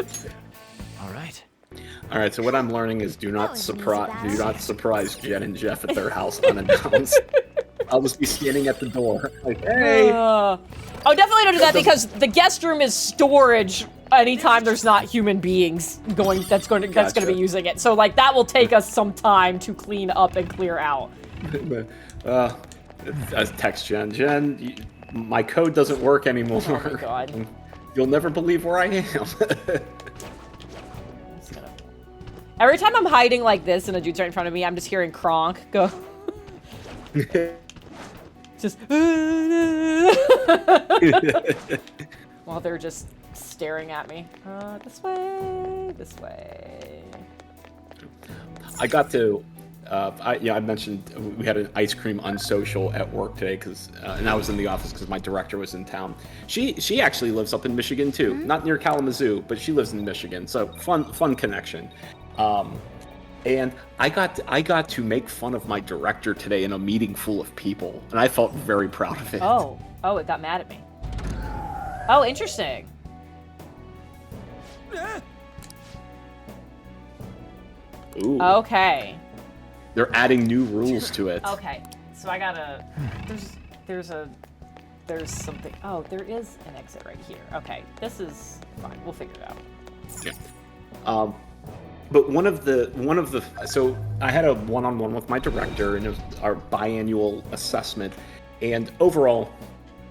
All right, so what I'm learning is do not surprise Jen and Jeff at their house unannounced. I'll just be standing at the door, like, hey. Oh, definitely don't do that because the guest room is storage. Anytime there's not human beings that's going to be using it, so like that will take us some time to clean up and clear out. Text Jen, my code doesn't work anymore. Oh my god. You'll never believe where I am. Every time I'm hiding like this and a dude's right in front of me, I'm just hearing Kronk go. Just while they're just staring at me. This way. I got to. I mentioned we had an ice cream unsocial at work today and I was in the office because my director was in town. She actually lives up in Michigan too, not near Kalamazoo, but she lives in Michigan. So fun connection. And I got to make fun of my director today in a meeting full of people, and I felt very proud of it. Oh, it got mad at me. Oh, interesting. Ooh. Okay. They're adding new rules to it. Okay, so I gotta. There's something. Oh, there is an exit right here. Okay, this is fine. We'll figure it out. Yeah. but one of the so I had a one-on-one with my director, and it was our biannual assessment, and overall,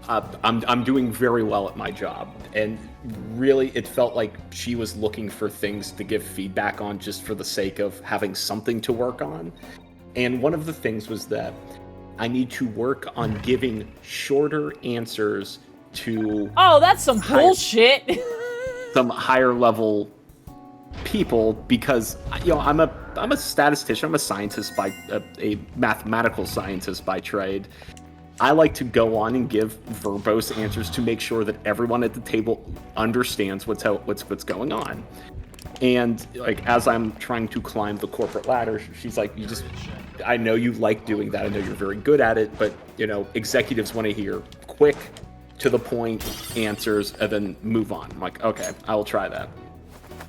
I'm doing very well at my job, and really it felt like she was looking for things to give feedback on just for the sake of having something to work on. And one of the things was that I need to work on giving shorter answers to Oh, that's some bullshit. some higher level people, because I'm a statistician, I'm a scientist by a mathematical scientist by trade. I like to go on and give verbose answers to make sure that everyone at the table understands what's going on. And like as I'm trying to climb the corporate ladder, she's like, I know you like doing that. I know you're very good at it, but executives want to hear quick, to the point answers and then move on. I'm like, okay, I will try that.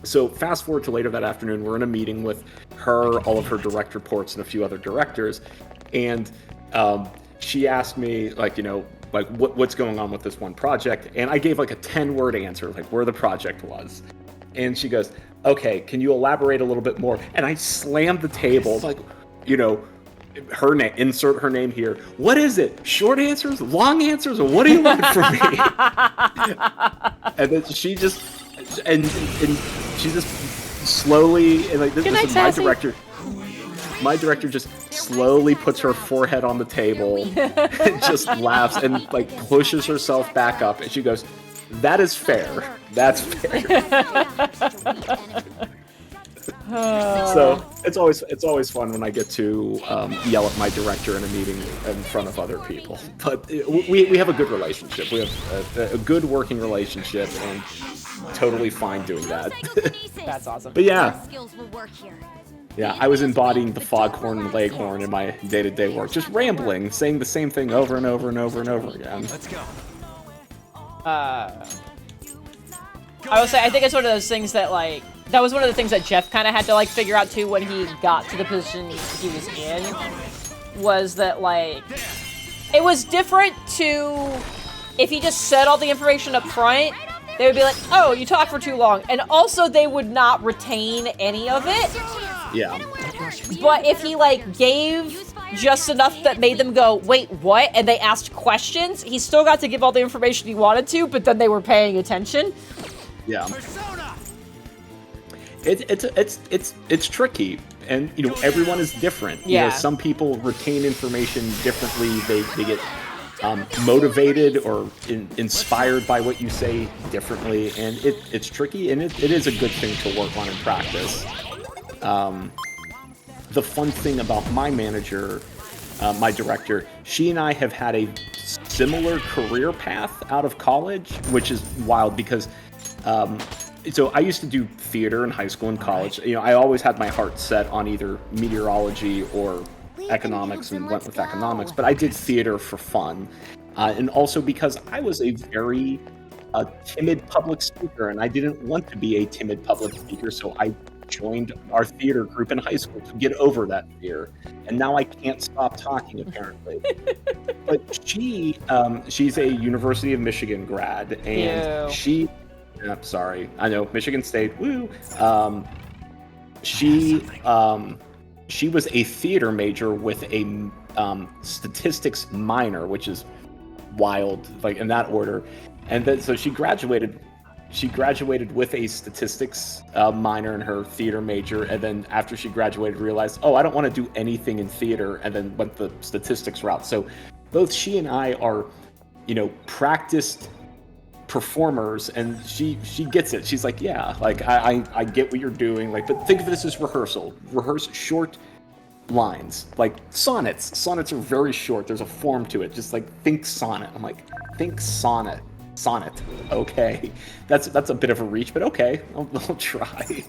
So fast forward to later that afternoon, we're in a meeting with her, all of her direct reports, and a few other directors, and she asked me what's going on with this one project, and I gave like a 10-word answer, like where the project was, and she goes, okay, can you elaborate a little bit more? And I slammed the table, like, her name, insert her name here. What is it? Short answers, long answers, or what do you want from me? And then she just slowly, and like this is my director just slowly puts her forehead on the table and just laughs and like pushes herself back up, and she goes, that is fair. That's fair. So it's always fun when I get to yell at my director in a meeting in front of other people. But we have a good relationship. We have a good working relationship, and totally fine doing that. That's awesome. But yeah. Yeah, I was embodying the foghorn and leghorn in my day-to-day work, just rambling, saying the same thing over and over and over and over again. Let's go. I will say, I think it's one of those things that, like, that was one of the things that Jeff kind of had to, like, figure out, too, when he got to the position he was in, was that, like, it was different to, if he just said all the information up front, they would be like, oh, you talked for too long, and also they would not retain any of it. Yeah. But if he, like, gave just enough that made them go, wait, what? And they asked questions, he still got to give all the information he wanted to, but then they were paying attention. Yeah. It's tricky, and everyone is different. Yeah. Some people retain information differently. They get motivated or inspired by what you say differently, and it's tricky, and it is a good thing to work on in practice. The fun thing about my manager, my director, she and I have had a similar career path out of college, which is wild because so I used to do theater in high school and college. I always had my heart set on either meteorology or economics, and went with economics, but I did theater for fun. And also because I was a very timid public speaker, and I didn't want to be a timid public speaker, so I joined our theater group in high school to get over that fear. And now I can't stop talking, apparently. But she's a University of Michigan grad, and sorry, I know, Michigan State, woo! She was a theater major with a statistics minor, which is wild, like in that order. And then so she graduated with a statistics minor in her theater major, and then after she graduated realized, I don't want to do anything in theater, and then went the statistics route. So both she and I are, practiced performers, and she gets it. She's like, yeah, like I get what you're doing, like, but think of this as rehearse short lines, like sonnets are very short. There's a form to it. Just like, think sonnet. I'm like, think sonnet. Okay, that's a bit of a reach, but okay, I'll try.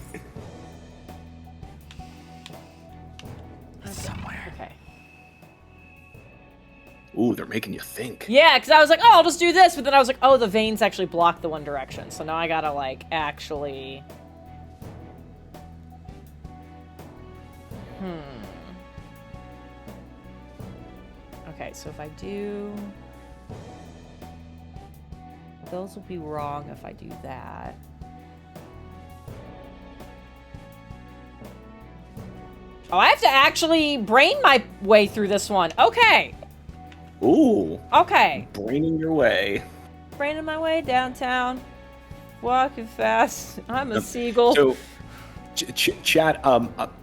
Somewhere. Okay. Ooh, they're making you think. Yeah, because I was like, I'll just do this, but then I was like, the veins actually block the one direction, so now I gotta, like, actually... Okay, so if I do... Those will be wrong if I do that. Oh, I have to actually brain my way through this one. Okay. Ooh. Okay. Braining your way. Braining my way downtown. Walking fast. I'm a seagull. So, chat.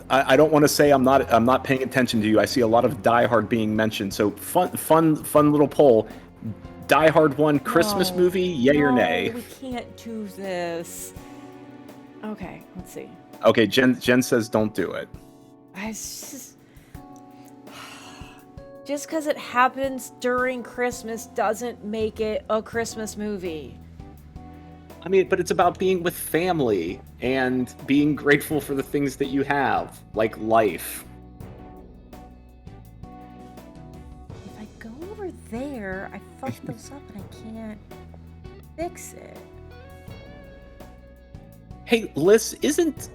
I don't want to say I'm not paying attention to you. I see a lot of Die Hard being mentioned. So fun little poll. Die Hard 1 Christmas movie, yay or nay? We can't do this. Okay, let's see. Okay, Jen says don't do it. Just because it happens during Christmas doesn't make it a Christmas movie. I mean, but it's about being with family and being grateful for the things that you have, like life. If I go over there, I fucked those up and I can't fix it. Hey, Liz, is it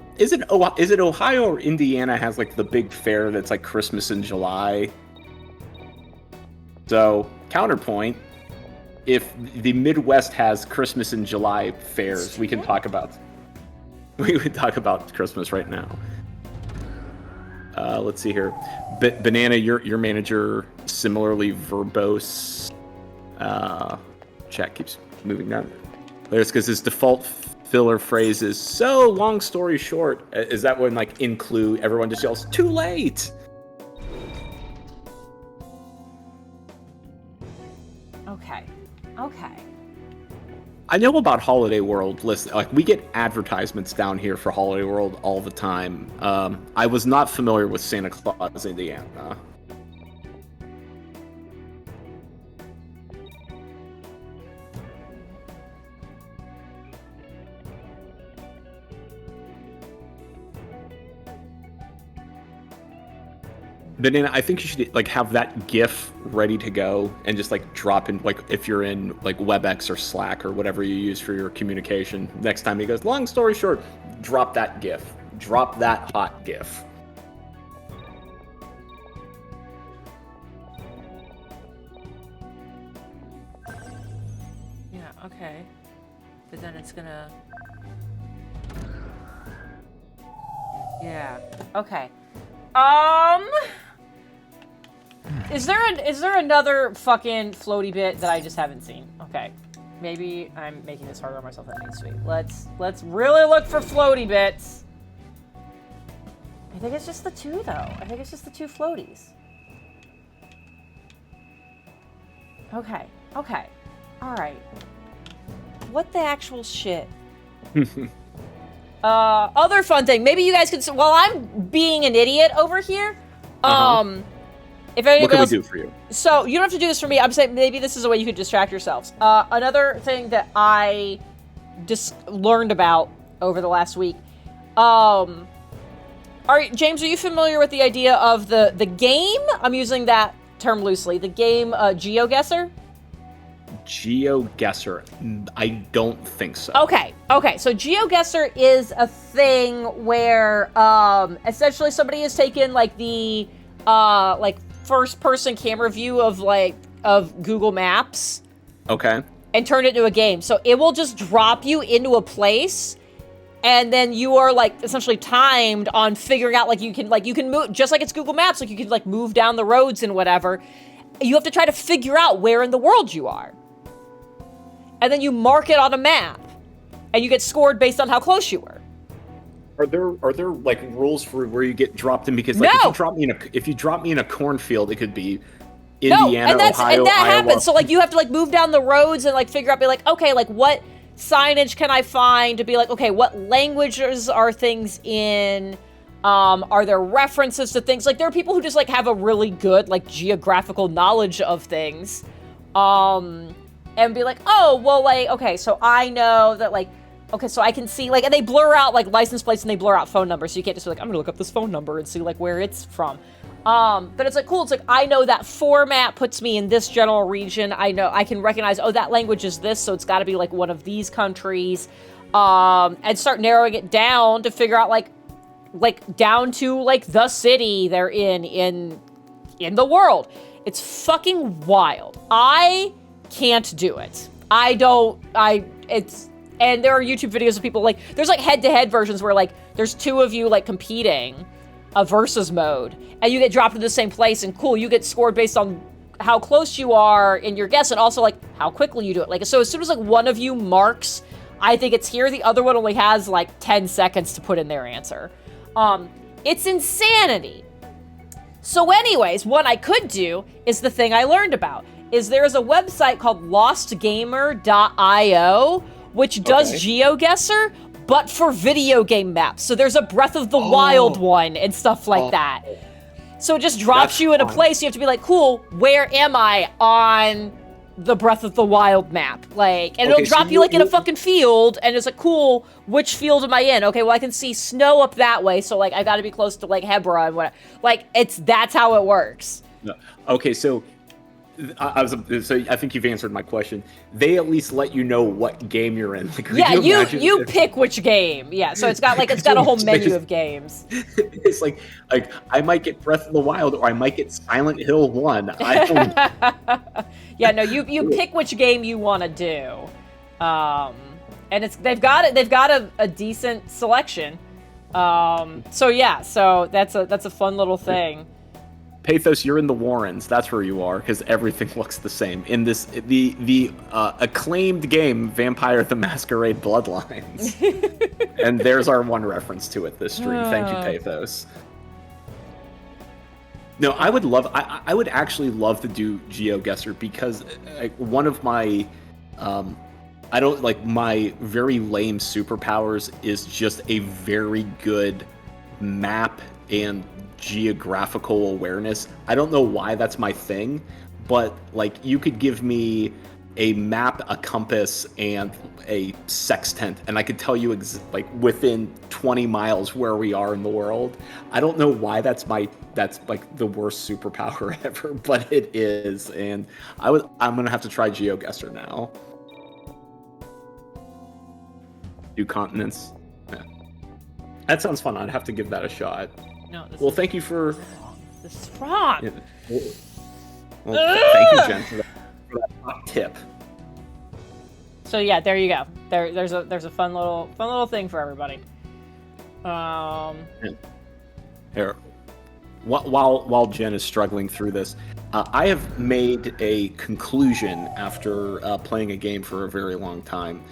Ohio or Indiana has like the big fair that's like Christmas in July? So, counterpoint, if the Midwest has Christmas in July fairs, we can talk about Christmas right now. Let's see here. Banana, your manager similarly verbose. Chat keeps moving down. There's because his default filler phrase is so long story short. Is that when like include everyone just yells too late? Okay. I know about Holiday World. Listen, like we get advertisements down here for Holiday World all the time. I was not familiar with Santa Claus, Indiana. Banana, I think you should like have that GIF ready to go and just like drop in like if you're in like WebEx or Slack or whatever you use for your communication. Next time he goes, long story short, drop that GIF. Drop that hot GIF. Yeah, okay. But then it's gonna... Yeah, okay. Is there another fucking floaty bit that I just haven't seen? Okay. Maybe I'm making this harder on myself than it needs to be. Let's really look for floaty bits. I think it's just the two though. I think it's just the two floaties. Okay. Alright. What the actual shit? Other fun thing. Maybe you guys could, while I'm being an idiot over here, if anybody what can else, we do for you? So you don't have to do this for me. I'm saying maybe this is a way you could distract yourselves. Another thing that I just learned about over the last week. James, are you familiar with the idea of the game? I'm using that term loosely. The game GeoGuessr? GeoGuessr? I don't think so. Okay. So GeoGuessr is a thing where essentially somebody has taken like the like first-person camera view of Google Maps. Okay. And turned it into a game. So it will just drop you into a place, and then you are like essentially timed on figuring out you can move just like it's Google Maps. Like you can like move down the roads and whatever. You have to try to figure out where in the world you are. And then you mark it on a map, and you get scored based on how close you were. Are there like rules for where you get dropped in? Because like if you drop me in a cornfield, it could be Indiana, Ohio, and that Iowa. happens. So like you have to like move down the roads and like figure out, be like, okay, like what signage can I find to be like, okay, what languages are things in? Are there references to things? Like there are people who just like have a really good like geographical knowledge of things. And be like, oh, well, like, okay, so I know that, like, okay, so I can see, like, and they blur out, like, license plates and they blur out phone numbers, so you can't just be like, I'm gonna look up this phone number and see, like, where it's from. But it's, like, cool, it's like, I know that format puts me in this general region, I know, I can recognize, oh, that language is this, so it's gotta be, like, one of these countries, and start narrowing it down to figure out, like, down to, like, the city they're in the world. It's fucking wild. I can't do it. And there are YouTube videos of people like, there's like head-to-head versions where like there's two of you like competing, a versus mode, and you get dropped in the same place, and cool, you get scored based on how close you are in your guess, and also like how quickly you do it. Like, so as soon as like one of you marks, I think it's here, the other one only has like 10 seconds to put in their answer. It's insanity. So anyways, what I could do is the thing I learned about, is there's a website called lostgamer.io, which does GeoGuessr, but for video game maps. So there's a Breath of the Wild one and stuff like that. So it just drops you in a place, you have to be like, cool, where am I on the Breath of the Wild map? Like, and it'll drop you like in a fucking field, and it's like, cool, which field am I in? Okay, well I can see snow up that way, so like I gotta be close to like Hebron, whatever. Like, that's how it works. Okay, so I think you've answered my question. They at least let you know what game you're in. Like, yeah, you pick which game. Yeah, so it's got a whole menu of games. It's like I might get Breath of the Wild, or I might get Silent Hill 1. I don't. Yeah, no, you pick which game you want to do, and they've got a decent selection. So yeah, so that's a fun little thing. Pathos, you're in the Warrens. That's where you are, because everything looks the same in the acclaimed game Vampire the Masquerade Bloodlines. And there's our one reference to it this stream. Thank you, Pathos. No, I would actually love to do GeoGuessr, because one of my my very lame superpowers is just a very good map and geographical awareness. I don't know why that's my thing, but like, you could give me a map, a compass, and a sextant, and I could tell you within 20 miles where we are in the world. I don't know why that's like the worst superpower ever, but it is, and I'm gonna have to try GeoGuessr now. Do continents. Yeah. That sounds fun. I'd have to give that a shot. No, well, thank you for... This is wrong. Yeah. Well, thank you, Jen, for that top tip. So yeah, there you go. There's a fun little thing for everybody. Here, while Jen is struggling through this, I have made a conclusion after playing a game for a very long time.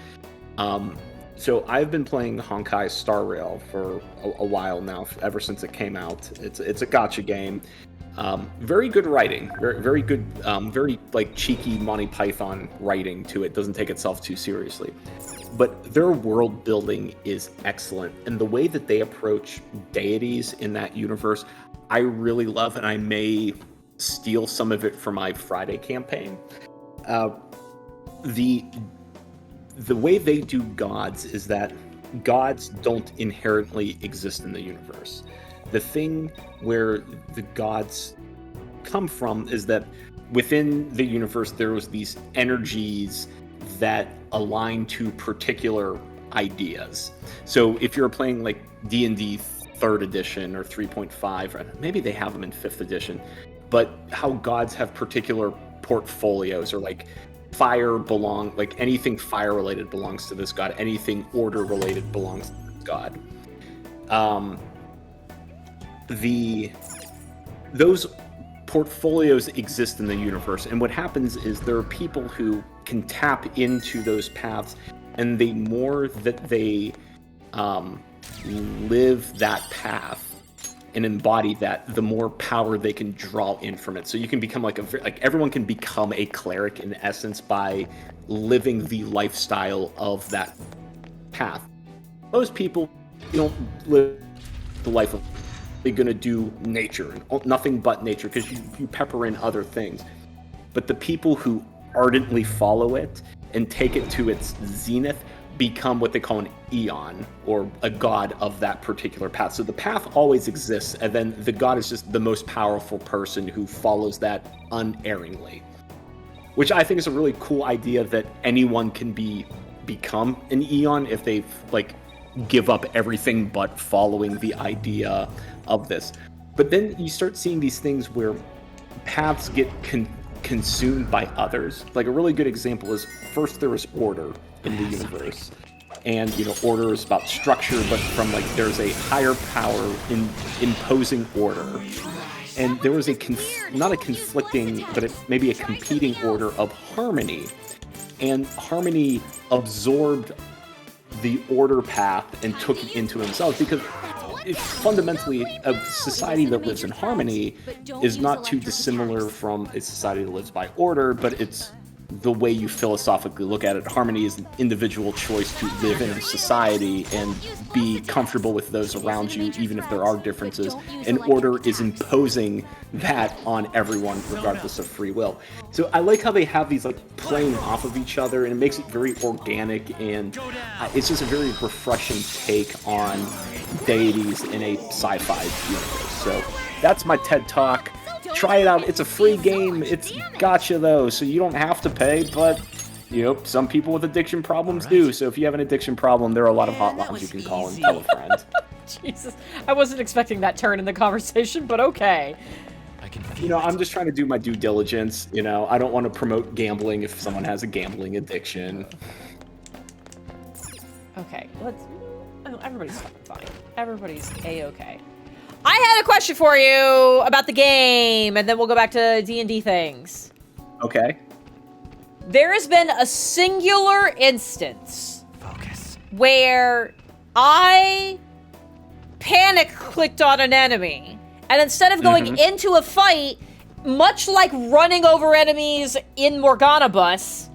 So I've been playing Honkai Star Rail for a while now, ever since it came out. It's a gacha game. Very good writing, very good, very like cheeky Monty Python writing to it. Doesn't take itself too seriously, but their world building is excellent, and the way that they approach deities in that universe, I really love, and I may steal some of it for my Friday campaign. The way they do gods is that gods don't inherently exist in the universe. The thing where the gods come from is that within the universe there was these energies that align to particular ideas. So if you're playing like D&D 3rd edition or 3.5, or maybe they have them in 5th edition, but how gods have particular portfolios, or like anything fire related belongs to this god, anything order related belongs to this god. Those portfolios exist in the universe, and what happens is there are people who can tap into those paths, and the more that they live that path and embody that, the more power they can draw in from it. So you can become everyone can become a cleric in essence by living the lifestyle of that path. Most people, don't live the life of, they're gonna do nature and nothing but nature, because you pepper in other things. But the people who ardently follow it and take it to its zenith become what they call an eon, or a god of that particular path. So the path always exists, and then the god is just the most powerful person who follows that unerringly. Which I think is a really cool idea, that anyone can become an eon if they give up everything but following the idea of this. But then you start seeing these things where paths get consumed by others. Like a really good example is, first there was order in the universe, and order is about structure, but from like there's a higher power in imposing order. And there was not a conflicting, but maybe a competing order of harmony. And harmony absorbed the order path and took it into themselves, because it's fundamentally a society that lives in harmony is not too dissimilar from a society that lives by order, but it's the way you philosophically look at it. Harmony is an individual choice to live in a society and be comfortable with those around you, even if there are differences. And order is imposing that on everyone, regardless of free will. So I like how they have these like playing off of each other, and it makes it very organic, and it's just a very refreshing take on deities in a sci-fi universe. So that's my TED Talk. Try it out. It's a free game. It's gacha though, so you don't have to pay, but some people with addiction problems do. So if you have an addiction problem, there are a lot of hotlines you can call and tell a friend. Jesus, I wasn't expecting that turn in the conversation, but okay. I'm just trying to do my due diligence. I don't want to promote gambling if someone has a gambling addiction. Okay, everybody's fucking fine. Everybody's A-okay. I had a question for you about the game, and then we'll go back to D&D things. Okay. There has been a singular instance where I panic-clicked on an enemy, and instead of going into a fight, much like running over enemies in Morgana Bus,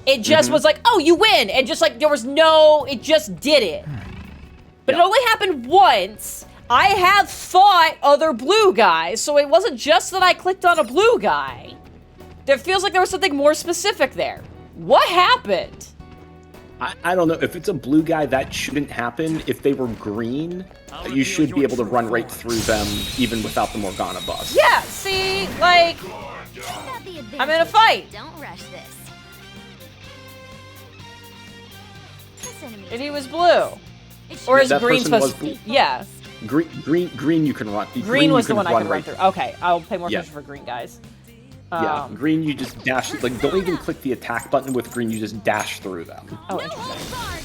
it just was like, oh, you win, and just like, it just did it. But it only happened once. I have fought other blue guys, so it wasn't just that I clicked on a blue guy. There feels like there was something more specific there. What happened? I don't know. If it's a blue guy, that shouldn't happen. If they were green, you should be able to run right through them, even without the Morgana bus. Yeah, see, like, I'm in a fight. Don't rush this. And he was blue. Or is green supposed to be? Yeah. Green you can run. Green was the one I could run through. Okay, I'll pay more attention for green guys. Yeah, green you just dash, like don't even click the attack button with green, you just dash through them. Oh, interesting.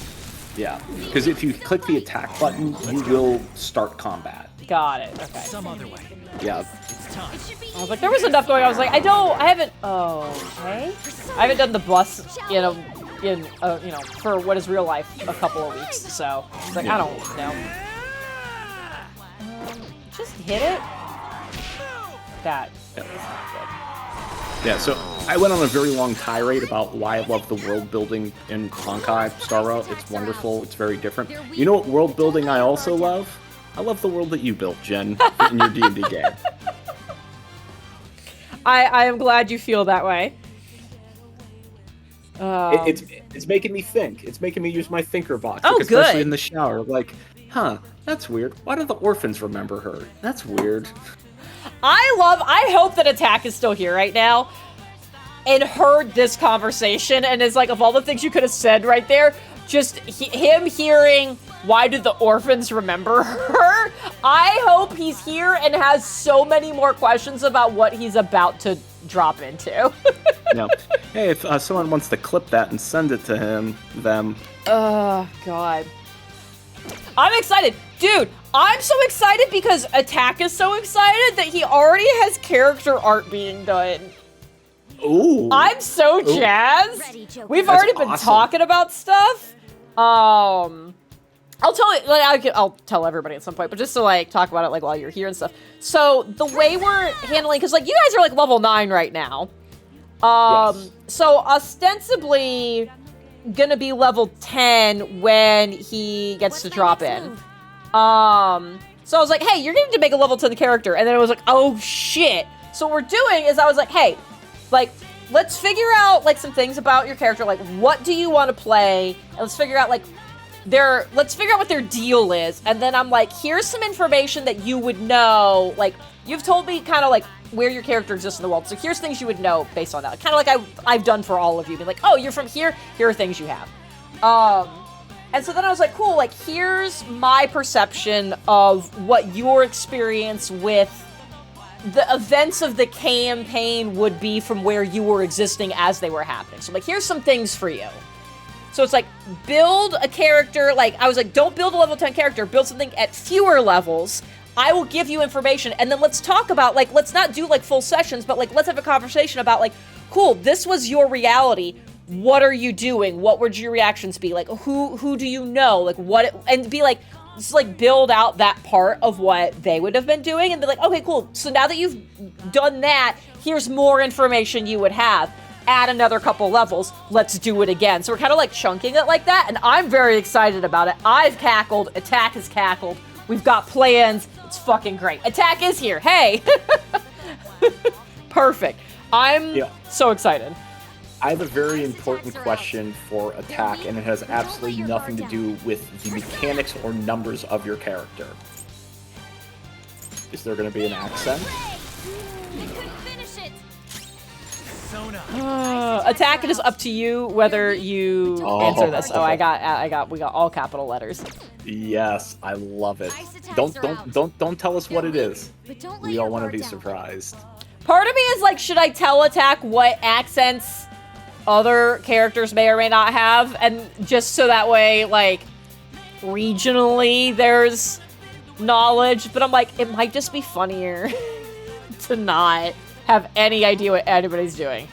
Yeah, because if you click the attack button, you will start combat. Got it, okay. Some other way. Yeah. I was like, there was enough going on. I was like, I haven't done the bus, for what is real life a couple of weeks, so it's like, I don't know. Just hit it. That is not good. Yeah, so I went on a very long tirade about why I love the world building in Honkai Star Rail. It's wonderful. It's very different. You know what world building I also love? I love the world that you built, Jen, in your D&D game. I am glad you feel that way. It's making me think. It's making me use my thinker box. Oh, like, especially good. in the shower. Like, that's weird. Why do the orphans remember her? That's weird. I hope that Attack is still here right now and heard this conversation and is like, of all the things you could have said right there, just him hearing, why do the orphans remember her? I hope he's here and has so many more questions about what he's about to drop into. No. Hey, if someone wants to clip that and send it to them. Oh, God. I'm excited. Dude, I'm so excited because Attack is so excited that he already has character art being done. Ooh. I'm so jazzed. We've already been talking about stuff. I'll tell everybody at some point, but just to like talk about it like while you're here and stuff. So the way we're handling, because like you guys are like level 9 right now. Yes. So ostensibly gonna be level 10 when he gets to drop in. So I was like, hey, you're going to make a level 10 character. And then it was like, oh shit. So what we're doing is I was like, hey, like, let's figure out like some things about your character. Like, what do you want to play? And let's figure out like let's figure out what their deal is. And then I'm like, here's some information that you would know. Like, you've told me kind of like where your character exists in the world. So here's things you would know based on that. Kind of like I've done for all of you. Be like, oh, you're from here. Here are things you have. And so then I was like, cool, like, here's my perception of what your experience with the events of the campaign would be from where you were existing as they were happening. So, like, here's some things for you. So it's like, build a character, like, I was like, don't build a level 10 character, build something at fewer levels. I will give you information, and then let's talk about, like, let's not do, like, full sessions, but, like, let's have a conversation about, like, cool, this was your reality. What are you doing? What would your reactions be? Like, who do you know? Like, what, and be like, just, like, build out that part of what they would have been doing, and be like, okay, cool, so now that you've done that, here's more information you would have. Add another couple levels, let's do it again. So we're kind of like chunking it like that, and I'm very excited about it. I've cackled, Attack has cackled, we've got plans, it's fucking great. Attack is here, hey! Perfect. I'm so excited. I have a very important question for Attack, and it has absolutely nothing to do with the mechanics or numbers of your character. Is there going to be an accent? Attack, it is up to you whether you answer this. Oh, we got all capital letters. Yes, I love it. Don't tell us what it is. We all want to be surprised. Part of me is like, should I tell Attack what accents other characters may or may not have, and just so that way, like, regionally there's knowledge, but I'm like, it might just be funnier to not have any idea what anybody's doing.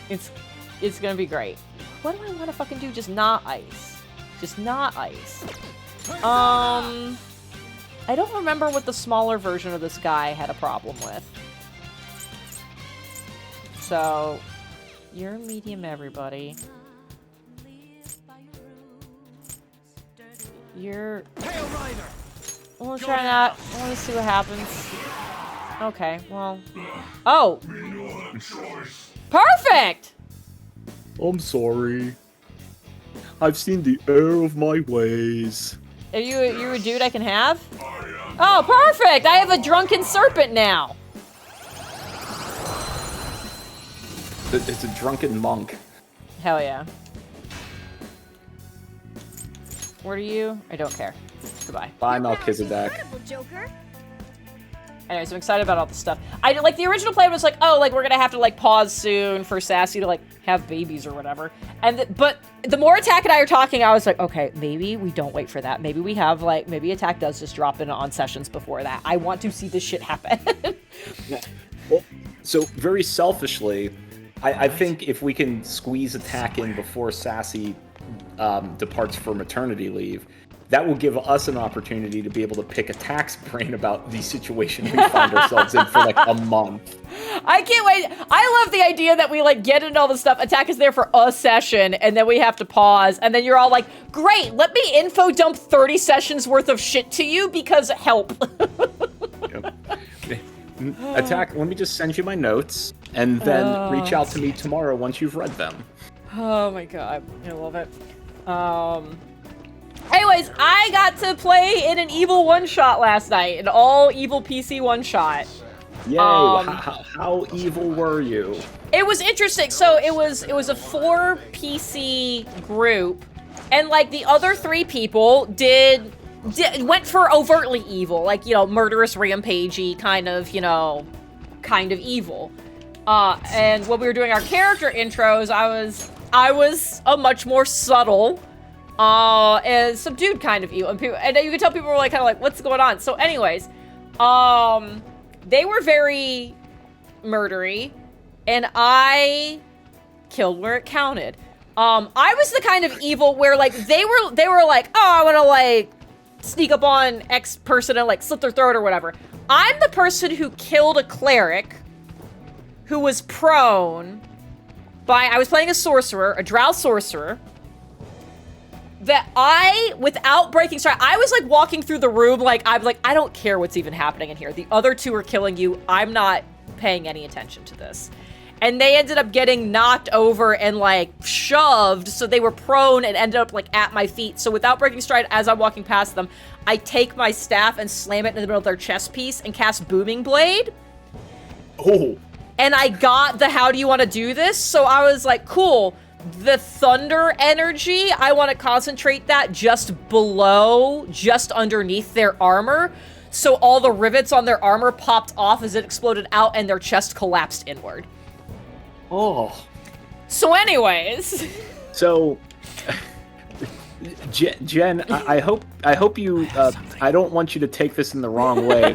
It's gonna be great. What do I want to fucking do? Just not ice. Just not ice. I don't remember what the smaller version of this guy had a problem with. So, you're medium, everybody. You're... We'll try that. Let me see what happens. Okay, well... Oh! Perfect! I'm sorry. I've seen the error of my ways. Are you a dude I can have? Oh, perfect! I have a drunken serpent now! It's a drunken monk. Hell yeah. What are you? I don't care. Goodbye. Bye, Melchizedek. Anyways, I'm excited about all this stuff. I like the original plan was like, oh, like we're gonna have to like pause soon for Sassy to like have babies or whatever. And but the more Attack and I are talking, I was like, okay, maybe we don't wait for that. Maybe we have like maybe Attack does just drop in on sessions before that. I want to see this shit happen. Well, so very selfishly, I think if we can squeeze Attack in before Sassy departs for maternity leave, that will give us an opportunity to be able to pick Attack's brain about the situation we find ourselves in for like a month. I can't wait. I love the idea that we like get into all this stuff. Attack is there for a session and then we have to pause. And then you're all like, great, let me info dump 30 sessions worth of shit to you because help. Attack, let me just send you my notes and then reach out to me tomorrow once you've read them. Oh my god, I love it. Anyways, I got to play in an evil one-shot last night, an all-evil PC one-shot. Yay! How evil were you? It was interesting. So it was a 4 PC group, and like the other 3 people went for overtly evil, like, you know, murderous, rampagey kind of evil. And when we were doing our character intros, I was a much more subtle and subdued kind of evil, and you could tell people were like kind of like, what's going on? So anyways, they were very murdery, and I killed where it counted. I was the kind of evil where like they were like, oh, I want to like sneak up on X person and like slit their throat or whatever. I'm the person who killed a cleric who was prone I was playing a sorcerer, a drow sorcerer, that without breaking stride, I was like walking through the room like, I'm like, I don't care what's even happening in here. The other 2 are killing you. I'm not paying any attention to this. And they ended up getting knocked over and like shoved, so they were prone and ended up like at my feet. So without breaking stride, as I'm walking past them, I take my staff and slam it in the middle of their chest piece and cast Booming Blade. Oh. And I got the how do you want to do this? So I was like, cool. The thunder energy, I want to concentrate that just below, just underneath their armor. So all the rivets on their armor popped off as it exploded out and their chest collapsed inward. Oh. So anyways. So, Jen, I hope you. I don't want you to take this in the wrong way.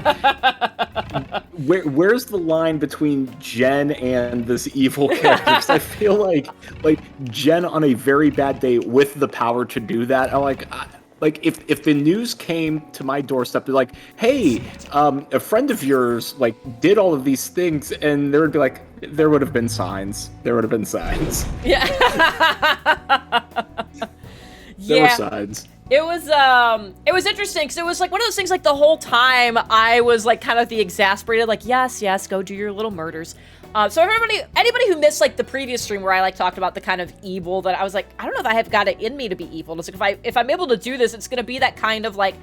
Where's the line between Jen and this evil character? Because I feel like Jen on a very bad day with the power to do that. I'm like if the news came to my doorstep, they're like, hey, a friend of yours did all of these things, and there would have been signs. There would have been signs. Yeah. There were signs. It was interesting because it was like one of those things. Like the whole time, I was like kind of the exasperated, like yes, go do your little murders. So anybody who missed like the previous stream where I like talked about the kind of evil that I was like, I don't know if I have got it in me to be evil. It's like if I'm able to do this, it's gonna be that kind of like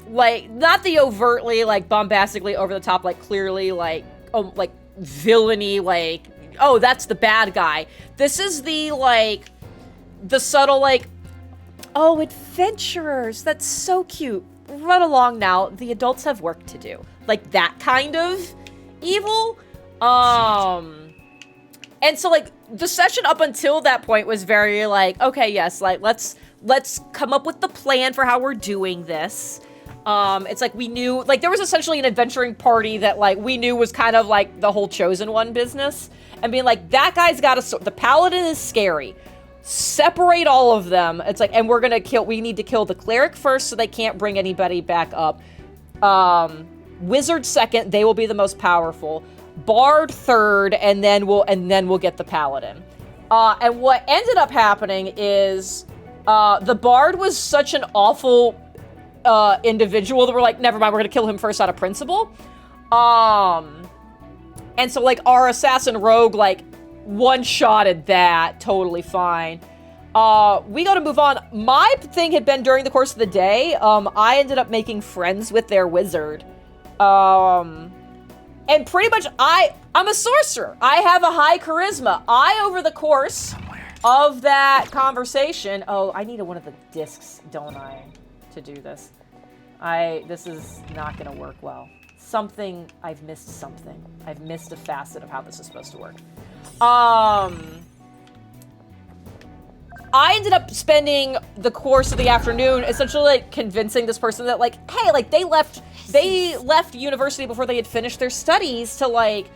not the overtly like bombastically over the top, like clearly like villainy, like oh that's the bad guy. This is the subtle like, oh, adventurers, that's so cute. Run along now. The adults have work to do. Like that kind of evil. And so like the session up until that point was very like, okay, yes, like let's come up with the plan for how we're doing this. It's like we knew, like there was essentially an adventuring party that like we knew was kind of like the whole Chosen One business, and being like, that guy's got the paladin is scary. Separate all of them. It's like, and we need to kill the cleric first so they can't bring anybody back up. Wizard second, they will be the most powerful. Bard third, and then we'll get the paladin. And what ended up happening is the Bard was such an awful individual that we're like, never mind, we're gonna kill him first out of principle. And so like our assassin rogue like one-shotted that totally fine. We gotta move on. My thing had been during the course of the day, I ended up making friends with their wizard. And pretty much I'm a sorcerer. I have a high charisma. Over the course of that conversation, I needed one of the discs, don't I, to do this. This is not gonna work well. I've missed something. I've missed a facet of how this is supposed to work. I ended up spending the course of the afternoon essentially like convincing this person that like, hey, like they left university before they had finished their studies to like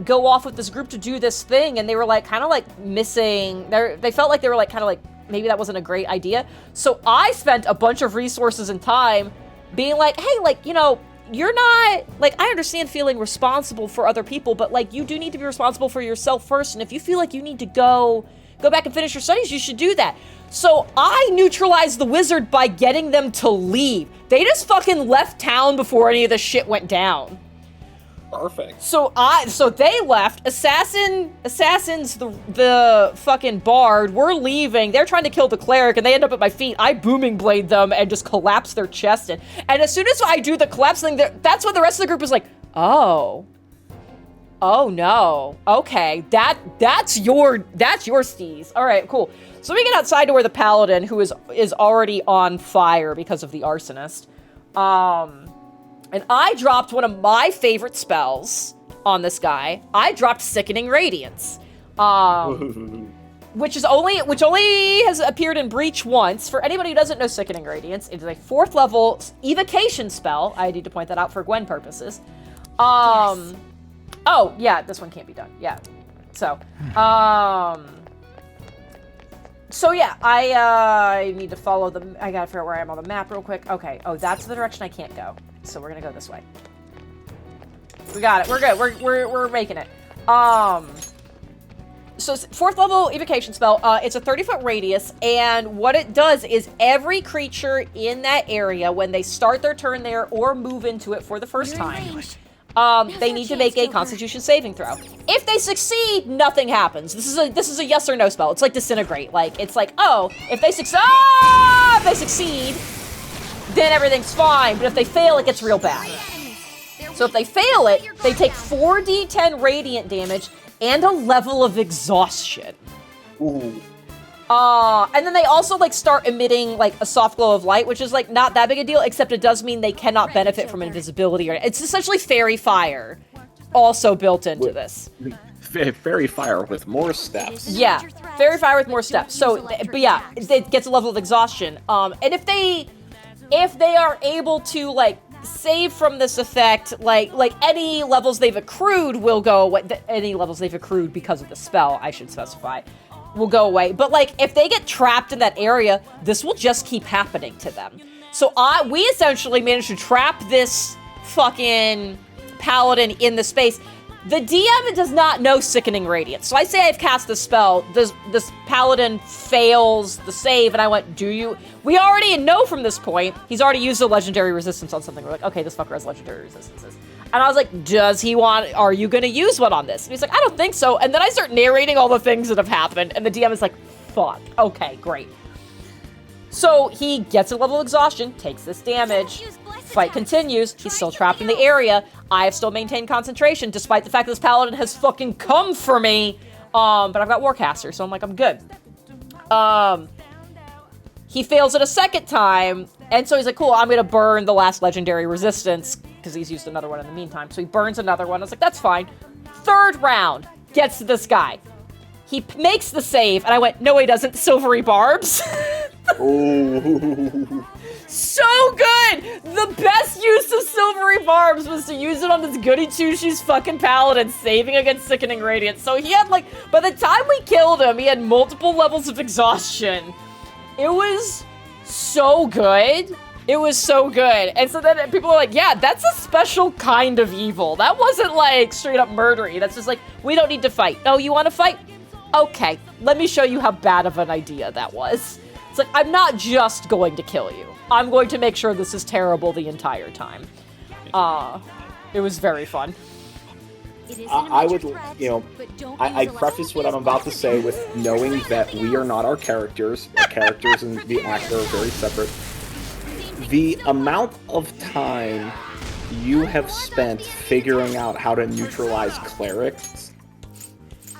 go off with this group to do this thing, and they were like kind of like missing they felt like they were like kind of like maybe that wasn't a great idea. So I spent a bunch of resources and time being like, hey, like, you know, you're not, like, I understand feeling responsible for other people, but, like, you do need to be responsible for yourself first, and if you feel like you need to go back and finish your studies, you should do that. So I neutralized the wizard by getting them to leave. They just fucking left town before any of this shit went down. Perfect. So they left. Assassins, the fucking bard, were leaving. They're trying to kill the cleric, and they end up at my feet. I booming blade them and just collapse their chest in. And as soon as I do the collapse thing, that's when the rest of the group is like, oh no, okay, that's your steez. All right, cool. So we get outside to where the paladin, who is already on fire because of the arsonist, and I dropped one of my favorite spells on this guy. I dropped Sickening Radiance, which only has appeared in Breach once. For anybody who doesn't know Sickening Radiance, it is a 4th level evocation spell. I need to point that out for Gwen purposes. Yes. Oh, yeah, this one can't be done. Yeah. So yeah, I need to follow I gotta figure out where I am on the map real quick. Okay. Oh, that's the direction I can't go. So we're gonna go this way. We got it. We're good. We're making it. So 4th level evocation spell. It's a 30-foot radius, and what it does is every creature in that area, when they start their turn there or move into it for the first time, they need to make a Constitution saving throw. If they succeed, nothing happens. This is a yes or no spell. It's like Disintegrate. Like it's like, oh, if they succeed, then everything's fine. But if they fail, it gets real bad. So if they fail it, they take 4d10 radiant damage and a level of exhaustion. Ooh. And then they also like start emitting like a soft glow of light, which is like not that big a deal, except it does mean they cannot benefit from invisibility. It's essentially fairy fire. also built into this. Fairy fire with more steps. Yeah, fairy fire with more steps. So, but yeah, it gets a level of exhaustion. And if they are able to like save from this effect, like any levels they've accrued will go away. Any levels they've accrued because of the spell, I should specify, will go away. But like if they get trapped in that area, this will just keep happening to them. So we essentially managed to trap this fucking paladin in the space. The DM does not know Sickening Radiance. So I say I've cast the spell, this paladin fails the save, and I went, do you? We already know from this point, he's already used a legendary resistance on something. We're like, okay, this fucker has legendary resistances. And I was like, are you gonna use one on this? And he's like, I don't think so. And then I start narrating all the things that have happened, and the DM is like, fuck, okay, great. So he gets a level of exhaustion, takes this damage. Fight continues. He's still trapped in the area. I have still maintained concentration, despite the fact that this paladin has fucking come for me. But I've got Warcaster, so I'm like, I'm good. He fails it a second time, and so he's like, cool, I'm gonna burn the last legendary resistance, because he's used another one in the meantime. So he burns another one. I was like, that's fine. Third round, gets to this guy. He makes the save, and I went, no, he doesn't. Silvery barbs. Oh. So good! The best use of Silvery Barbs was to use it on this goody two-shoes fucking paladin, saving against Sickening Radiance. So he had, like, by the time we killed him, he had multiple levels of exhaustion. It was so good. It was so good. And so then people are like, yeah, that's a special kind of evil. That wasn't, like, straight up murdery. That's just like, we don't need to fight. Oh, you want to fight? Okay, let me show you how bad of an idea that was. It's like, I'm not just going to kill you. I'm going to make sure this is terrible the entire time. It was very fun. I would, I preface what I'm about to say with knowing that we are not our characters. Our characters and the actor are very separate. The amount of time you have spent figuring out how to neutralize clerics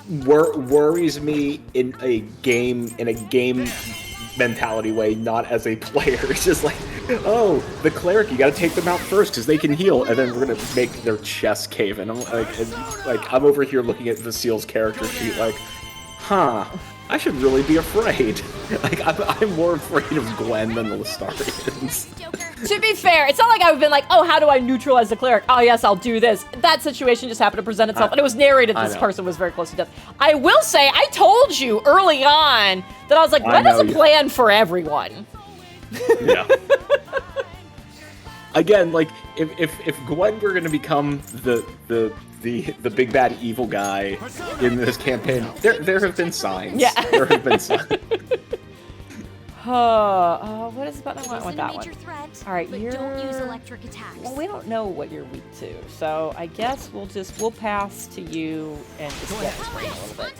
worries me in a game mentality way, not as a player. It's just like, oh, the cleric, you gotta take them out first because they can heal, and then we're gonna make their chest cave in. I'm like, I'm over here looking at Vasile's character sheet like, huh, I should really be afraid. Like, I'm more afraid of Gwen than the Lestarians. To be fair, it's not like I've been like, oh, how do I neutralize the cleric? Oh, yes, I'll do this. That situation just happened to present itself, and it was narrated this person was very close to death. I will say, I told you early on that I was like, Gwen has a plan for everyone. Yeah. Again, like, if Gwen were going to become the big bad evil guy in this campaign, there have been signs. Yeah. There have been signs. What is the button? I want that one. All right, but don't use electric attacks. Well, we don't know what you're weak to, so I guess we'll pass to you and just get this brain a little bit.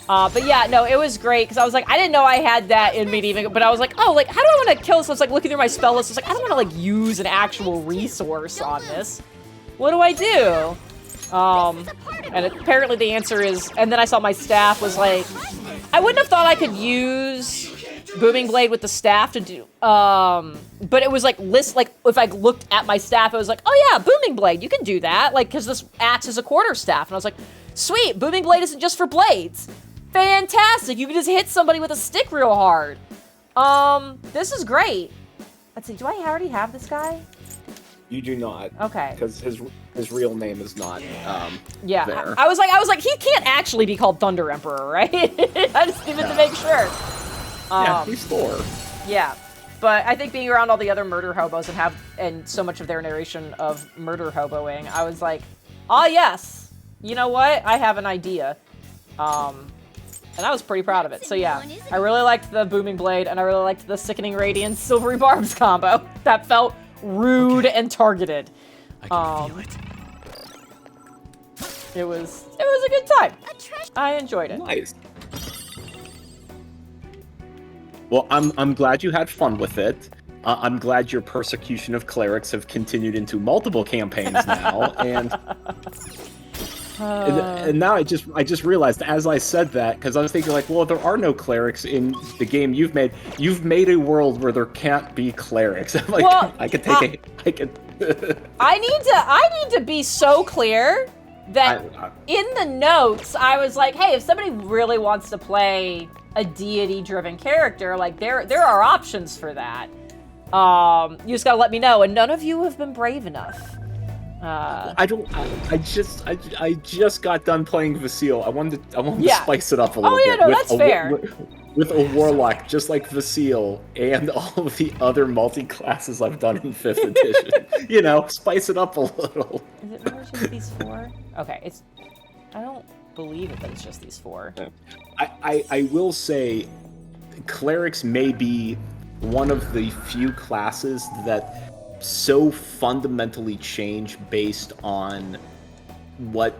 But yeah, no, it was great because I was like, I didn't know I had that in me to even, but I was like, oh, like, how do I want to kill this? I was like looking through my spell list. I was like, I don't want to like use an actual resource on this. What do I do? And apparently the answer is, and then I saw my staff was like, I wouldn't have thought I could use Booming Blade with the staff to do, but it was like if I looked at my staff, it was like, oh yeah, Booming Blade, you can do that, like, because this axe is a quarterstaff, and I was like, sweet, Booming Blade isn't just for blades, fantastic, you can just hit somebody with a stick real hard. This is great. Let's see, do I already have this guy? You do not. Okay. Because his real name is not yeah, there. I was like, he can't actually be called Thunder Emperor, right? I just needed to make sure. Yeah, he's Thor. Yeah, but I think being around all the other murder hobos and so much of their narration of murder hoboing, I was like, oh yes, you know what? I have an idea. And I was pretty proud of it. So yeah, I really liked the Booming Blade, and I really liked the Sickening Radiance Silvery Barbs combo. That felt rude and targeted. I can feel it. It was a good time. I enjoyed it. Nice. Well, I'm glad you had fun with it. I'm glad your persecution of clerics have continued into multiple campaigns now, and now I just realized as I said that, because I was thinking like, well, there are no clerics in the game you've made. You've made a world where there can't be clerics. I'm like, well, I could take I could. I need to be so clear that in the notes, I was like, hey, if somebody really wants to play a deity-driven character, like, there are options for that. You just gotta let me know, and none of you have been brave enough. I just got done playing Vasile. I wanted to spice it up a little bit. No, that's fair. With a warlock, just like Vasile, and all of the other multi-classes I've done in 5th edition. You know, spice it up a little. Is it really just these 4? Okay, I don't believe it that it's just these 4. I will say, clerics may be one of the few classes that so fundamentally change based on what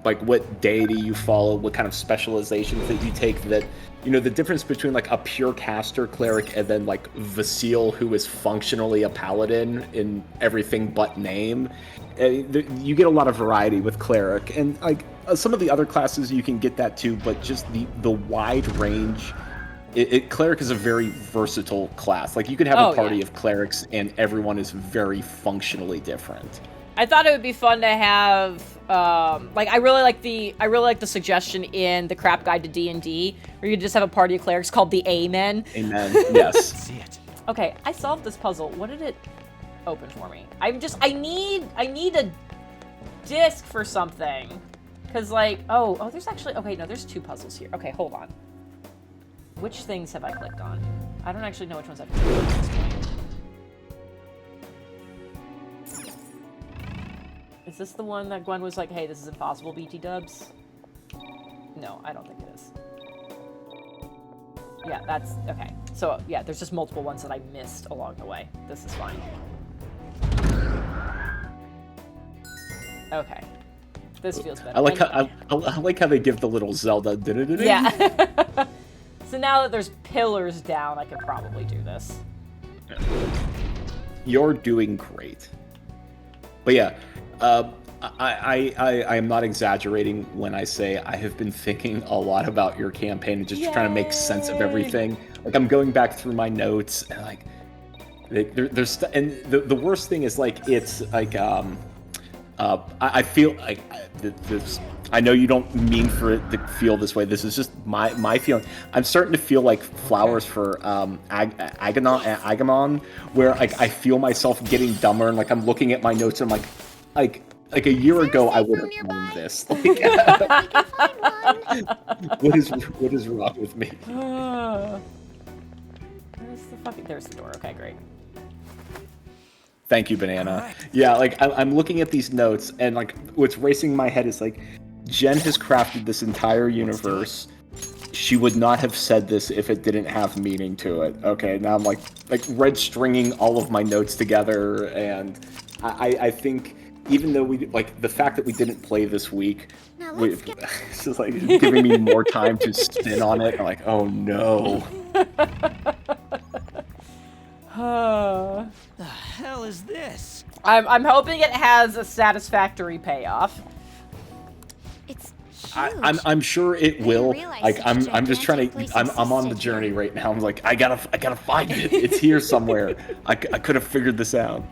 what deity you follow, what kind of specializations that you take, that, you know, the difference between like a pure caster cleric and then like Vasile, who is functionally a paladin in everything but name. You get a lot of variety with cleric, and like some of the other classes you can get that too, but just the wide range. Cleric is a very versatile class. Like, you could have a party of clerics and everyone is very functionally different. I thought it would be fun to have, like, I really like the suggestion in the Crap Guide to D&D, where you just have a party of clerics called the Amen. Amen, yes. See it. Okay, I solved this puzzle. What did it open for me? I need a disc for something. Cause like, oh, there's actually, okay, no, there's 2 puzzles here. Okay, hold on. Which things have I clicked on? I don't actually know which ones I've clicked on at this point. Is this the one that Gwen was like, hey, this is impossible, BT dubs? No, I don't think it is. Yeah, that's, okay. So, yeah, there's just multiple ones that I missed along the way. This is fine. Okay. This feels better. I like how they give the little Zelda. Yeah. So now that there's pillars down, I could probably do this. You're doing great. But yeah, I am not exaggerating when I say I have been thinking a lot about your campaign and just trying to make sense of everything. Like, I'm going back through my notes and like, there's and the worst thing is like, it's like I feel like this. I know you don't mean for it to feel this way. This is just my feeling. I'm starting to feel like Flowers for Agamon, where like I feel myself getting dumber and like I'm looking at my notes and I'm like a year ago I would have known this. Like, what is wrong with me? There's the door. Okay, great. Thank you, Banana. Yeah, like I'm looking at these notes and like what's racing in my head is like, Jen has crafted this entire universe. She would not have said this if it didn't have meaning to it. Okay, now I'm like red stringing all of my notes together, and I think even though we like the fact that we didn't play this week, it's just like giving me more time to spin on it. I'm like, oh no. The hell is this? I'm hoping it has a satisfactory payoff. It's I'm sure it will. Like I'm just trying to. I'm on the journey right now. I'm like I gotta find it. It's here somewhere. I could have figured this out.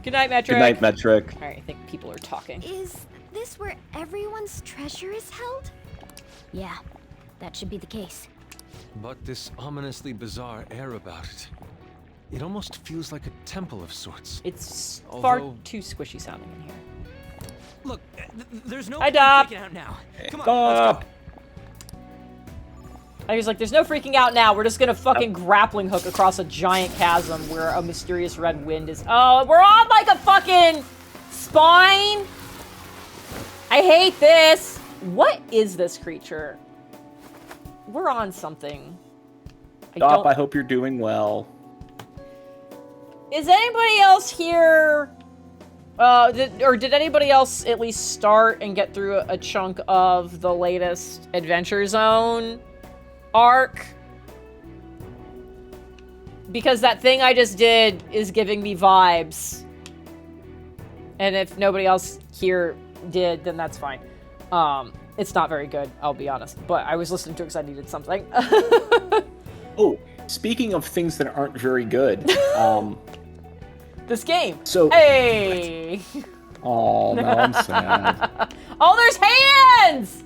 Good night, Metric. Good night, Metric. All right, I think people are talking. Is this where everyone's treasure is held? Yeah, that should be the case. But this ominously bizarre air about it. It almost feels like a temple of sorts. It's far too squishy sounding in here. Look, there's no freaking out now. Come on, Stop. let's go. I was like, there's no freaking out now. We're just gonna fucking grappling hook across a giant chasm where a mysterious red wind is. Oh, we're on like a fucking spine. I hate this. What is this creature? We're on something. Stop, I hope you're doing well. Is anybody else here? Did anybody else at least start and get through a chunk of the latest Adventure Zone arc? Because that thing I just did is giving me vibes. And if nobody else here did, then that's fine. It's not very good, I'll be honest. But I was listening to it because I needed something. Oh, speaking of things that aren't very good, this game. So hey. Oh, no, I'm sad. Oh, there's hands!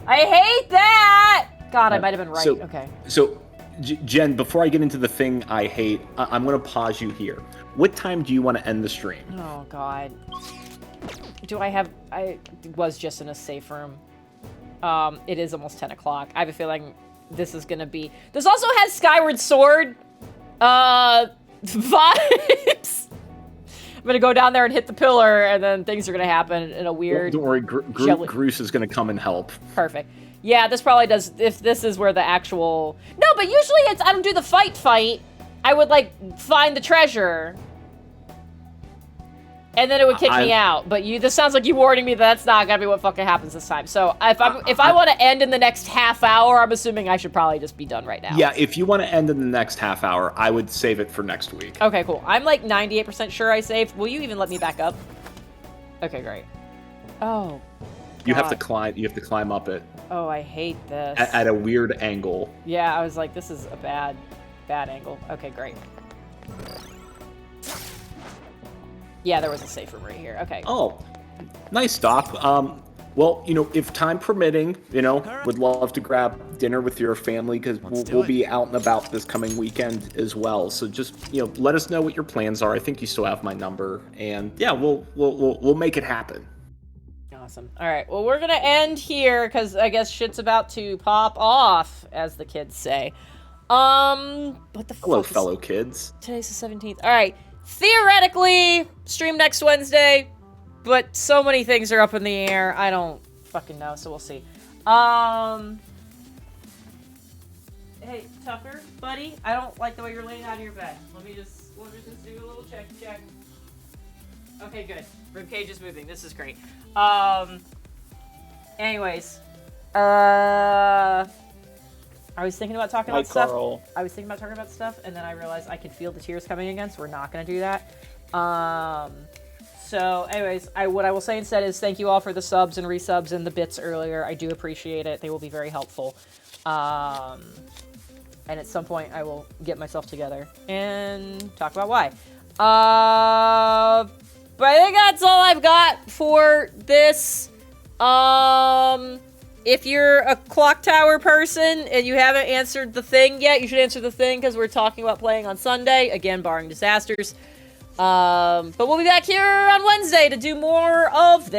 I hate that! God, I might have been right. Okay. So, Jen, before I get into the thing I hate, I'm going to pause you here. What time do you want to end the stream? Oh, God. Do I have... I was just in a safe room. It is almost 10 o'clock. I have a feeling this is going to be... This also has Skyward Sword vibes. I'm going to go down there and hit the pillar, and then things are going to happen in a weird... Don't worry, Groose is going to come and help. Perfect. Yeah, this probably does... If this is where the actual... No, but usually it's... I don't do the fight. I would, like, find the treasure. And then it would kick me out. But this sounds like you warning me that's not gonna be what fucking happens this time. So if I want to end in the next half hour, I'm assuming I should probably just be done right now. Yeah, if you want to end in the next half hour, I would save it for next week. Okay, cool. I'm like 98% sure I saved. Will you even let me back up? Okay, great. Oh. You have to climb. You have to climb up it. Oh, I hate this. At a weird angle. Yeah, I was like, this is a bad angle. Okay, great. Yeah, there was a safe room right here. Okay. Oh, nice, Doc. Well, if time permitting, would love to grab dinner with your family because we'll be out and about this coming weekend as well. So just, let us know what your plans are. I think you still have my number, and yeah, we'll make it happen. Awesome. All right. Well, we're gonna end here because I guess shit's about to pop off, as the kids say. What the Hello, fuck fellow kids. Today's the 17th. All right. Theoretically, stream next Wednesday, but so many things are up in the air. I don't fucking know, so we'll see. Hey, Tucker, buddy, I don't like the way you're laying out of your bed. Let me just do a little check. Okay, good. Ribcage is moving. This is great. Anyways, I was thinking about talking about stuff. Carl. I was thinking about talking about stuff, and then I realized I could feel the tears coming again, so we're not going to do that. So, anyways, what I will say instead is thank you all for the subs and resubs and the bits earlier. I do appreciate it. They will be very helpful. And at some point, I will get myself together and talk about why. But I think that's all I've got for this. If you're a Clock Tower person and you haven't answered the thing yet, you should answer the thing because we're talking about playing on Sunday. Again, barring disasters. But we'll be back here on Wednesday to do more of this.